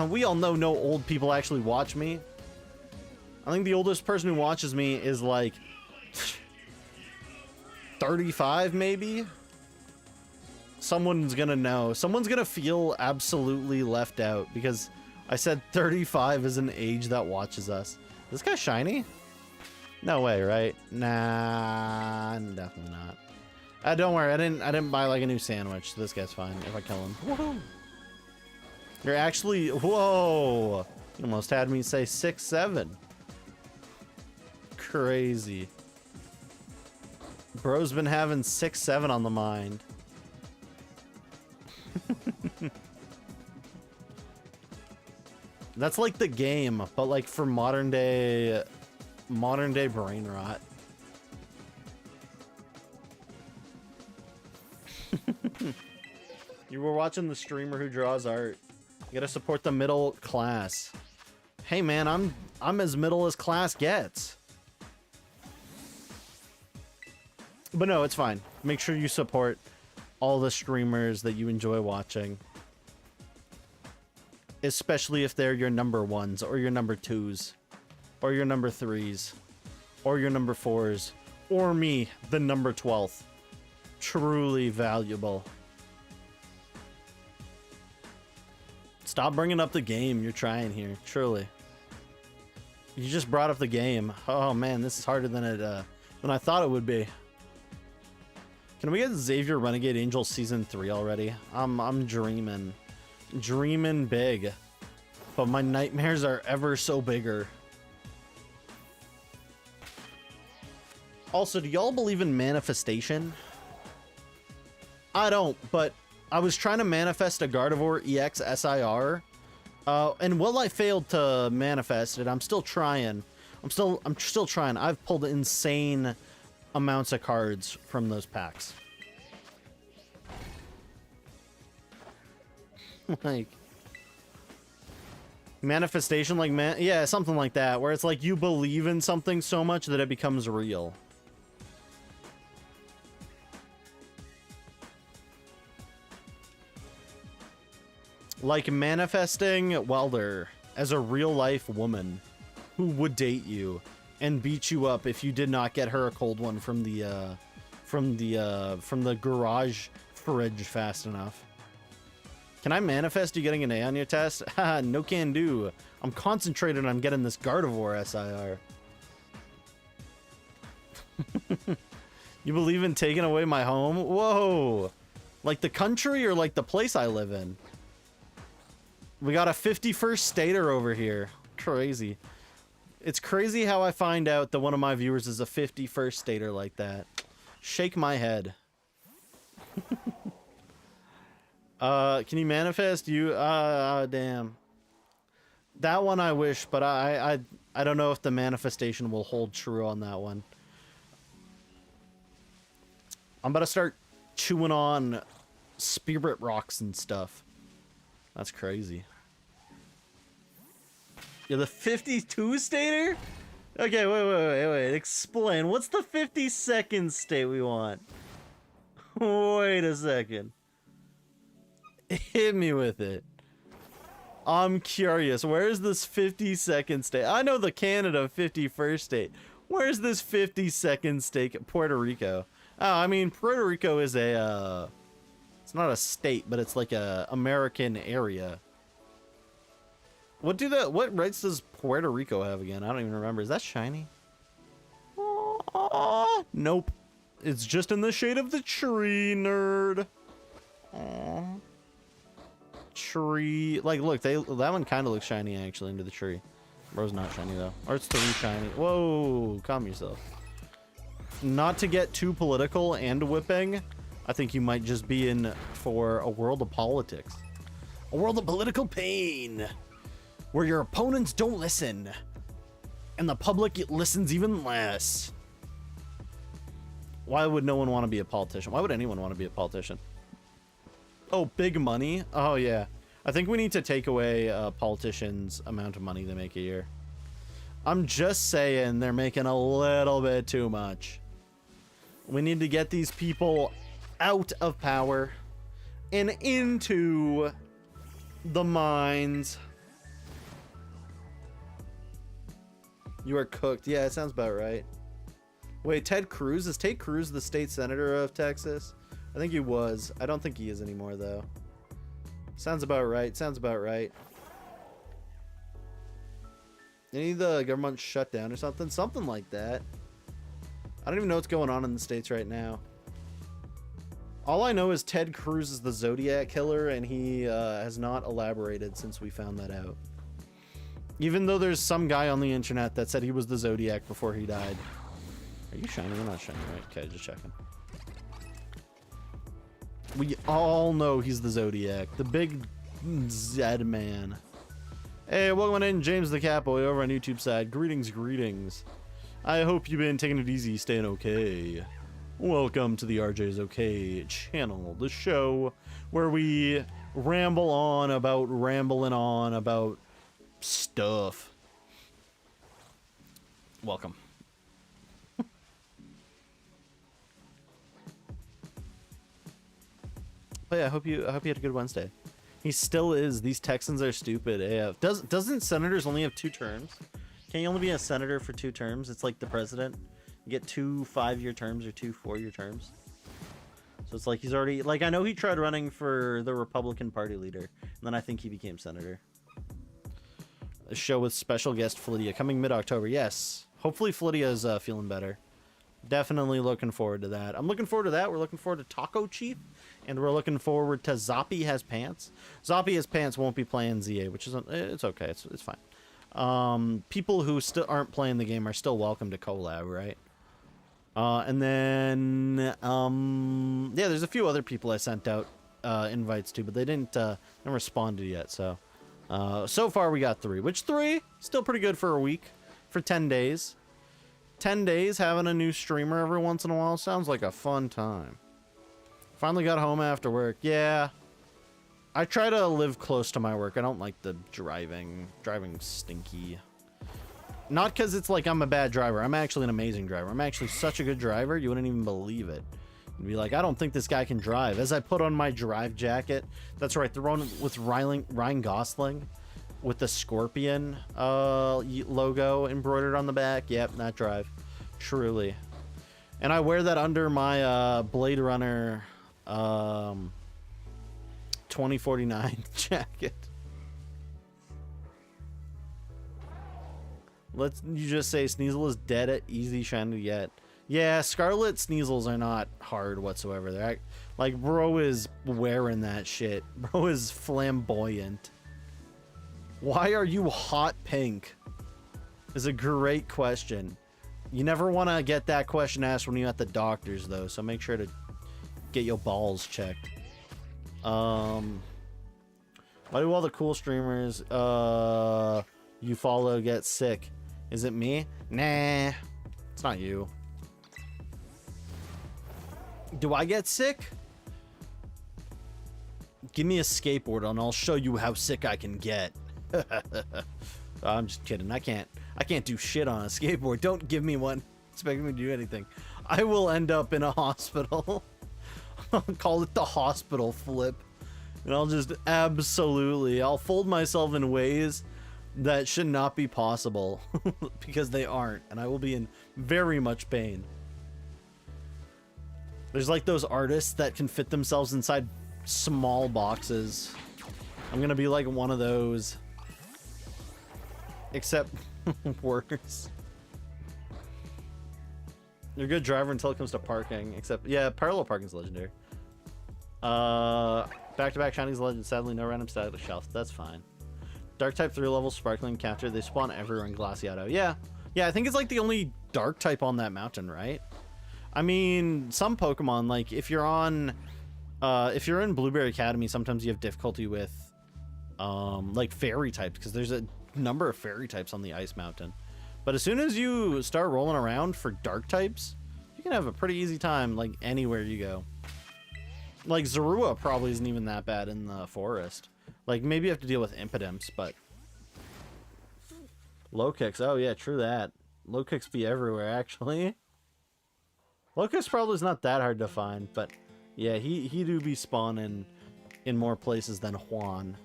S1: We all know no old people actually watch me. I think the oldest person who watches me is like 35 maybe. Someone's gonna know. Someone's gonna feel absolutely left out because I said 35 is an age that watches us. This guy shiny? No way, right? Nah, definitely not. Don't worry, I didn't buy like a new sandwich, so this guy's fine if I kill him. Woohoo! You're actually, whoa! You almost had me say 6'7". Crazy. Bro's been having 6'7" on the mind. That's like the game, but like for modern day brain rot. You were watching the streamer who draws art. You gotta support the middle class. Hey man, I'm as middle as class gets. But no, it's fine. Make sure you support all the streamers that you enjoy watching. Especially if they're your number ones, or your number twos, or your number threes, or your number fours, or me, the number 12th. Truly valuable. Stop bringing up the game. You're trying here, truly. You just brought up the game. Oh man, this is harder than I thought it would be. Can we get Xavier Renegade Angel Season 3 already? I'm dreaming big, but my nightmares are ever so bigger. Also, do y'all believe in manifestation? I don't, but I was trying to manifest a Gardevoir EX SIR, and while I failed to manifest it, I'm still trying. I'm still trying. I've pulled insane amounts of cards from those packs. Like manifestation, like yeah, something like that, where it's like you believe in something so much that it becomes real. Like manifesting Welder as a real-life woman who would date you and beat you up if you did not get her a cold one from the garage fridge fast enough. Can I manifest you getting an A on your test? Haha, no can do. I'm concentrated on getting this Gardevoir SIR. You believe in taking away my home? Whoa! Like the country or like the place I live in? We got a 51st stater over here. Crazy. It's crazy how I find out that one of my viewers is a 51st stater like that. Shake my head. Can you manifest you? Damn. That one I wish, but I don't know if the manifestation will hold true on that one. I'm about to start chewing on spirit rocks and stuff. That's crazy. You're the 52 stater? Okay, wait. Explain. What's the 52nd state we want? Wait a second. Hit me with it. I'm curious. Where's this 52nd state? I know the Canada 51st state. Where's this 52nd state? Puerto Rico. Oh, I mean, Puerto Rico is a, it's not a state, but it's like a American area. What rights does Puerto Rico have again? I don't even remember. Is that shiny? Nope. It's just in the shade of the tree, nerd. Aww. Tree. Like, look, that one kind of looks shiny, actually, into the tree. Bro's not shiny, though. Or it's 3 shiny. Whoa, calm yourself. Not to get too political and whipping, I think you might just be in for a world of politics. A world of political pain. Where your opponents don't listen. And the public listens even less. Why would no one want to be a politician? Why would anyone want to be a politician? Oh, big money? Oh, yeah. I think we need to take away politicians' amount of money they make a year. I'm just saying they're making a little bit too much. We need to get these people out of power and into the mines. You are cooked. Yeah, it sounds about right. Wait, Ted Cruz? Is Ted Cruz the state senator of Texas? I think he was. I don't think he is anymore, though. Sounds about right. Sounds about right. Any of the government shut down or something? Something like that. I don't even know what's going on in the States right now. All I know is Ted Cruz is the Zodiac killer, and he has not elaborated since we found that out. Even though there's some guy on the internet that said he was the Zodiac before he died. Are you shining? You're not shining, right? Okay, just checking. We all know he's the Zodiac. The big Zed man. Hey, welcome in, James the Catboy over on YouTube side. Greetings, greetings. I hope you've been taking it easy, staying okay. Welcome to the RJ's Okay channel, the show where we ramble on about rambling on about stuff. Welcome. But yeah, I hope you had a good Wednesday. He still is. These Texans are stupid AF. Doesn't senators only have 2 terms? Can you only be a senator for 2 terms? It's like the president. You get 2 5-year terms or 2 4-year terms. So it's like he's already, like, I know he tried running for the Republican Party leader, and then I think he became senator. A show with special guest Flydia coming mid-October. Yes. Hopefully Flydia's feeling better. Definitely looking forward to that. I'm looking forward to that. We're looking forward to Taco Chief, and we're looking forward to Zoppy Has Pants. Zoppy Has Pants won't be playing ZA, which is, it's okay. It's fine. People who still aren't playing the game are still welcome to collab, right? And then, yeah, there's a few other people I sent out invites to, but they didn't responded yet. So, so far we got 3, which 3 still pretty good for a week, for 10 days. 10 days having a new streamer every once in a while sounds like a fun time. Finally got home after work. Yeah, I try to live close to my work. I don't like the driving stinky. Not because it's like I'm a bad driver. I'm actually an amazing driver. I'm actually such a good driver, you wouldn't even believe it. You'd be like, I don't think this guy can drive. As I put on my drive jacket, that's right, the one with Ryan Gosling with the Scorpion logo embroidered on the back. Yep, that drive. Truly. And I wear that under my Blade Runner 2049 jacket. You just say Sneasel is dead at easy shiny yet. Yeah, Scarlet Sneasels are not hard whatsoever. They're like, bro is wearing that shit. Bro is flamboyant. Why are you hot pink? Is a great question. You never want to get that question asked when you're at the doctor's, though, so make sure to get your balls checked. Why do all the cool streamers you follow get sick? Is it me? Nah, it's not you. Do I get sick? Give me a skateboard and I'll show you how sick I can get. I'm just kidding. I can't do shit on a skateboard. Don't give me one. Expect me to do anything. I will end up in a hospital. I'll call it the hospital flip. And I'll just I'll fold myself in ways that should not be possible because they aren't, and I will be in very much pain. There's like those artists that can fit themselves inside small boxes. I'm gonna be like one of those, except worse. You're a good driver until it comes to parking, except, yeah, parallel parking's legendary. Back-to-back Shiny's legend, sadly no random static shelf. That's fine. Dark type 3 level sparkling counter. They spawn everywhere in Glaciato. Yeah, I think it's like the only dark type on that mountain, right? I mean, some Pokemon, like if you're in Blueberry Academy, sometimes you have difficulty with like fairy types because there's a number of fairy types on the ice mountain. But as soon as you start rolling around for dark types, you can have a pretty easy time, like, anywhere you go. Like, Zorua probably isn't even that bad in the forest. Like, maybe you have to deal with Impidimps, but... Low kicks, oh yeah, true that. Low kicks be everywhere, actually. Low kicks probably is not that hard to find, but... Yeah, he do be spawning in more places than Juan.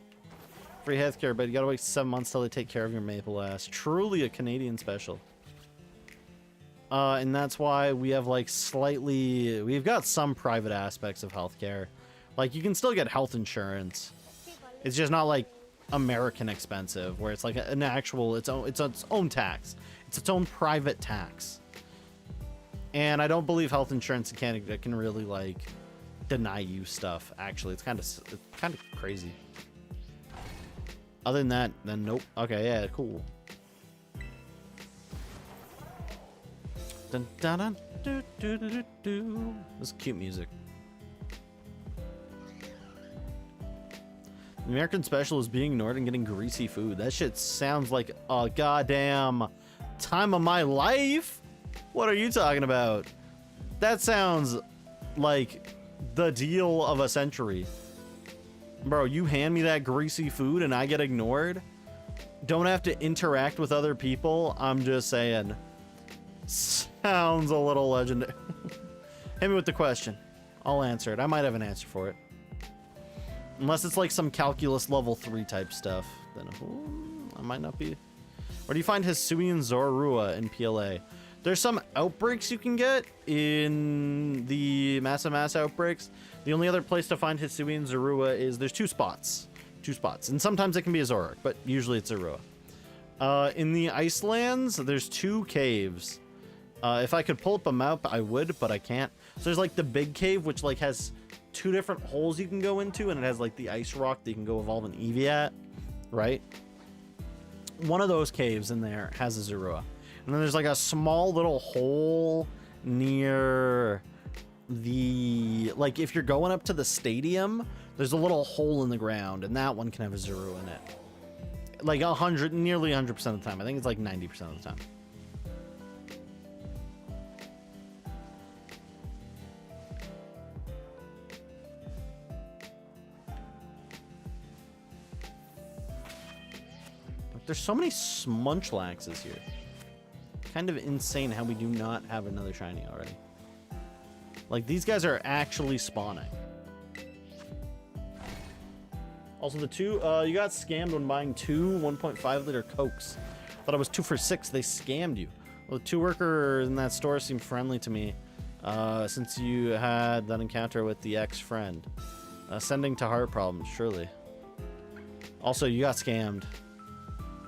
S1: Free healthcare, but you gotta wait 7 months till they take care of your maple ass. Truly a Canadian special. And that's why we have, like, slightly... We've got some private aspects of healthcare. Like, you can still get health insurance. It's just not, like, American expensive, where it's, like, an actual... It's its own tax. It's its own private tax. And I don't believe health insurance in Canada can really, like, deny you stuff, actually. It's kind of crazy. Other than that, then nope. Okay, yeah, cool. Dun, dun, dun, do, do, do, do, do. This is cute music. The American special is being ignored and getting greasy food. That shit sounds like a goddamn time of my life. What are you talking about? That sounds like the deal of a century. Bro, you hand me that greasy food and I get ignored? Don't have to interact with other people? I'm just saying. Sounds a little legendary. Hit me with the question. I'll answer it. I might have an answer for it. Unless it's like some calculus level 3 type stuff. Then I might not be. Where do you find Hisuian Zorua in PLA? There's some outbreaks you can get in the Massive Mass outbreaks. The only other place to find Hisuian Zorua is there's two spots. And sometimes it can be a Zoroark, but usually it's Zorua. In the Icelands, there's 2 caves. If I could pull up a map, I would, but I can't. So there's like the big cave, which like has 2 different holes you can go into, and it has like the ice rock that you can go evolve an Eevee at, right? One of those caves in there has a Zorua. And then there's like a small little hole near the, like if you're going up to the stadium, there's a little hole in the ground, and that one can have a Zorua in it. Like nearly 100% of the time. I think it's like 90% of the time. There's so many Smunchlaxes here. Kind of insane how we do not have another shiny already. Like, these guys are actually spawning. Also, the 2, you got scammed when buying 2 1.5 liter Cokes. Thought it was 2 for $6. They scammed you. Well, the 2 workers in that store seemed friendly to me since you had that encounter with the ex-friend. Sending to heart problems, surely. Also, you got scammed.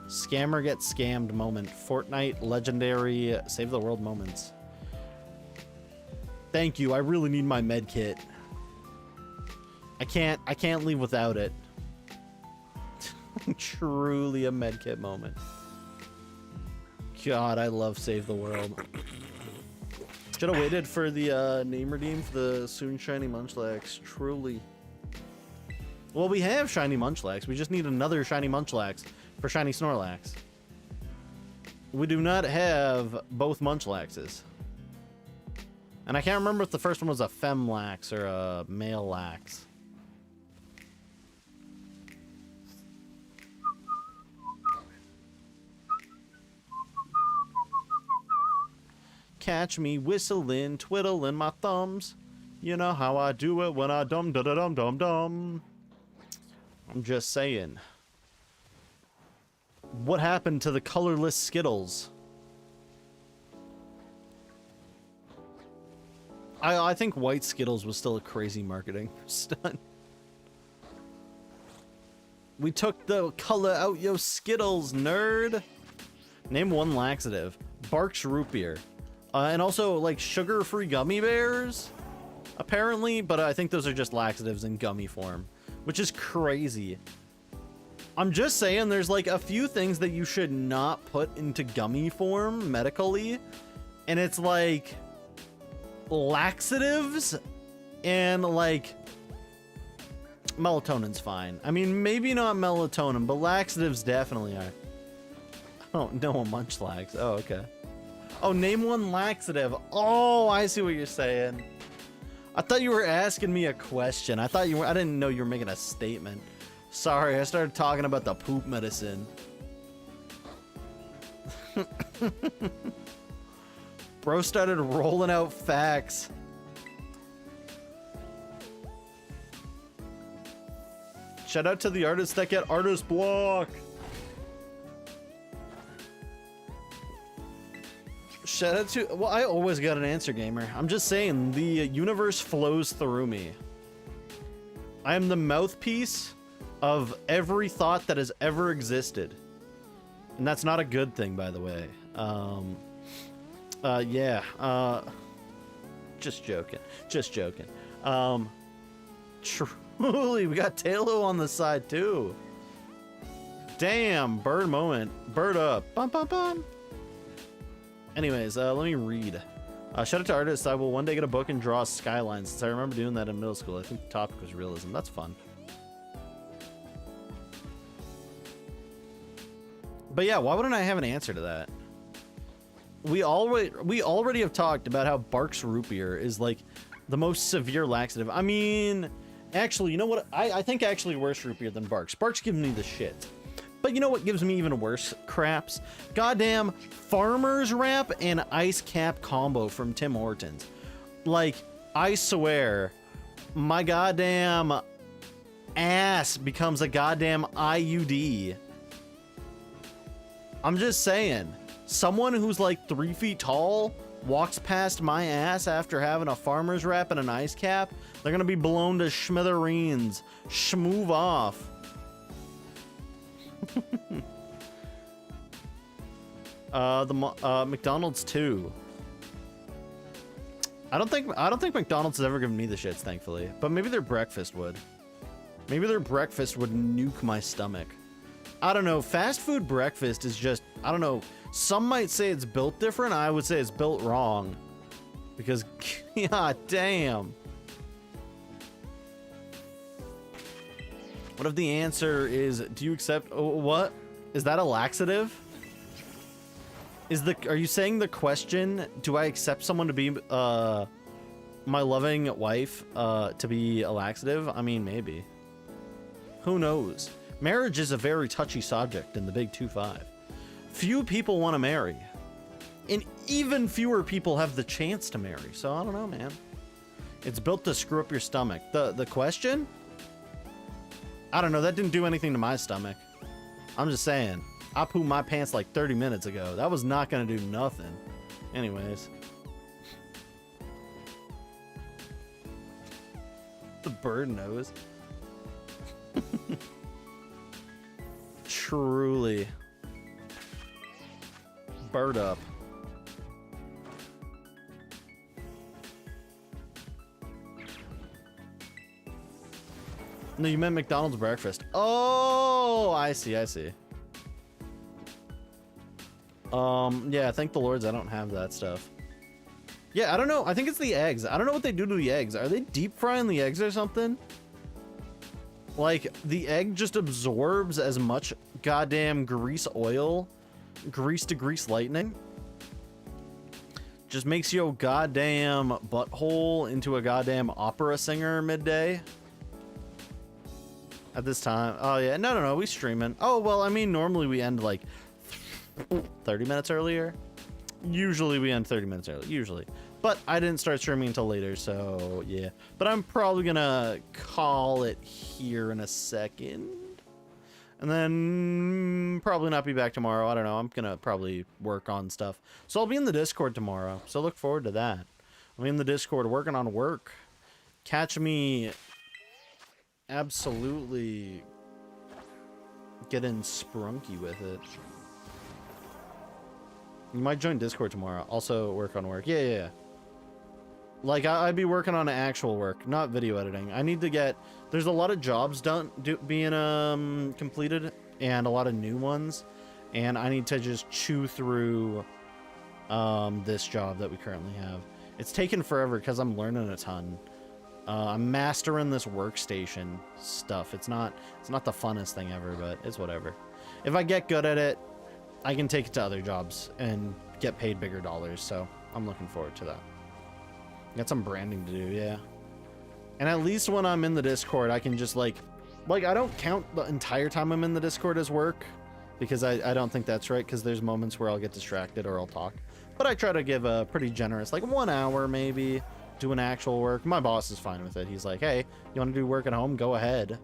S1: Scammer gets scammed moment. Fortnite legendary save the world moments. Thank you. I really need my med kit. I can't leave without it. Truly a med kit moment. God, I love save the world. Should have waited for the name redeem for the soon shiny Munchlax. Truly. Well, we have shiny Munchlax. We just need another shiny Munchlax for shiny Snorlax. We do not have both Munchlaxes. And I can't remember if the first one was a Femlax or a male Lax. Catch me whistling, twiddling my thumbs. You know how I do it when I dum-da-da-dum-dum-dum. I'm just saying. What happened to the colorless Skittles? I think white Skittles was still a crazy marketing stunt. We took the color out yo Skittles, nerd. Name one laxative. Bark's root beer. And also like sugar-free gummy bears, apparently, but I think those are just laxatives in gummy form, which is crazy. I'm just saying there's like a few things that you should not put into gummy form medically, and it's like laxatives and like melatonin's fine. I mean, maybe not melatonin, but laxatives definitely are. Oh, no, a Munchlax. Oh, okay. Oh, name one laxative. Oh, I see what you're saying. I thought you were asking me a question. I didn't know you were making a statement. Sorry, I started talking about the poop medicine. Bro started rolling out facts. Shout out to the artists that get artist block. Shout out to, well, I always got an answer, gamer. I'm just saying, the universe flows through me. I am the mouthpiece of every thought that has ever existed. And that's not a good thing, by the way. Just joking. Just joking. Truly, we got Tailo on the side, too. Damn, bird moment. Bird up. Bum, bum, bum. Anyways, let me read. Shout out to artists. I will one day get a book and draw skylines, since I remember doing that in middle school. I think the topic was realism. That's fun. But yeah, why wouldn't I have an answer to that? We already have talked about how Bark's root beer is like the most severe laxative. I mean, actually, you know what? I think actually worse root beer than Bark's. Bark's giving me the shit. But you know what gives me even worse craps? Goddamn Farmer's Wrap and Ice Cap combo from Tim Hortons. Like, I swear, my goddamn ass becomes a goddamn IUD. I'm just saying, someone who's like 3 feet tall walks past my ass after having a Farmer's Wrap and an Ice Cap, they're gonna be blown to schmithereens. Schmoove off. McDonald's too. I don't think McDonald's has ever given me the shits, thankfully. But maybe their breakfast would. Maybe their breakfast would nuke my stomach. I don't know. Fast food breakfast is just, I don't know. Some might say it's built different. I would say it's built wrong. Because, god damn. What if the answer is, do you accept, oh, what? Is that a laxative? Are you saying the question, do I accept someone to be, my loving wife, to be a laxative? I mean, maybe. Who knows? Marriage is a very touchy subject in the Big 2-5. Few people want to marry. And even fewer people have the chance to marry. So I don't know, man. It's built to screw up your stomach. The question? I don't know, that didn't do anything to my stomach. I'm just saying, I pooped my pants like 30 minutes ago. That was not gonna do nothing. Anyways. The bird knows. Truly. Bird up. No, you meant McDonald's breakfast. Oh, I see, I see. Yeah, thank the Lords I don't have that stuff. Yeah, I don't know. I think it's the eggs. I don't know what they do to the eggs. Are they deep frying the eggs or something? Like, the egg just absorbs as much goddamn grease oil, grease to grease lightning. Just makes your goddamn butthole into a goddamn opera singer midday. At this time. Oh, yeah. No. We streaming. Oh, well, I mean, normally we end like 30 minutes earlier. Usually we end 30 minutes early. Usually. But I didn't start streaming until later, so yeah. But I'm probably gonna call it here in a second. And then probably not be back tomorrow. I don't know. I'm gonna probably work on stuff. So I'll be in the Discord tomorrow. So look forward to that. I'll be in the Discord working on work. Catch me absolutely getting sprunky with it. You might join Discord tomorrow. Also work on work. Yeah. Like, I'd be working on actual work, not video editing. I need to get... There's a lot of jobs being completed, and a lot of new ones. And I need to just chew through this job that we currently have. It's taken forever because I'm learning a ton. I'm mastering this workstation stuff. It's not the funnest thing ever, but it's whatever. If I get good at it, I can take it to other jobs and get paid bigger dollars. So I'm looking forward to that. Got some branding to do, yeah. And at least when I'm in the Discord, I can just like I don't count the entire time I'm in the Discord as work, because I don't think that's right, because there's moments where I'll get distracted or I'll talk. But I try to give a pretty generous, like 1 hour maybe, doing actual work. My boss is fine with it. He's like, hey, you want to do work at home? Go ahead.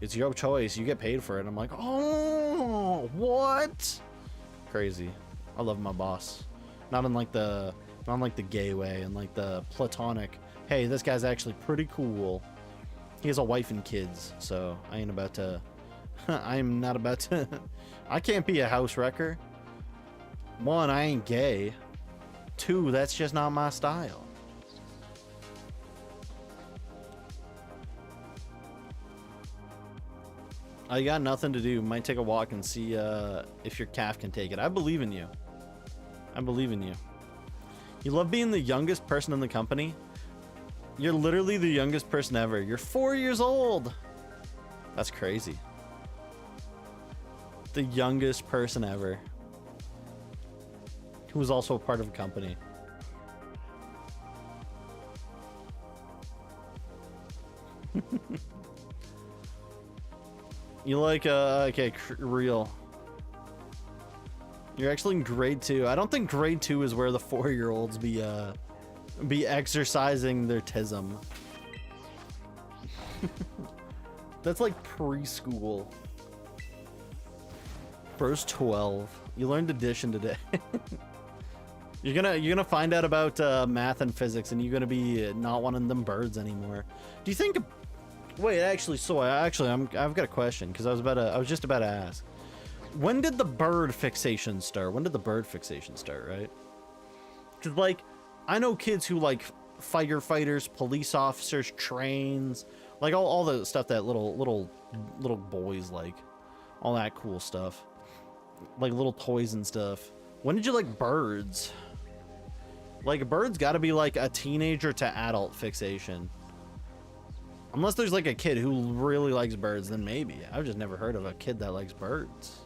S1: It's your choice. You get paid for it. I'm like, oh, what? Crazy. I love my boss. Not in like the gay way, and like the platonic, hey, this guy's actually pretty cool. He has a wife and kids, so I ain't about to I'm not about to I can't be a house wrecker. 1, I ain't gay. 2, that's just not my style. I got nothing to do. Might take a walk and see if your calf can take it. I believe in you. I believe in you. You love being the youngest person in the company? You're literally the youngest person ever. You're 4 years old. That's crazy. The youngest person ever. Who was also a part of a company. You like, okay, real. You're actually in grade 2. I don't think grade 2 is where the 4-year-olds be exercising their tism. That's like preschool. Bro's 12. You learned addition today. You're gonna find out about math and physics, and you're gonna be not wanting them birds anymore. Do you think? Wait, actually, I've got a question, because I was just about to ask. When did the bird fixation start? When did the bird fixation start? Right? Because like, I know kids who like firefighters, police officers, trains, like all the stuff that little boys like, all that cool stuff, like little toys and stuff. When did you like birds? Like birds got to be like a teenager to adult fixation. Unless there's like a kid who really likes birds, then maybe. I've just never heard of a kid that likes birds.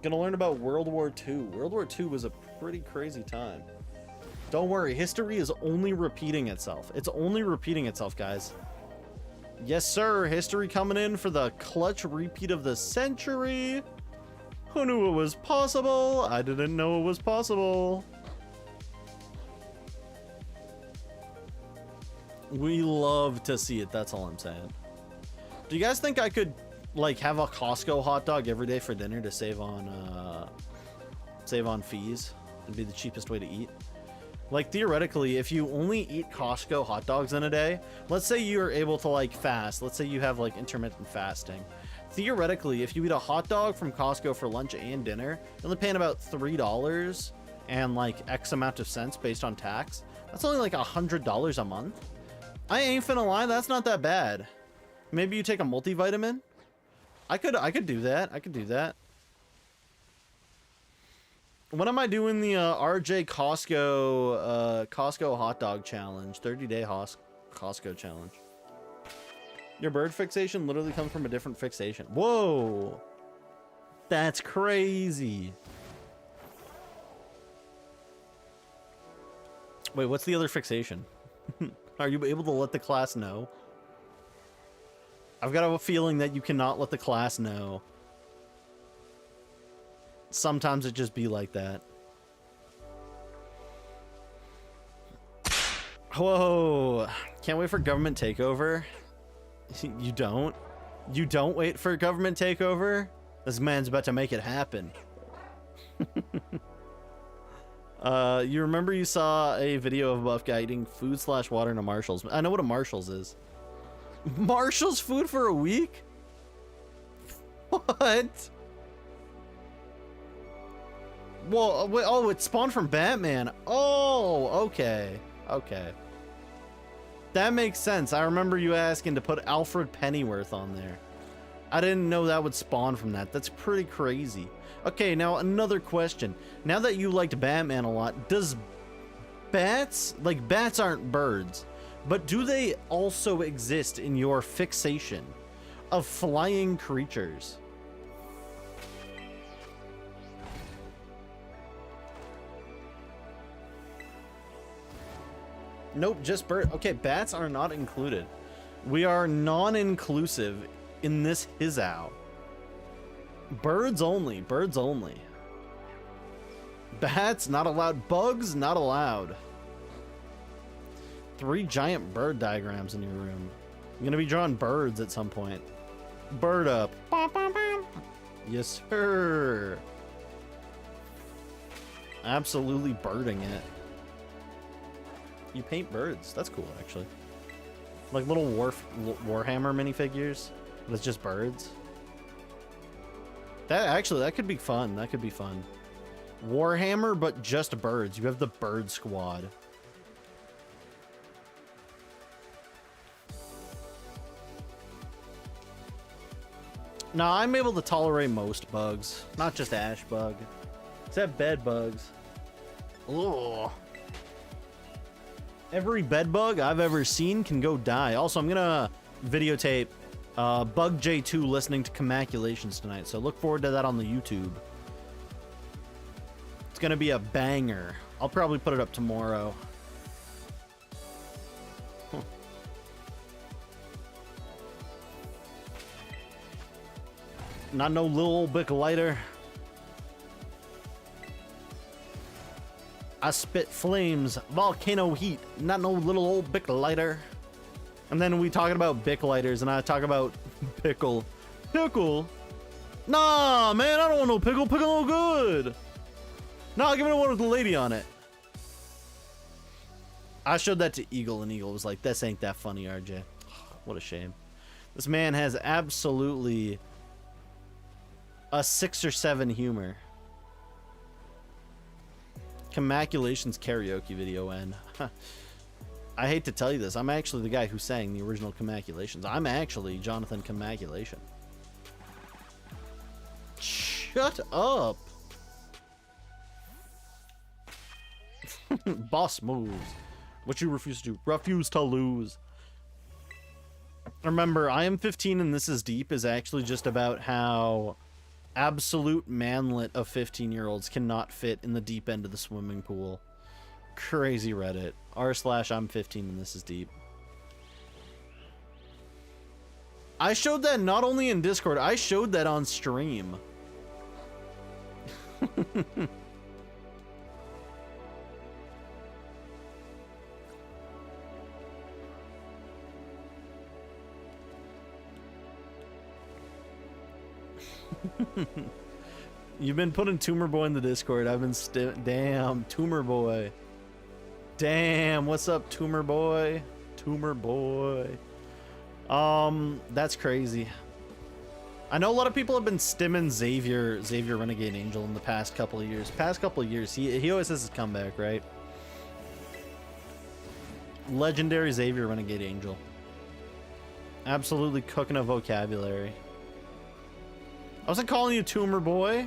S1: Gonna learn about World War II. World War II was a pretty crazy time. Don't worry, history is only repeating itself. It's only repeating itself, guys. Yes, sir. History coming in for the clutch repeat of the century. Who knew it was possible? I didn't know it was possible. We love to see it. That's all I'm saying. Do you guys think I could like have a Costco hot dog every day for dinner to save on fees? It'd be the cheapest way to eat. Like theoretically, if you only eat Costco hot dogs in a day, let's say you're able to like fast, let's say you have like intermittent fasting. Theoretically, if you eat a hot dog from Costco for lunch and dinner, you're only paying about $3 and like X amount of cents based on tax. That's only like $100 a month. I ain't finna lie, that's not that bad. Maybe you take a multivitamin. I could do that. I could do that. When am I doing the RJ Costco hot dog challenge? 30-day Costco challenge. Your bird fixation literally comes from a different fixation. Whoa! That's crazy. Wait, what's the other fixation? Are you able to let the class know? I've got a feeling that you cannot let the class know. Sometimes it just be like that. Whoa. Can't wait for government takeover. You don't? You don't wait for government takeover? This man's about to make it happen. You remember you saw a video of a buff guy eating food/water in a Marshall's. I know what a Marshall's is. Marshall's food for a week? What? Well, wait, oh, it spawned from Batman. Oh, okay. Okay. That makes sense. I remember you asking to put Alfred Pennyworth on there. I didn't know that would spawn from that. That's pretty crazy. Okay, now another question. Now that you liked Batman a lot, does bats, like bats aren't birds, but do they also exist in your fixation of flying creatures? Nope, just bird. Okay, bats are not included. We are non-inclusive in this Hizao. Birds only, birds only. Bats not allowed, bugs not allowed. 3 giant bird diagrams in your room. I'm gonna be drawing birds at some point. Bird up. Yes, sir. Absolutely birding it. You paint birds. That's cool, actually. Like little Warhammer minifigures, but it's just birds. That could be fun. That could be fun. Warhammer, but just birds. You have the bird squad. Now, I'm able to tolerate most bugs, not just ash bug. Except bed bugs. Ugh. Every bed bug I've ever seen can go die. Also, I'm gonna videotape Bug J2 listening to Commaculations tonight, so look forward to that on the YouTube. It's gonna be a banger. I'll probably put it up tomorrow. Huh. Not no little old Bic lighter. I spit flames, volcano heat, not no little old Bic lighter. And then we talking about Bic lighters, and I talk about pickle. Pickle? Nah, man, I don't want no pickle. Pickle no good. Nah, give me one with the lady on it. I showed that to Eagle, and Eagle was like, this ain't that funny, RJ. What a shame. This man has absolutely a 6 or 7 humor. Commaculations karaoke video, and I hate to tell you this, I'm actually the guy who sang the original Commaculations. I'm actually Jonathan Commaculation. Shut up. Boss moves. What you refuse to do. Refuse to lose. Remember, I Am 15 and This Is Deep is actually just about how absolute manlet of 15-year-olds cannot fit in the deep end of the swimming pool. Crazy Reddit. r/I'm 15 and This Is Deep. I showed that not only in Discord, I showed that on stream. You've been putting Tumor Boy in the Discord. I've been damn, Tumor Boy. Damn, what's up, Tumor Boy? Tumor Boy. That's crazy. I know a lot of people have been stimming Xavier Renegade Angel in the past couple of years. He always has his comeback, right? Legendary Xavier Renegade Angel. Absolutely cooking a vocabulary. I wasn't calling you Tumor Boy.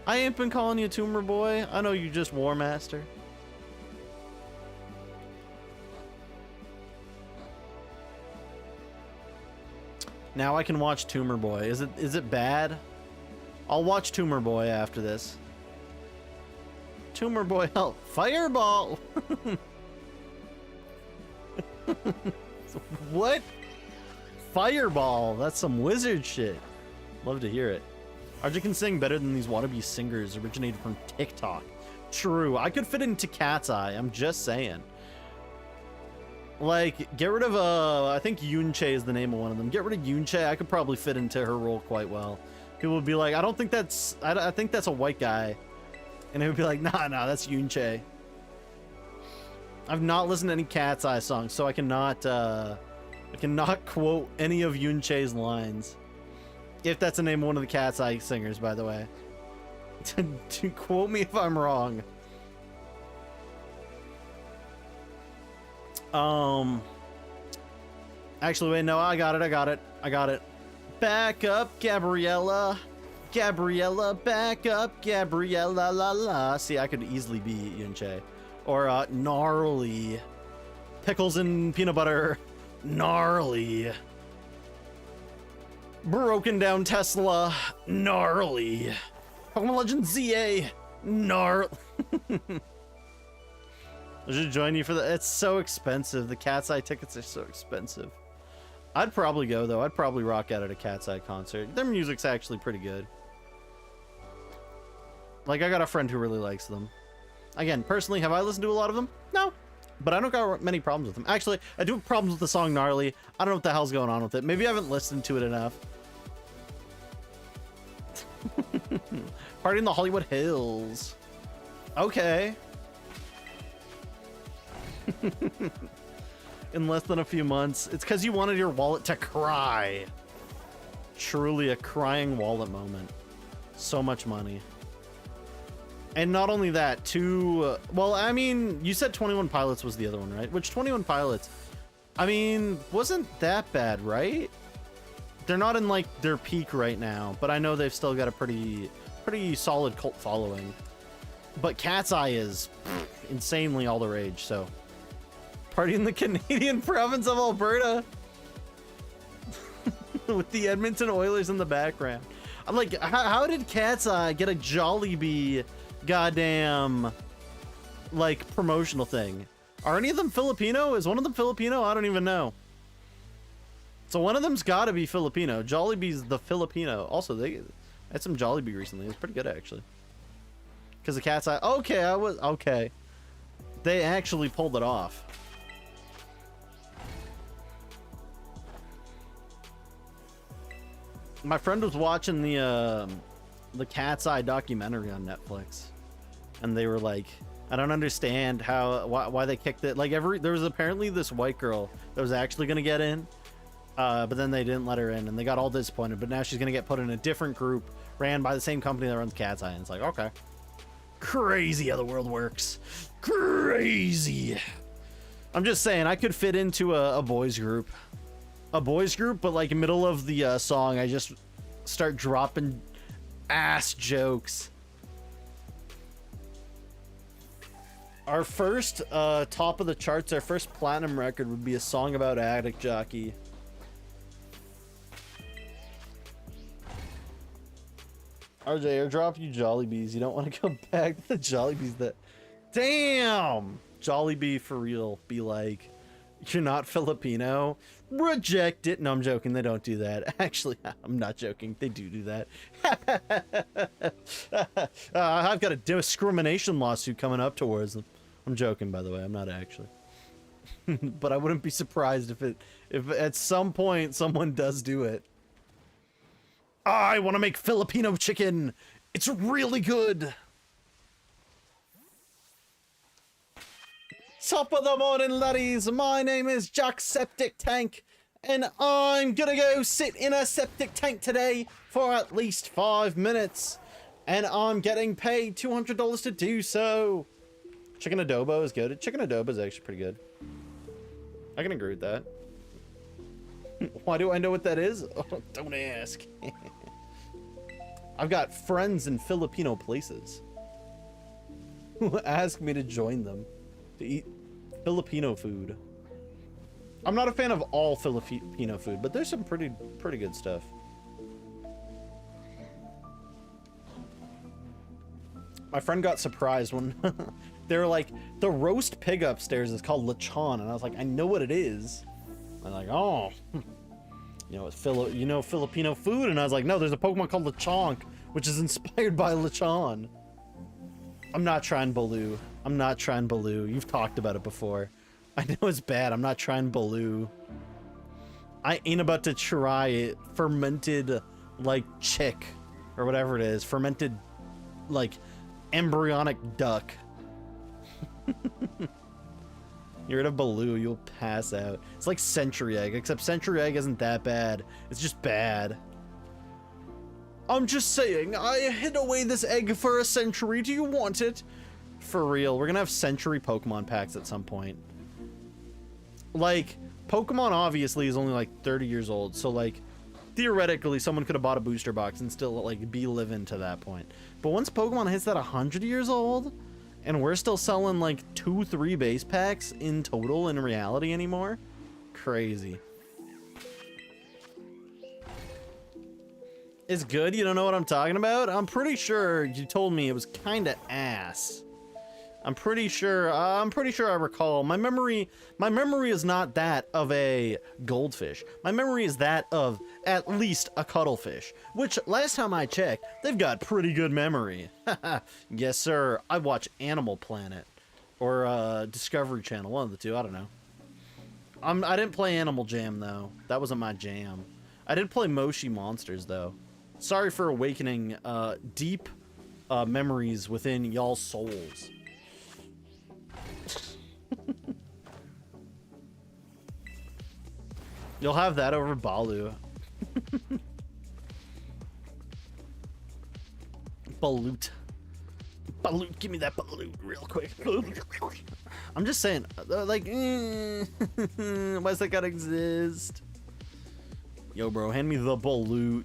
S1: I ain't been calling you Tumor Boy. I know you just War Master. Now I can watch Tumor Boy. Is it bad? I'll watch Tumor Boy after this. Tumor Boy, help! Fireball! What? Fireball. That's some wizard shit. Love to hear it. RJ can sing better than these wannabe singers originated from TikTok. True. I could fit into Cat's Eye. I'm just saying. Like, get rid of, I think Yunche is the name of one of them. Get rid of Yunche. I could probably fit into her role quite well. People would be like, I don't think that's, I think that's a white guy. And it would be like, nah, that's Yunche. I've not listened to any Cat's Eye songs, so I cannot quote any of Yunche's lines. If that's the name of one of the Cat's Eye singers, by the way. To quote me if I'm wrong. Actually, wait, no, I got it. Back up, Gabriella. Gabriella, back up, Gabriella, la la. See, I could easily be Yunche. Or, gnarly. Pickles and peanut butter. Gnarly. Broken down Tesla. Gnarly. Pokemon Legends ZA. Gnarl. I should join you for the. It's so expensive. The Cat's Eye tickets are so expensive. I'd probably go though. I'd probably rock out at a Cat's Eye concert. Their music's actually pretty good. Like, I got a friend who really likes them. Again, personally, have I listened to a lot of them? No. But I don't got many problems with them. Actually, I do have problems with the song Gnarly. I don't know what the hell's going on with it. Maybe I haven't listened to it enough. Party in the Hollywood Hills. Okay. In less than a few months. It's because you wanted your wallet to cry. Truly a crying wallet moment. So much money. And not only that, well, I mean, you said 21 Pilots was the other one, right? Which 21 Pilots, I mean, wasn't that bad, right? They're not in like their peak right now, but I know they've still got a pretty solid cult following. But Cat's Eye is insanely all the rage, so. Party in the Canadian province of Alberta. With the Edmonton Oilers in the background. I'm like, how did Cat's Eye get a Jollibee goddamn like promotional thing? Are any of them Filipino? Is one of them Filipino? I don't even know. So one of them's got to be Filipino. Jollibee's the Filipino. Also, they had some Jollibee recently. It was pretty good actually. Because the Cat's Eye. Okay, okay. They actually pulled it off. My friend was watching the Cat's Eye documentary on Netflix, and they were like, I don't understand why they kicked it. Like there was apparently this white girl that was actually gonna get in, but then they didn't let her in, and they got all disappointed. But now she's gonna get put in a different group ran by the same company that runs Cat's Eye. And it's like, okay, crazy how the world works. Crazy. I'm just saying, I could fit into a boys group. A boys group, but like middle of the song, I just start dropping ass jokes. Our first top of the charts, our first platinum record would be a song about Addict Jockey. RJ, airdrop you Jollibees. You don't want to go back to the Jollibees that... Damn! Jollibee for real. Be like, you're not Filipino? Reject it. No, I'm joking. They don't do that. Actually, I'm not joking. They do that. I've got a discrimination lawsuit coming up towards them. I'm joking, by the way. I'm not actually. But I wouldn't be surprised if at some point someone does do it. I want to make Filipino chicken. It's really good. Top of the morning, laddies. My name is Jack Septic Tank, and I'm gonna go sit in a septic tank today for at least 5 minutes, and I'm getting paid $200 to do so. Chicken adobo is good. Chicken adobo is actually pretty good. I can agree with that. Why do I know what that is? Oh, don't ask. I've got friends in Filipino places who ask me to join them to eat Filipino food. I'm not a fan of all Filipino food, but there's some pretty good stuff. My friend got surprised when they were like, the roast pig upstairs is called lechon, and I was like, I know what it is. I'm like, oh, you know, it's Filipino food, and I was like, no, there's a Pokemon called Lechonk, which is inspired by lechon. I'm not trying Baloo. I'm not trying Baloo. You've talked about it before. I know it's bad. I'm not trying Baloo. I ain't about to try it. Fermented, like, chick. Or whatever it is. Fermented, like, embryonic duck. You're at a Baloo, you'll pass out. It's like Century Egg, except Century Egg isn't that bad. It's just bad. I'm just saying, I hid away this egg for a century. Do you want it? For real, we're gonna have century Pokemon packs at some point. Like, Pokemon obviously is only like 30 years old, so like, theoretically someone could have bought a booster box and still like be living to that point. But once Pokemon hits that 100 years old, and we're still selling like 2-3 base packs in total in reality anymore, crazy. It's good. You don't know what I'm talking about? I'm pretty sure you told me it was kind of ass. I'm pretty sure I recall. My memory is not that of a goldfish. My memory is that of at least a cuttlefish, which last time I checked, they've got pretty good memory. Yes, sir. I watch Animal Planet or Discovery Channel, one of the two. I don't know. I didn't play Animal Jam though. That wasn't my jam. I did play Moshi Monsters though. Sorry for awakening deep memories within y'all's souls. You'll have that over Balu. Balut. Balut, give me that balut real quick. I'm just saying, like, why's that gotta exist? Yo, bro, hand me the balut.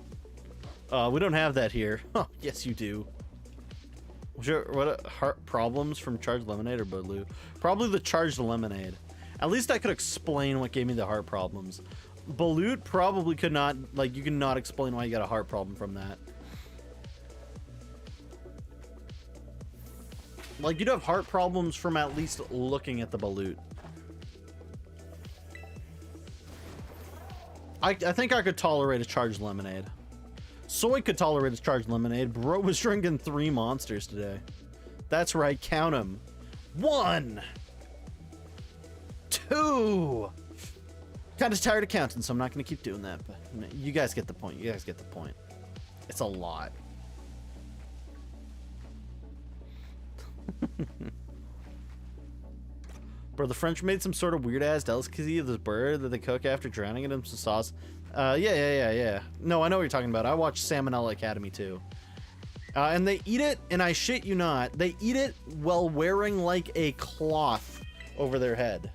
S1: We don't have that here. Oh, yes, you do. What heart problems from Charged Lemonade or Balut? Probably the Charged Lemonade. At least I could explain what gave me the heart problems. Balut probably could not, like, you could not explain why you got a heart problem from that. Like, you'd have heart problems from at least looking at the Balut. I think I could tolerate a Charged Lemonade. Soy could tolerate a Charged Lemonade. Bro was drinking 3 monsters today. That's right, count them. 1, 2. Kind of tired of counting, so I'm not going to keep doing that. But you guys get the point. You guys get the point. It's a lot. Bro, the French made some sort of weird ass delicacy of this bird that they cook after drowning it in some sauce. Yeah. No, I know what you're talking about. I watched Salmonella Academy too. And they eat it, and I shit you not, they eat it while wearing like a cloth over their head.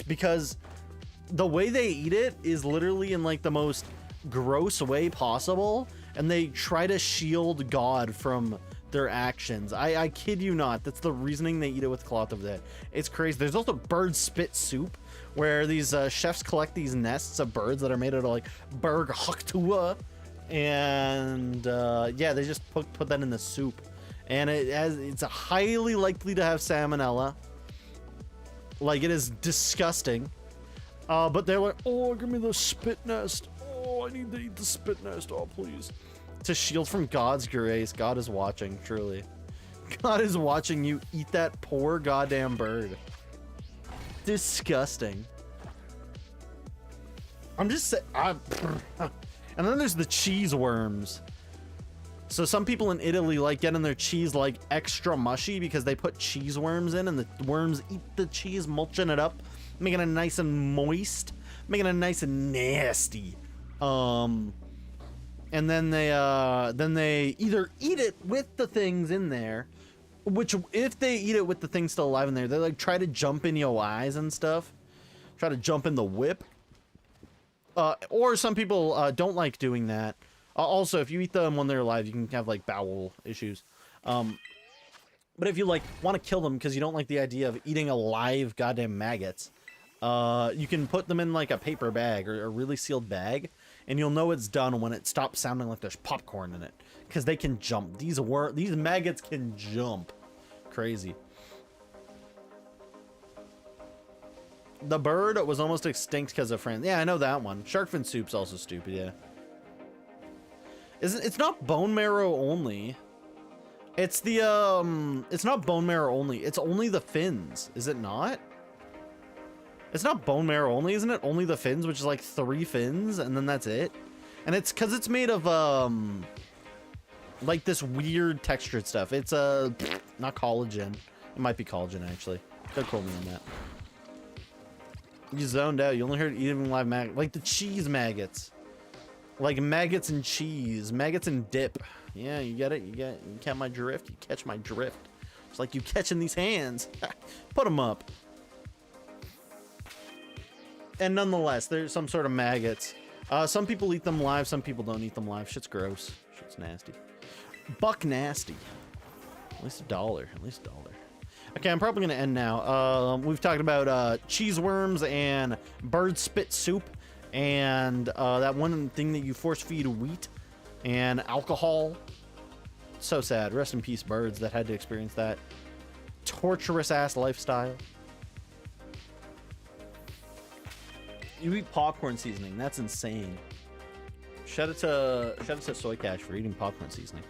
S1: Because the way they eat it is literally in like the most gross way possible, and they try to shield God from their actions. I kid you not. That's the reasoning they eat it with cloth over there. It's crazy. There's also bird spit soup, where these chefs collect these nests of birds that are made out of like Berg Haktua, and yeah, they just put that in the soup, and it's highly likely to have salmonella. Like, it is disgusting. But they're like, oh, give me the spit nest. Oh, I need to eat the spit nest. Oh, please. To shield from God's grace. God is watching, truly. God is watching you eat that poor goddamn bird. Disgusting. I'm just saying. And then there's the cheese worms. So some people in Italy like getting their cheese like extra mushy because they put cheese worms in, and the worms eat the cheese, mulching it up, making it nice and moist, making it nice and nasty. And then they either eat it with the things in there, which if they eat it with the things still alive in there, they like try to jump in your eyes and stuff, try to jump in the whip. Or some people don't like doing that. Also, if you eat them when they're alive, you can have like bowel issues. But if you like want to kill them because you don't like the idea of eating alive goddamn maggots, you can put them in like a paper bag or a really sealed bag, and you'll know it's done when it stops sounding like there's popcorn in it, because they can jump. These maggots can jump. Crazy. The bird was almost extinct because of friends. Yeah, I know that one. Shark fin soup's also stupid. Yeah. It's not bone marrow only. It's the it's not bone marrow only. It's only the fins. Is it not? It's not bone marrow only, isn't it? Only the fins, which is like 3 fins, and then that's it. And it's because it's made of like this weird textured stuff. It's not collagen. It might be collagen actually. Don't quote me on that. You zoned out. You only heard eating live maggots, like the cheese maggots. Like maggots and cheese, maggots and dip. Yeah, you get it. You catch my drift. You catch my drift. It's like you catching these hands. Put them up. And nonetheless, there's some sort of maggots. Some people eat them live. Some people don't eat them live. Shit's gross. Shit's nasty. Buck nasty. At least $1. At least $1. Okay, I'm probably gonna end now. We've talked about cheese worms and bird spit soup. And that one thing that you force feed wheat and alcohol. So sad. Rest in peace, birds that had to experience that torturous ass lifestyle. You eat popcorn seasoning. That's insane. Shout out to Soy Cash for eating popcorn seasoning.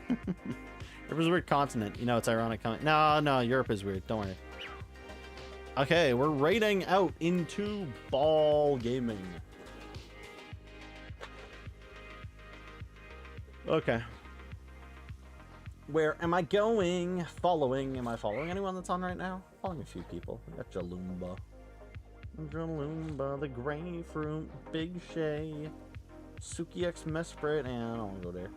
S1: Europe is a weird continent. You know, it's ironic. No, Europe is weird. Don't worry. Okay, we're raiding out into ball gaming. Okay. Where am I going? Am I following anyone that's on right now? Following a few people. We got Jalumba. Jalumba, the Grapefruit, Big Shay, Suki X Mesprit, and I don't want to go there.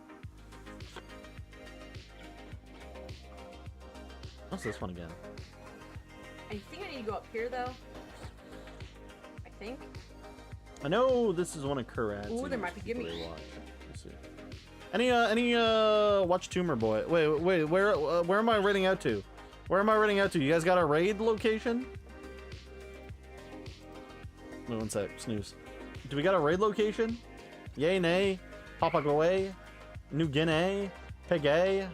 S1: What's this one again?
S3: I think I need to go up here, though. I think.
S1: I know this is one of Kurat's.
S3: Ooh, there might be gimme.
S1: Let's see. Any watch Tumor Boy. Wait, where am I raiding out to? Where am I raiding out to? You guys got a raid location? Wait, one sec, snooze. Do we got a raid location? Yay, nay, Papagaway, New Guinea, Pegay.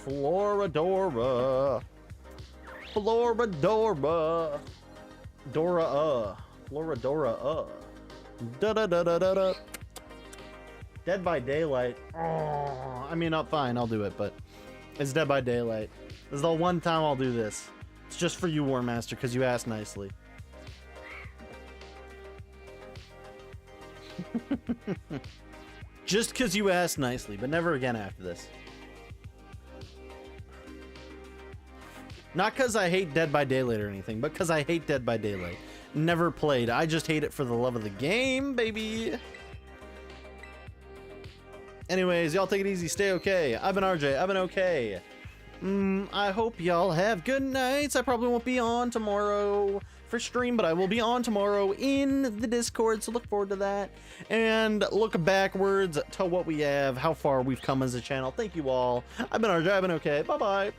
S1: Floradora. Floradora. Floradora. Da da da da da da. Dead by Daylight. Oh, I mean, not fine, I'll do it, but it's Dead by Daylight. This is the one time I'll do this. It's just for you, War Master, because you asked nicely. Just because you asked nicely, but never again after this. Not because I hate Dead by Daylight or anything, but because I hate Dead by Daylight. Never played. I just hate it for the love of the game, baby. Anyways, y'all take it easy. Stay okay. I've been RJ. I've been okay. I hope y'all have good nights. I probably won't be on tomorrow for stream, but I will be on tomorrow in the Discord, so look forward to that. And look backwards to what we have, how far we've come as a channel. Thank you all. I've been RJ. I've been okay. Bye-bye.